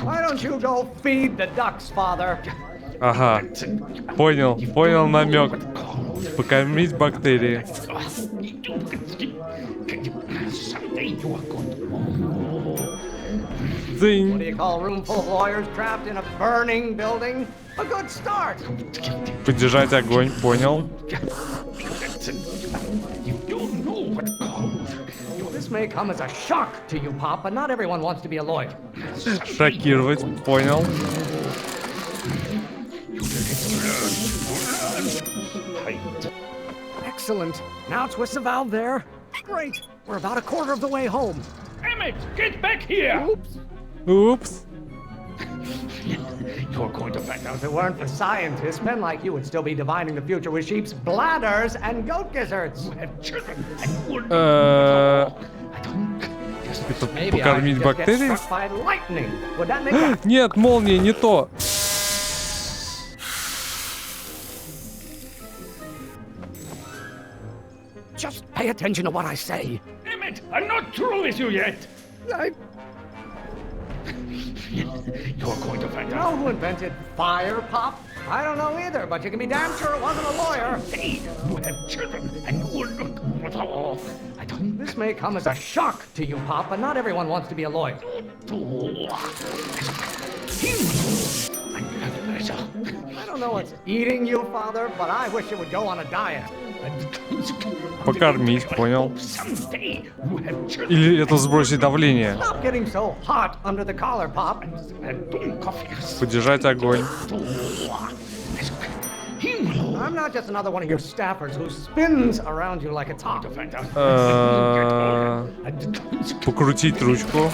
Why don't you go feed the ducks, Father? ага. Понял намек. Покормить бактерии. What Дзынь. do you call a room full of lawyers trapped in a burning building? A good start. Поддержать огонь, понял. This may come as a shock to you, Pop, but not everyone wants to be a lawyer. Шокировать, понял. Excellent. Now twist the valve there. Great. We're about a quarter of the way home. Emmett, get back here! Oops. Oops. You're going to find out. If it weren't for scientists, men like you would still be divining the future with sheep's bladders and goat gizzards. Это Maybe I покормить could just get бактерии? struck by lightning. Would that make that? Нет, молния, не то. Just pay attention to what I say. Emmett, I'm not through with you yet. You're going to find You out. know who invented fire, Pop? I don't know either, but you can be damn sure it wasn't a lawyer. Hey, you have children, and you will look. I don't. This may come as a shock to you, Pop, but not everyone wants to be a lawyer. I don't know what's eating you, Father, but I wish you would go on a diet. Покормить, понял. Или это сбросить давление. Stop getting so hot under the collar, Pop. Поддержать огонь. I'm not just another one of your staffers who spins around you like a top. Покрутить ручку.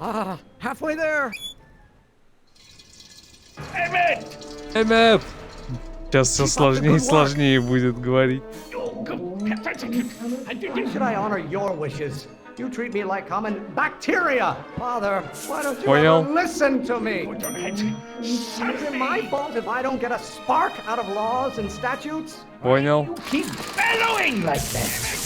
Ah, halfway there. Эммет! Сейчас все сложнее и сложнее будет говорить. Why should I honor your wishes? You treat me like common bacteria. Father, why don't you Понял. ever listen to me? Is it my fault if I don't get a spark out of laws and statutes? Понял. Keep bellowing like that.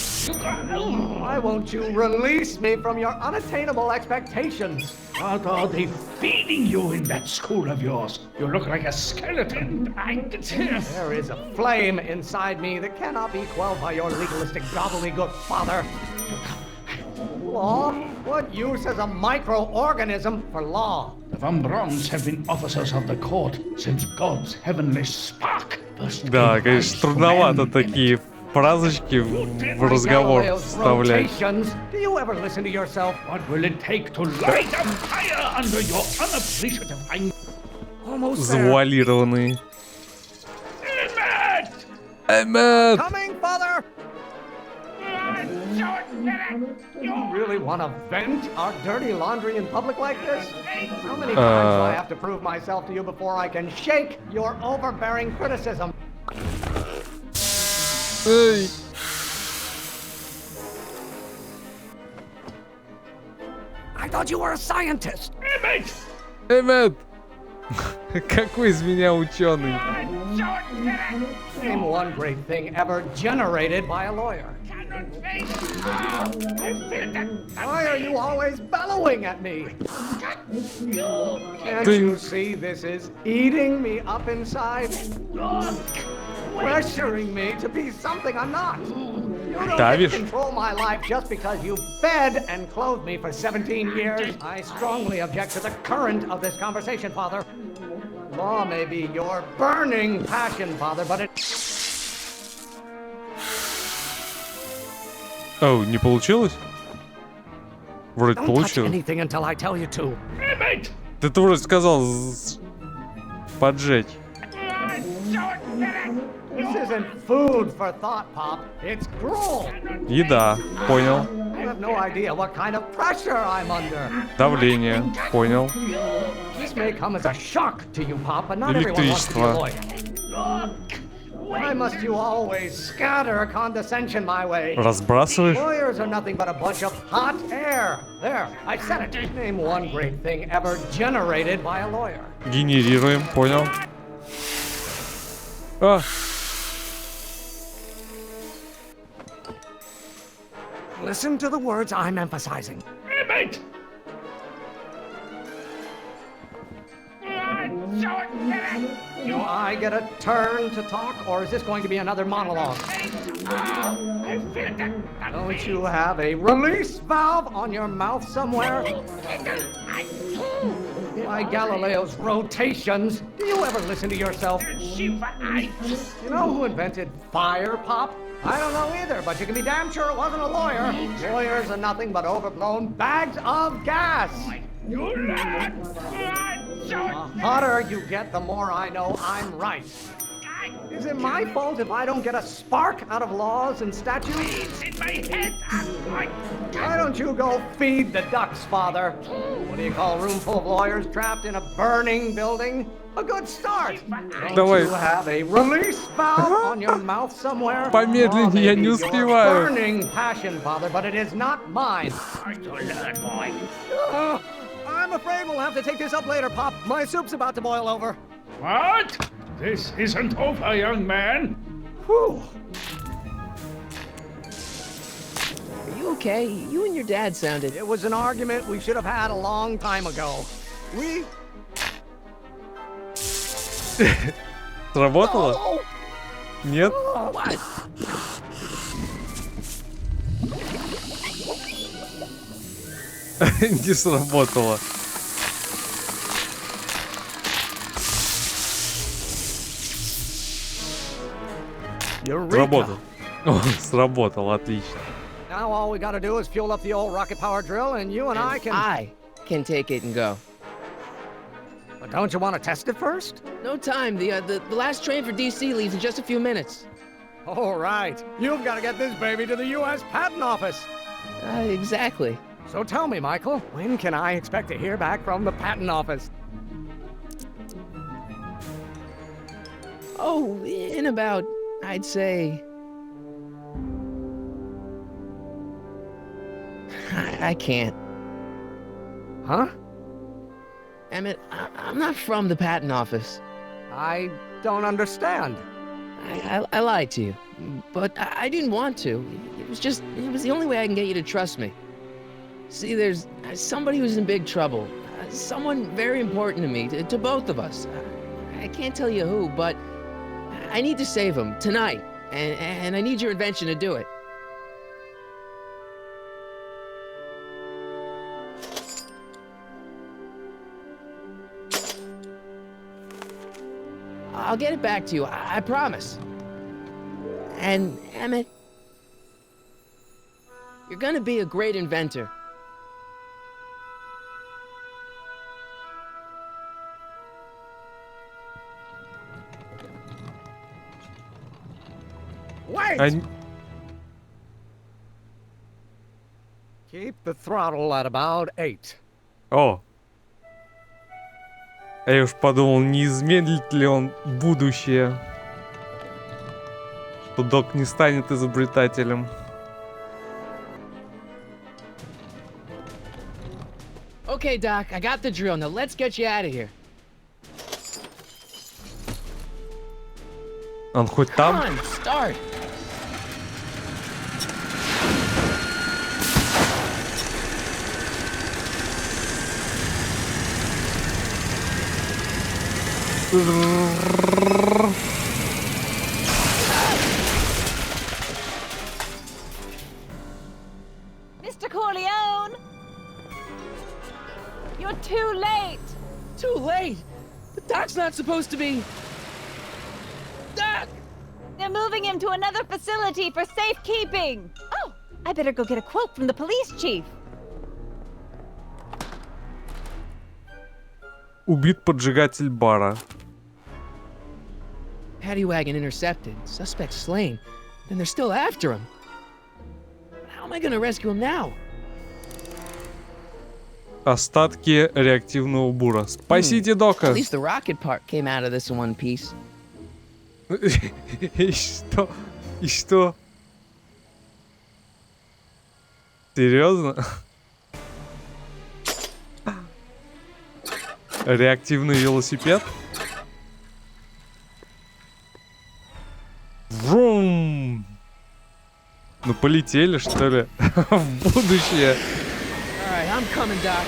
Why won't you release me from your unattainable expectations? What are they feeding you in that school of yours? You look like a skeleton. There is a flame inside me that cannot be quelled by your legalistic gobbledygook, Father. Law? What use has a microorganism for law? The Van Brauns have been officers of the court since God's heavenly spark first Да, gave конечно, rise to трудновато man. такие фразочки в разговор вставлять. Do you ever listen to yourself? What will it take to light a fire under your unappreciative anger? Almost there. Завуалированные. Emmett! Эммет! Coming, Father! You really want to vent our dirty laundry in public like this? How many times do I have to prove myself to you before I can shake your overbearing criticism? Эй! I thought you were a scientist. Emmett! Эммет! Какой из меня ученый? Name one great thing ever generated by a lawyer. Why are you always bellowing at me? Can't you see this is eating me up inside? Pressuring me to be something I'm not. You don't get to control my life just because you fed and clothed me for 17 years. I strongly object to the current of this conversation, Father. Law may be your burning passion, Father, but it... О, не получилось? Вроде Don't touch получилось. anything until I tell you to. Ты вроде сказал поджечь. This isn't food for thought, Pop. It's gruel. Еда, понял. You have no idea what kind of pressure I'm under. Давление. Понял. This may come as a shock to you, Pop, but not everyone wants to be a Электричество. lawyer. Why must you always scatter condescension my way? Разбрасываешь? Lawyers are nothing but a bunch of hot air. There, I said it. Name one great thing ever generated by a lawyer. Генерируем. Понял. А, Listen to the words I'm emphasizing. Emmett! Do I get a turn to talk, or is this going to be another monologue? Don't you have a release valve on your mouth somewhere? By Galileo's rotations, do you ever listen to yourself? You know who invented fire, Pop? I don't know either, but you can be damn sure it wasn't a lawyer. Lawyers are nothing but overblown bags of gas. The hotter you get, the more I know I'm right. Is it my fault if I don't get a spark out of laws and statutes? Why don't you go feed the ducks, Father? What do you call a room full of lawyers trapped in a burning building? A good start. Don't you have a release valve on your mouth somewhere? Помедленнее, я не успеваю. Burning passion, Father, but it is not mine. I'm afraid we'll have to take this up later, Pop. My soup's about to boil over. What? This isn't over, young man. Whew. Are you okay? You and your dad sounded... It was an argument we should have had a long time ago. We... Сработало? Нет? What? Не сработало. Сработало. О, сработало, отлично. Now all we gotta do is fuel up the old rocket power drill and you and I can take it and go. But don't you want to test it first? No time. The last train for DC leaves in just a few minutes. All right. You've got to get this baby to the U.S. Patent Office. Exactly. So tell me, Michael, when can I expect to hear back from the Patent Office? Oh, in about, I'd say... I can't. Huh? Emmett, I'm not from the Patent Office. I don't understand. I lied to you, but I didn't want to. It was the only way I can get you to trust me. See, there's somebody who's in big trouble. Someone very important to me, to both of us. I can't tell you who, but I need to save him tonight, and I need your invention to do it. I'll get it back to you, I promise. And, Emmett, you're gonna be a great inventor. Wait! Keep the throttle at about 8. О! А я уж подумал, не изменит ли он будущее. Что Док не станет изобретателем. Okay, Doc, I got the drill. Now let's get you out of here. Он хоть там? Come on, start. Mr. Corleone! You're too late! Too late? The Doc's not supposed to be... Doc! They're moving him to another facility for safekeeping! Oh, I better go get a quote from the police chief. Убит поджигатель бара. Paddy wagon intercepted. Suspect slain. And they're still after him. How am I gonna rescue him now? Остатки реактивного бура. Спасите Дока! At least the rocket part came out of this in one piece. И что? И что? Серьезно? Реактивный велосипед? Врум! Ну полетели, что ли? В будущее. Alright, I'm coming, Doc.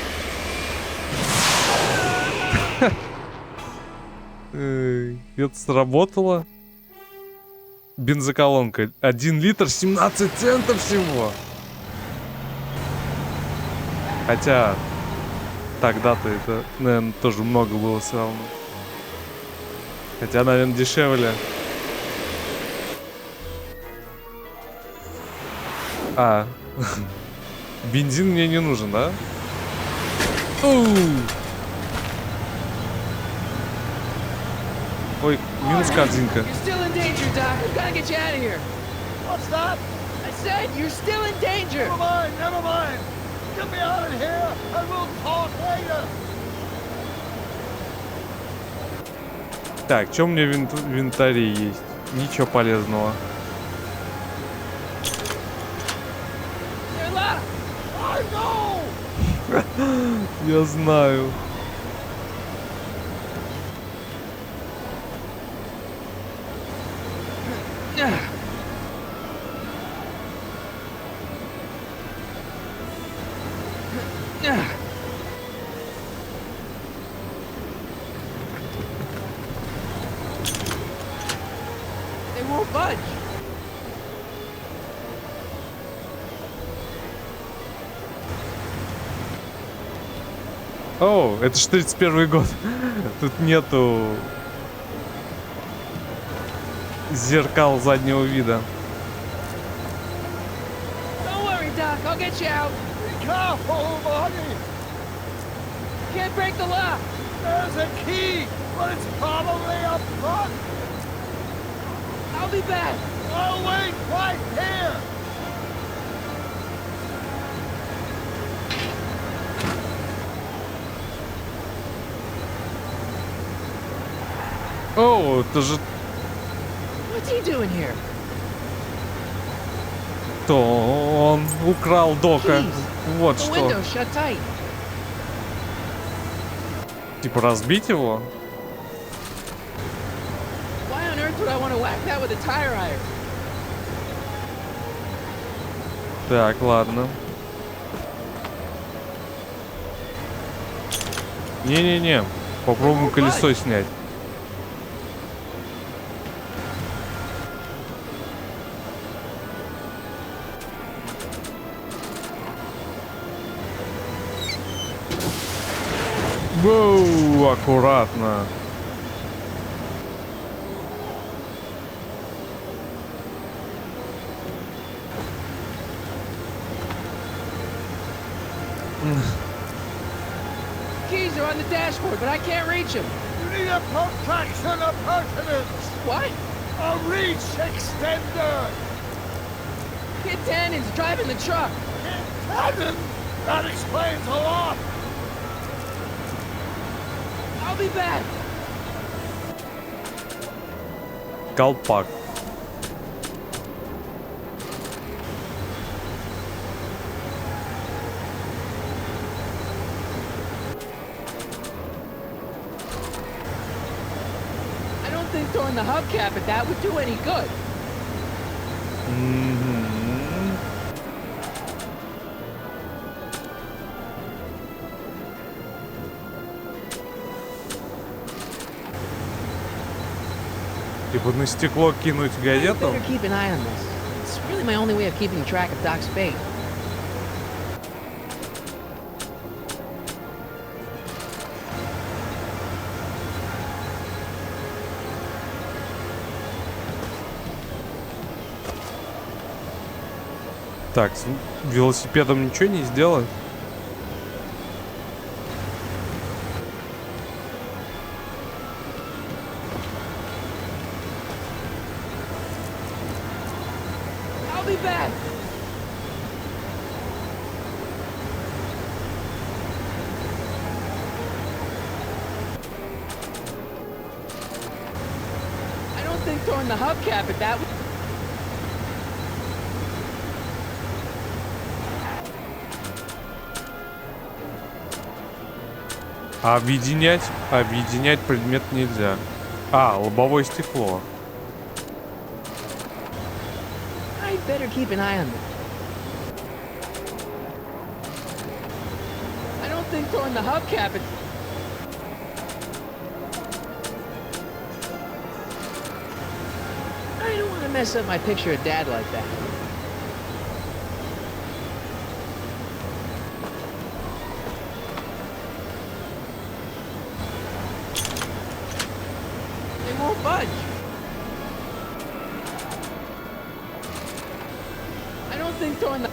Это сработало. Бензоколонка. 1 литр 17 центов всего. Хотя тогда-то это, наверное, тоже много было все равно. Хотя, наверное, дешевле. А, бензин мне не нужен, да? Ой, минус корзинка. You're still in danger, Doc. I've got to get you out of here. What's that? I said you're still in danger. Never mind, never mind. Get me out of here and we'll talk later. Так, что у меня в инвентаре есть? Ничего полезного. Я знаю. They won't budge. О, это ж 31 год. Тут нету зеркал заднего вида. Don't worry, Doc. I'll get you out. Be careful, buddy. Can't break the lock. There's a key, but it's probably up front. I'll be back. I'll wait right here. О, это же What's he doing here? то он украл Дока. Вот The что. window's shut tight. Типа разбить его? Why on earth would I want to whack that with a tire iron? Так, ладно. Не-не-не. Попробуем колесо снять. Воу, аккуратно. Keys are on the dashboard, but I can't reach them. You need a protraction appurtenance. What? A reach extender. Kid Tannen's driving the truck. Tannen? That explains a lot. I'll be back. Колпак. I don't think throwing the hubcap at that would do any good. Типа на стекло кинуть газету? Better keep an eye on this. It's really my only way of keeping track of Doc's fate. Так, с велосипедом ничего не сделать? I'll be back. throwing the hubcap at that. Объединять предмет нельзя. А, лобовое стекло. I'd better keep an eye on them. I don't think throwing the hubcap at. I don't want to mess up my picture of Dad like that. They won't budge. I don't think throwing the.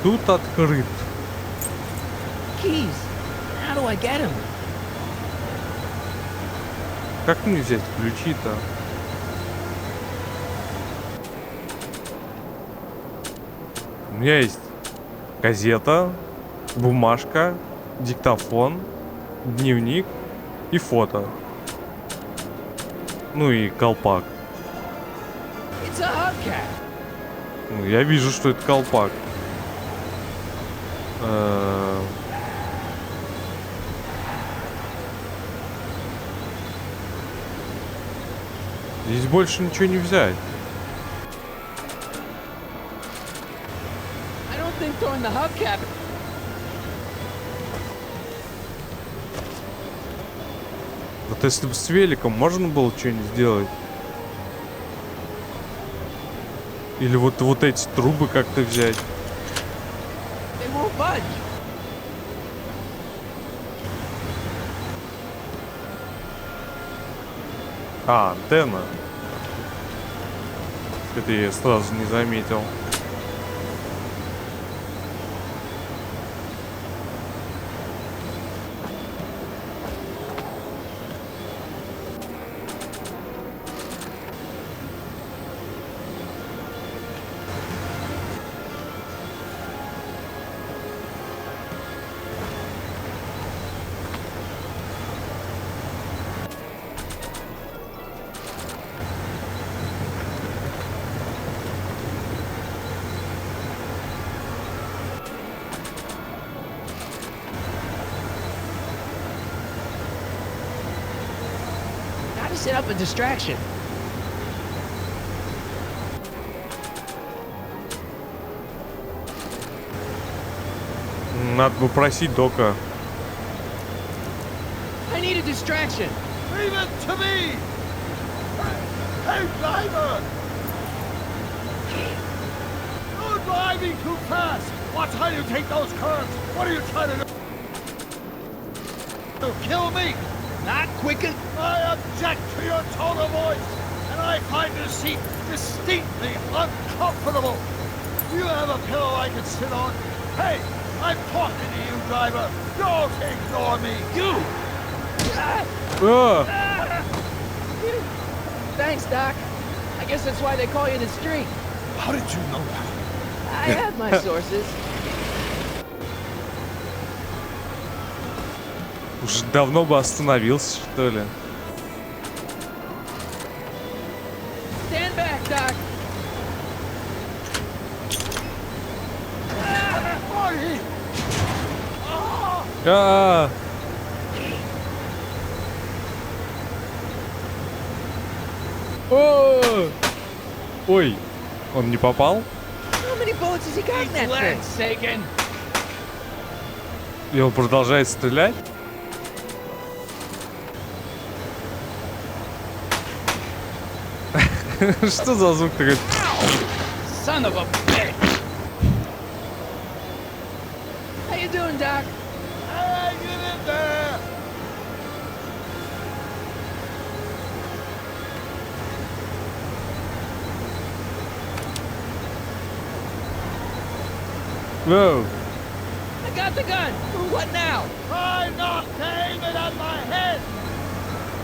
Тут открыт. Keys. How do I get them? Как мне взять ключи-то? У меня есть газета, бумажка, диктофон, дневник и фото. Ну и колпак. It's a hubcap. Ну, я вижу, что это колпак. Здесь больше ничего не взять. I don't think throwing the hubcap. Вот если бы с великом можно было что-нибудь сделать. Или вот эти трубы как-то взять. They won't budge. А, антенна. Это я сразу не заметил. Gotta set up a distraction. Надо бы просить Дока. I need a distraction. Leave it to me! Hey, driver! You're driving too fast! Watch how you take those curves! What are you trying to do? Kill me! Not quicken. I object to your tone of voice, and I find this seat distinctly uncomfortable. Do you have a pillow I can sit on? Hey, I'm talking to you, driver. Don't ignore me. You! Thanks, Doc. I guess that's why they call you the street. How did you know that? I have my sources. Уже давно бы остановился, что ли. Stand back, Doc. Ой, он не попал? How many bullets has he got in that thing? Sagan. И он продолжает стрелять? Что за звук такой? Son of a bitch. How you doing, Doc? Hey, get in there! Whoa. I I got the gun. What now? Try not to aim it at my head.